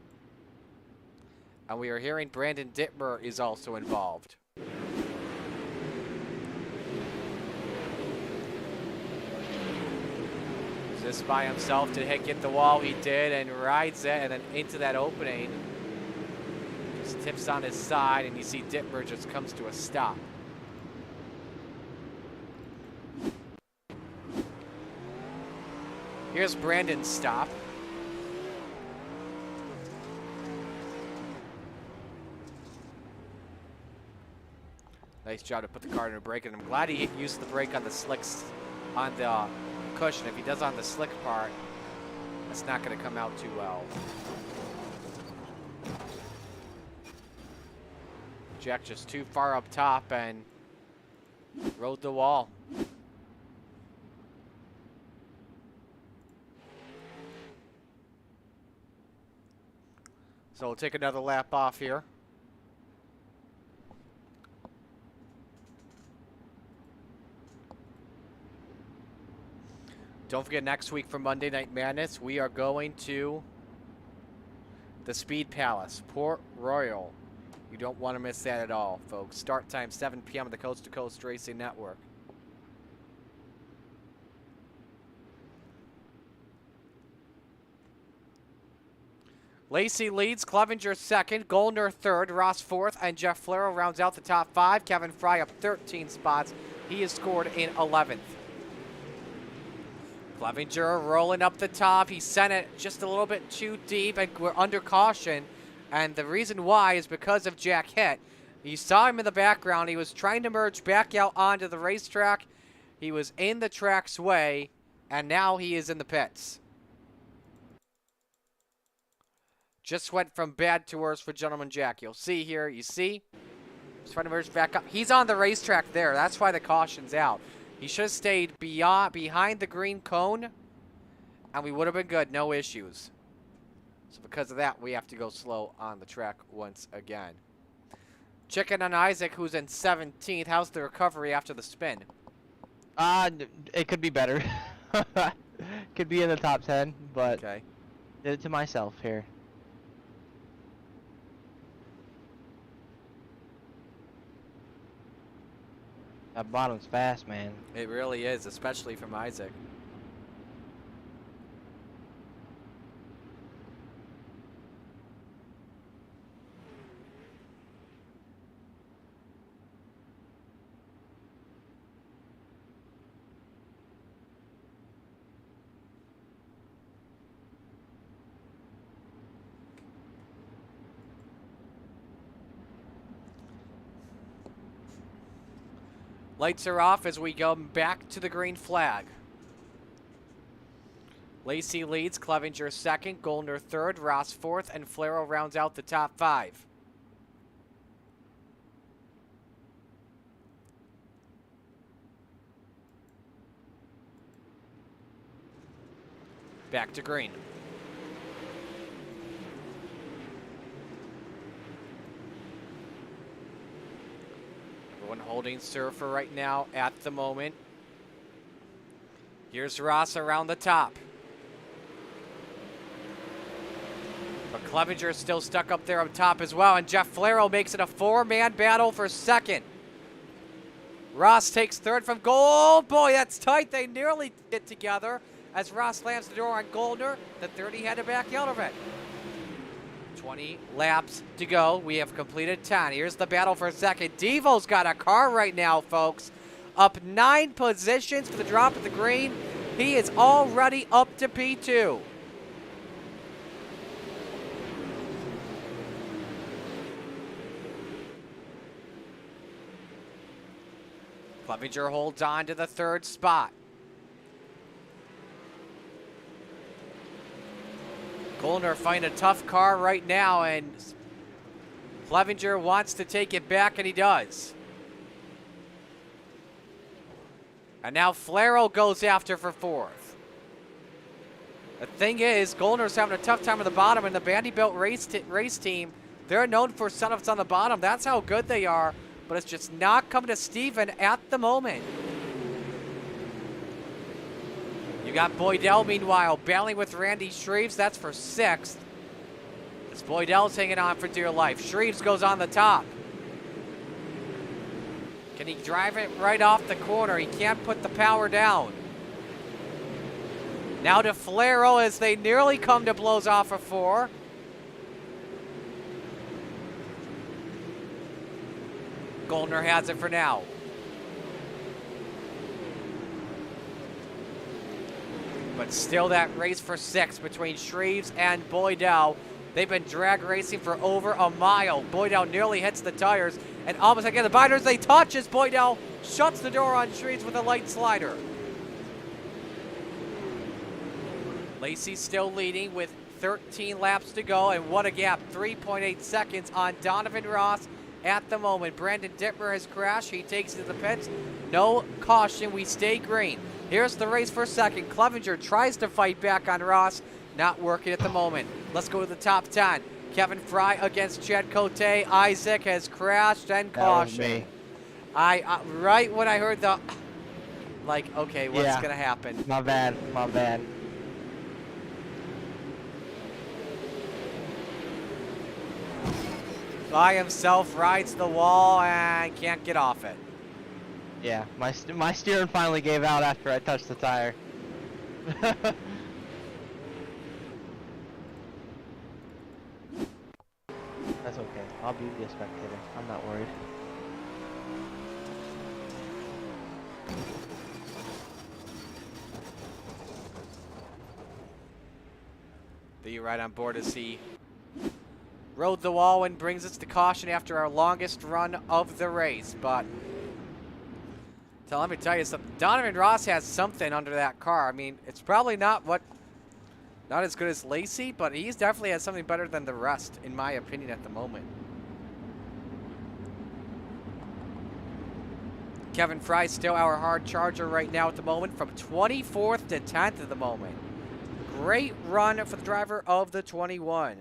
And we are hearing Brandon Dittmer is also involved. Just by himself. Did Hitt get the wall? He did, and rides it, and then into that opening. Just tips on his side, and you see Dittmer just comes to a stop. Here's Brandon's stop. Nice job to put the car in a brake, and I'm glad he used the brake on the slicks, on the cushion. If he does on the slick part, that's not going to come out too well. Jack just too far up top and rode the wall. So we'll take another lap off here. Don't forget, next week for Monday Night Madness, we are going to the Speed Palace, Port Royal. You don't want to miss that at all, folks. Start time 7 p.m. on the Coast to Coast Racing Network. Lacey leads, Clevenger second, Goldner third, Ross fourth, and Jeff Flero rounds out the top 5. Kevin Fry up 13 spots. He is scored in 11th. Clevenger rolling up the top. He sent it just a little bit too deep, and we're under caution. And the reason why is because of Jack Hitt. You saw him in the background. He was trying to merge back out onto the racetrack. He was in the track's way, and now he is in the pits. Just went from bad to worse for Gentleman Jack. You'll see here, you see? He's trying to merge back up. He's on the racetrack there. That's why the caution's out. He should have stayed behind the green cone, and we would have been good. No issues. So because of that, we have to go slow on the track once again. Chicken and Isaac, who's in 17th. How's the recovery after the spin? It could be better. Could be in the top 10, but Okay. did it to myself here. That bottom's fast, man. It really is, especially from Isaac. Lights are off as we go back to the green flag. Lacey leads, Clevenger second, Goldner third, Ross fourth, and Flero rounds out the top 5. Back to green. Everyone holding serve for right now at the moment. Here's Ross around the top. But Clevenger is still stuck up there up top as well, and Jeff Flero makes it a 4-man battle for second. Ross takes third from Gold. Boy, that's tight. They nearly get together as Ross slams the door on Goldner. The 30 had to back out of it. 20 laps to go. We have completed 10. Here's the battle for second. Devo's got a car right now, folks. Up 9 positions for the drop at the green. He is already up to P2. Clevenger holds on to the 3rd spot. Goldner find a tough car right now, and Clevenger wants to take it back, and he does. And now Flero goes after for 4th. The thing is, Goldner's having a tough time at the bottom, and the Vanderbilt race team, they're known for setups on the bottom. That's how good they are, but it's just not coming to Steven at the moment. You got Boydell, meanwhile, battling with Randy Shreves. That's for 6th. As Boydell's hanging on for dear life. Shreves goes on the top. Can he drive it right off the corner? He can't put the power down. Now to Flero as they nearly come to blows off of 4. Goldner has it for now. But still that race for 6 between Shreves and Boydell. They've been drag racing for over a mile. Boydell nearly hits the tires and almost again the binders they touch as Boydell shuts the door on Shreves with a light slider. Lacey's still leading with 13 laps to go, and what a gap, 3.8 seconds on Donovan Ross at the moment. Brandon Dittmer has crashed. He takes it to the pits. No caution. We stay green. Here's the race for second. Clevenger tries to fight back on Ross. Not working at the moment. Let's go to the top 10. Kevin Fry against Chad Cote. Isaac has crashed and caution. That was me. I right when I heard the, like, okay, what's gonna happen? My bad. My bad. By himself, rides the wall and can't get off it. Yeah, my steering finally gave out after I touched the tire. That's okay. I'll be a spectator. I'm not worried. Be right on board as he rode the wall and brings us to caution after our longest run of the race. But let me tell you something. Donovan Ross has something under that car. I mean, it's probably not as good as Lacey, but he's definitely has something better than the rest, in my opinion, at the moment. Kevin Fry still our hard charger right now at the moment, from 24th to 10th at the moment. Great run for the driver of the 21.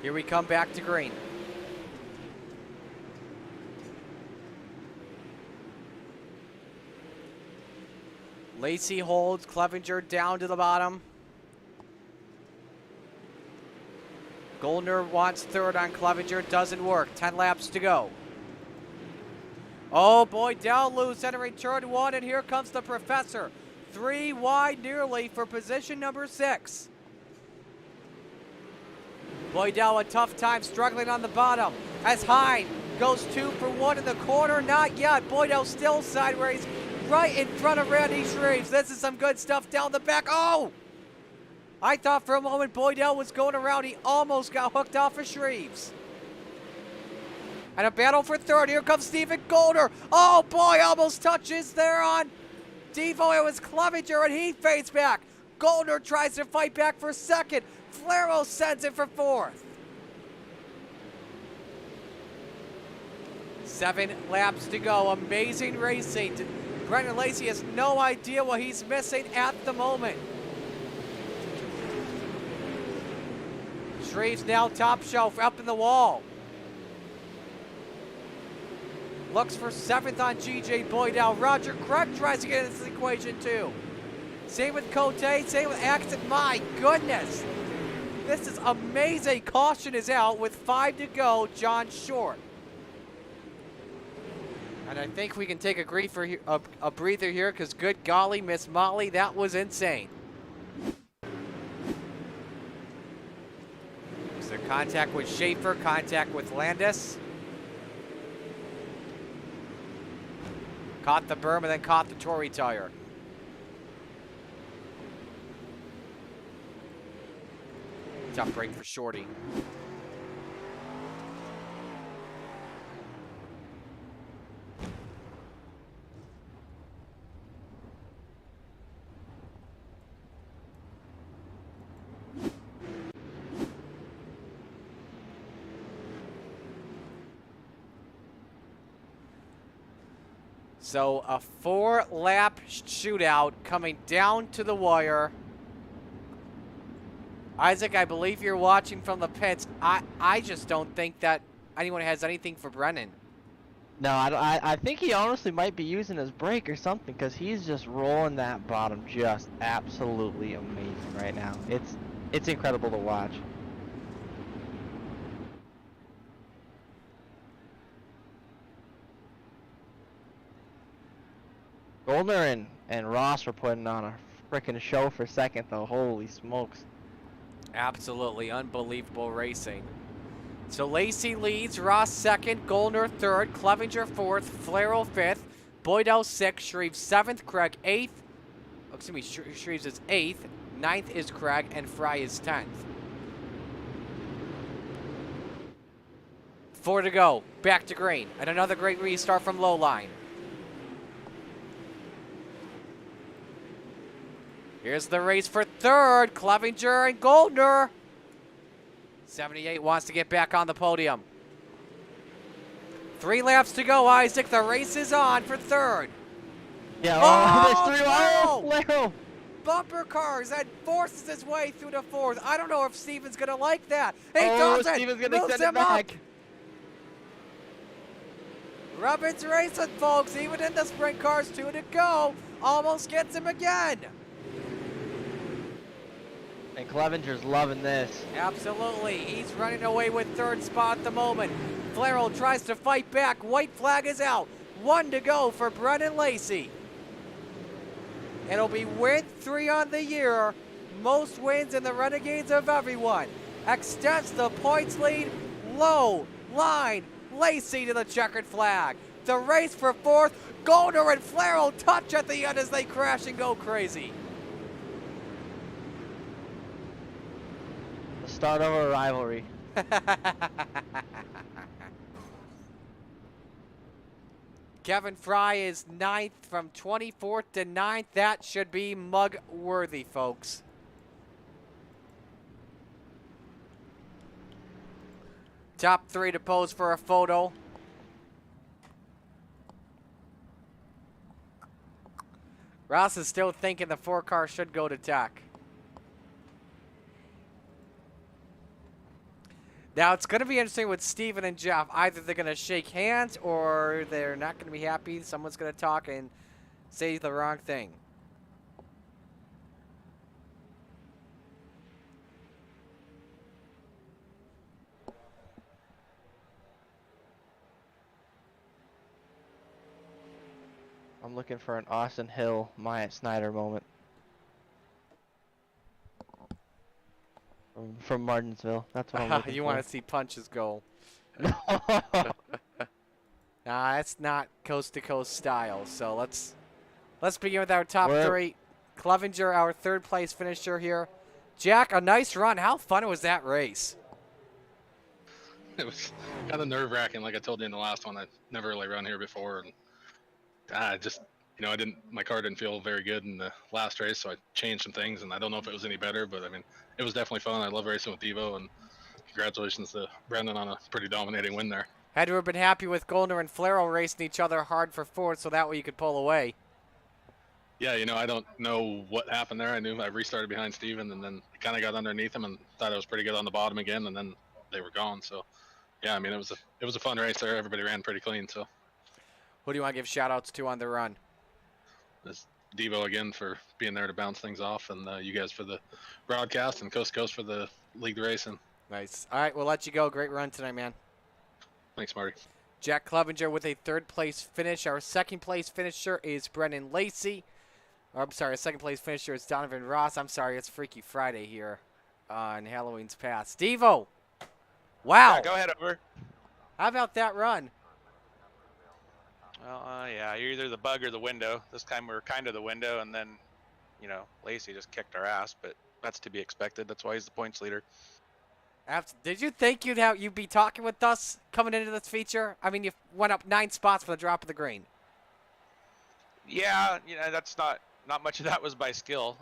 Here we come back to green. Lacey holds Clevenger down to the bottom. Goldner wants third on Clevenger. Doesn't work. 10 laps to go. Oh, Boydell loose entering turn 1, and here comes the professor. 3 wide nearly for position number 6. Boydell a tough time, struggling on the bottom as Hine goes 2 for 1 in the corner. Not yet. Boydell still sideways right in front of Randy Shreves. This is some good stuff down the back. Oh! I thought for a moment Boydell was going around. He almost got hooked off of Shreves. And a battle for third. Here comes Stephen Goldner. Oh boy, almost touches there on Devo. It was Clevenger and he fades back. Goldner tries to fight back for second. Flero sends it for fourth. 7 laps to go. Amazing racing. Brendan Lacey has no idea what he's missing at the moment. Shreves now top shelf up in the wall. Looks for 7th on G.J. Boydell. Roger Craig tries to get into this equation too. Same with Cote, same with Axton. My goodness. This is amazing. Caution is out with 5 to go. John Short. And I think we can take a breather here because good golly, Miss Molly, that was insane. Is there contact with Schaefer, contact with Landis? Caught the berm and then caught the Tory tire. Tough break for Shorty. So a 4-lap shootout coming down to the wire. Isaac, I believe you're watching from the pits. I just don't think that anyone has anything for Brennan. No, I think he honestly might be using his brake or something, because he's just rolling that bottom just absolutely amazing right now. It's incredible to watch. Goldner and Ross were putting on a freaking show for second, though. Holy smokes. Absolutely unbelievable racing. So Lacey leads, Ross second, Goldner third, Clevenger fourth, Flarrell fifth, Boydell sixth, Shreve seventh, Craig eighth. Oh, excuse me, Shreves is eighth, ninth is Craig, and Fry is 10th. 4 to go, back to green, and another great restart from low line. Here's the race for third, Clevenger and Goldner. 78 wants to get back on the podium. 3 laps to go, Isaac. The race is on for third. Yeah, Oh, there's 3. Oh, Flarrell. Bumper cars and forces his way through the fourth. I don't know if Steven's going to like that. He Oh, doesn't. Steven's going to Moves send it him up. back. Robbins racing, folks. Even in the sprint cars, 2 to go. Almost gets him again. And Clevenger's loving this. Absolutely. He's running away with third spot at the moment. Flarrell tries to fight back. White flag is out. 1 to go for Brennan Lacey. It'll be win 3 on the year. Most wins in the Renegades of everyone. Extends the points lead. Low line. Lacey to the checkered flag. The race for fourth. Goldner and Flarrell touch at the end as they crash and go crazy. The start of a rivalry. Kevin Fry is 9th from 24th to 9th. That should be mug-worthy, folks. Top 3 to pose for a photo. Ross is still thinking the 4-car should go to Tech. Now, it's going to be interesting with Steven and Jeff. Either they're going to shake hands or they're not going to be happy. Someone's going to talk and say the wrong thing. I'm looking for an Austin Hill, Myatt Snyder moment. From Martinsville. That's what I'm looking You for. want to see punches go. Nah, that's not coast-to-coast style. So let's begin with our top 3. Clevenger, our 3rd place finisher here. Jack, a nice run. How fun was that race? It was kind of nerve-wracking, like I told you in the last one. I've never really run here before, and I just, my car didn't feel very good in the last race, so I changed some things, and I don't know if it was any better, but I mean, it was definitely fun. I love racing with Devo, and congratulations to Brendan on a pretty dominating win there. Had to have been happy with Goldner and Flarrell racing each other hard for 4th, so that way you could pull away. Yeah, I don't know what happened there. I knew I restarted behind Steven, and then kind of got underneath him and thought I was pretty good on the bottom again, and then they were gone. So, yeah, I mean, it was a fun race there. Everybody ran pretty clean. So, who do you want to give shout-outs to on the run? This Devo again for being there to bounce things off, and you guys for the broadcast, and Coast to Coast for the league racing. Nice. All right, we'll let you go. Great run tonight, man. Thanks, Marty. Jack Clevenger with a 3rd place finish. Our 2nd place finisher is Brennan Lacey. Or, I'm sorry, our 2nd place finisher is Donovan Ross. I'm sorry, it's Freaky Friday here on Halloween's past. Devo! Wow! Yeah, go ahead, over. How about that run? Well, yeah, you're either the bug or the window. This time we were kind of the window, and then, Lacey just kicked our ass, but that's to be expected. That's why he's the points leader. Did you think you'd be talking with us coming into this feature? I mean, you went up 9 spots for the drop of the green. Yeah, that's not much of that was by skill.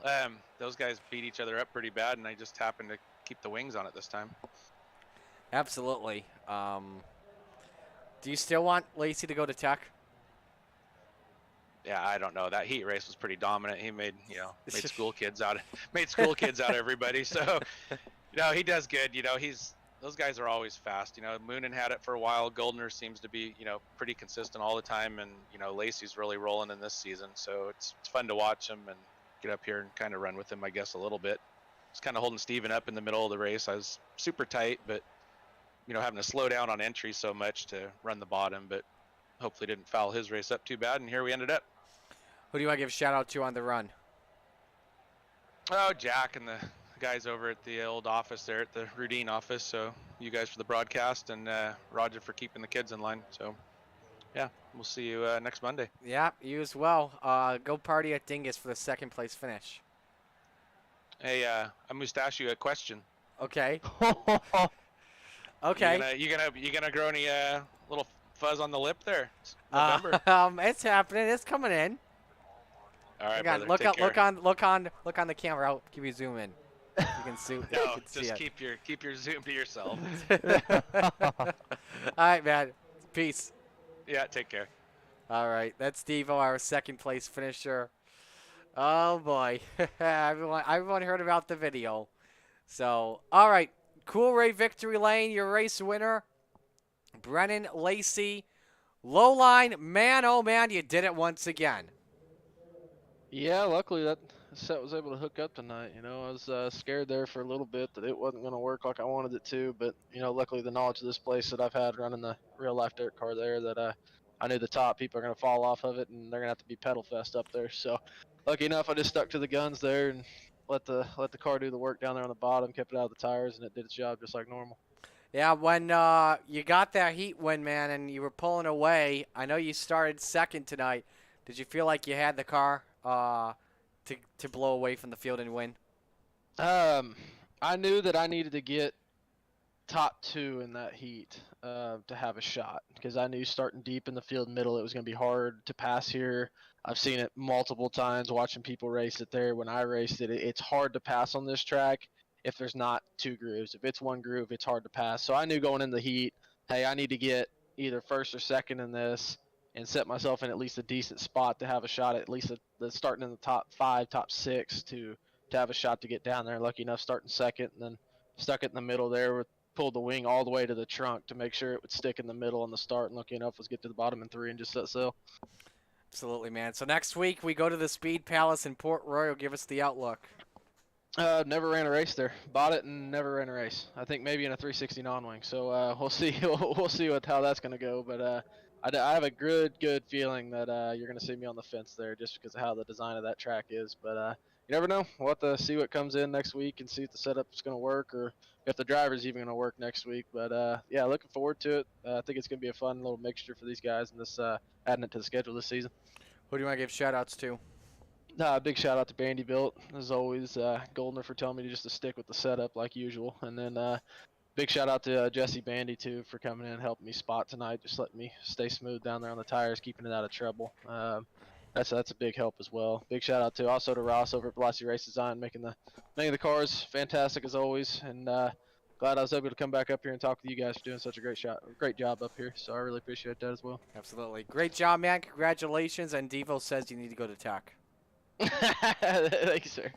Those guys beat each other up pretty bad, and I just happened to keep the wings on it this time. Absolutely. Do you still want Lacey to go to Tech? yeah, I don't know. That heat race was pretty dominant. He made made school kids out of everybody. So he does good. Those guys are always fast. Moonen had it for a while. Goldner seems to be pretty consistent all the time, and Lacey's really rolling in this season. So it's fun to watch him and get up here and kind of run with him, I guess, a little bit. Just kind of holding Steven up in the middle of the race. I was super tight, but having to slow down on entry so much to run the bottom, but hopefully didn't foul his race up too bad, and here we ended up. Who do you want to give a shout out to on the run? Oh, Jack and the guys over at the old office there at the Rudine office. So you guys for the broadcast, and Roger for keeping the kids in line. So yeah, we'll see you next Monday. Yeah, you as well. Go party at Dingus for the second place finish. Hey, I must ask you a question. Okay. Okay. You gonna grow any little fuzz on the lip there? It's November. It's happening. It's coming in. All right, brother. look on the camera. I'll give you zoom in. You can zoom. No, you can just see keep your zoom to yourself. All right, man. Peace. Yeah, take care. All right, that's Devo, our second place finisher. Oh boy, everyone heard about the video. So, all right, Cool Ray Victory Lane, your race winner, Brennan Lacey. Low line, man, oh man, you did it once again. Yeah, luckily that set was able to hook up tonight. I was scared there for a little bit that it wasn't going to work like I wanted it to, but luckily the knowledge of this place that I've had running the real life dirt car there, that I knew the top people are going to fall off of it, and they're going to have to be pedal fest up there. So lucky enough, I just stuck to the guns there and let the car do the work down there on the bottom, kept it out of the tires, and it did its job just like normal. Yeah, when you got that heat win, man, and you were pulling away, I know you started second tonight. Did you feel like you had the car to blow away from the field and win? I knew that I needed to get top two in that heat to have a shot, because I knew starting deep in the field middle it was going to be hard to pass here. I've seen it multiple times watching people race it there. When I raced it, it's hard to pass on this track if there's not two grooves. If it's one groove, it's hard to pass. So I knew going in the heat, hey, I need to get either first or second in this and set myself in at least a decent spot to have a shot, at least starting in the top 5, top 6 to have a shot to get down there. Lucky enough starting second, and then stuck it in the middle there, pulled the wing all the way to the trunk to make sure it would stick in the middle on the start, and lucky enough was get to the bottom in 3 and just set sail. Absolutely, man. So next week we go to the Speed Palace in Port Royal. Give us the outlook. Never ran a race there. Bought it and never ran a race. I think maybe in a 360 non-wing. So we'll see. We'll see how that's gonna go. But I have a good feeling that you're gonna see me on the fence there, just because of how the design of that track is. But you never know. We'll have to see what comes in next week and see if the setup's gonna work or if the driver's even gonna work next week. But yeah, looking forward to it. I think it's gonna be a fun little mixture for these guys and this adding it to the schedule this season. Who do you want to give shout-outs to? Big shout out to Bandy Built, as always. Goldner for telling me just to stick with the setup like usual. And then big shout out to Jesse Bandy too for coming in and helping me spot tonight, just letting me stay smooth down there on the tires, keeping it out of trouble. That's a big help as well. Big shout out to Ross over at Velocity Race Design, making the cars fantastic as always. And glad I was able to come back up here and talk with you guys for doing such a great job up here. So I really appreciate that as well. Absolutely. Great job, man. Congratulations. And Devo says you need to go to TAC. Thank you, sir.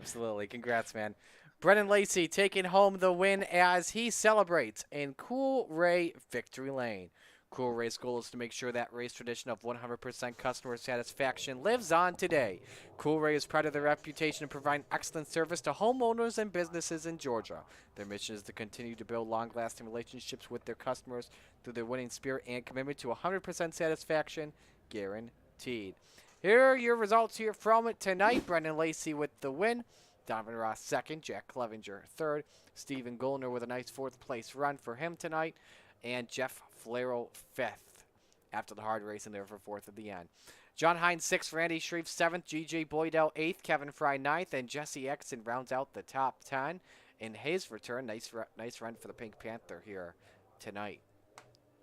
Absolutely. Congrats, man. Brennan Lacey taking home the win as he celebrates in Cool Ray Victory Lane. Cool Ray's goal is to make sure that race tradition of 100% customer satisfaction lives on today. Cool Ray is proud of their reputation of providing excellent service to homeowners and businesses in Georgia. Their mission is to continue to build long-lasting relationships with their customers through their winning spirit and commitment to 100% satisfaction guaranteed. Here are your results here from it tonight. Brendan Lacey with the win. Donovan Ross second. Jack Clevenger third. Stephen Goldner with a nice fourth place run for him tonight. And Jeff Flero fifth after the hard racing there for fourth at the end. John Hines sixth. Randy Shreve seventh. G.J. Boydell eighth. Kevin Fry ninth. And Jesse Exton rounds out the top 10 in his return. Nice run for the Pink Panther here tonight.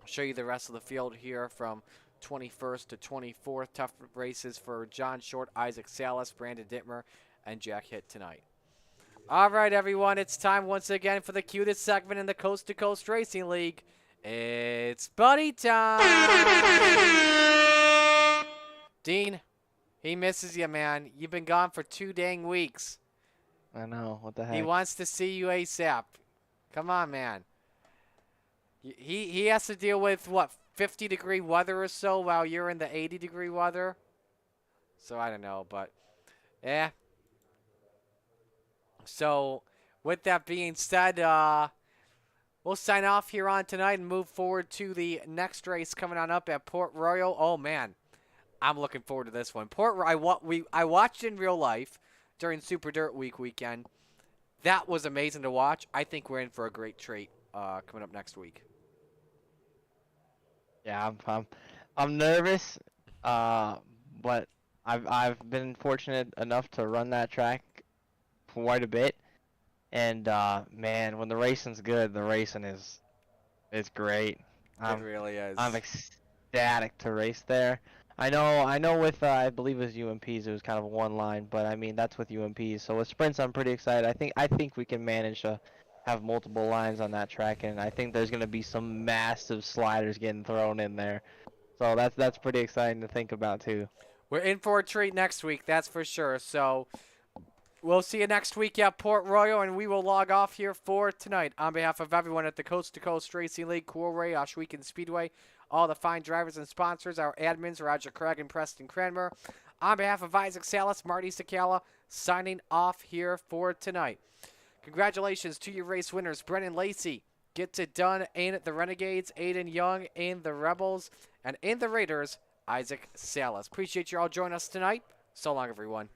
I'll show you the rest of the field here from 21st to 24th. Tough races for John Short, Isaac Salas, Brandon Dittmer, and Jack Hitt tonight. All right, everyone. It's time once again for the cutest segment in the Coast to Coast Racing League. It's buddy time. Dean, He misses you, man. You've been gone for 2 dang weeks. I know. What the He heck? wants to see you ASAP. Come on, man. He has to deal with, what, 50-degree weather or so while you're in the 80-degree weather? So I don't know, but, yeah. So, with that being said, we'll sign off here on tonight and move forward to the next race coming on up at Port Royal. Oh, man. I'm looking forward to this one. I watched in real life during Super Dirt Week weekend. That was amazing to watch. I think we're in for a great treat coming up next week. Yeah, I'm nervous, but I've been fortunate enough to run that track quite a bit, and man, when the racing's good, the racing is great. It really is. I'm ecstatic to race there. I know with I believe it was UMPs, it was kind of one line, but I mean that's with UMPs. So with sprints, I'm pretty excited. I think we can manage to have multiple lines on that track, and I think there's gonna be some massive sliders getting thrown in there. So that's pretty exciting to think about too. We're in for a treat next week, that's for sure. So we'll see you next week at Port Royal, and we will log off here for tonight. On behalf of everyone at the Coast to Coast Racing League, Cool Ray, Oshweekend Speedway, all the fine drivers and sponsors, our admins, Roger Craig and Preston Cranmer. On behalf of Isaac Salas, Marty Sakala, signing off here for tonight. Congratulations to your race winners. Brennan Lacey gets it done in the Renegades, Aiden Young in the Rebels, and in the Raiders, Isaac Salas. Appreciate you all joining us tonight. So long, everyone.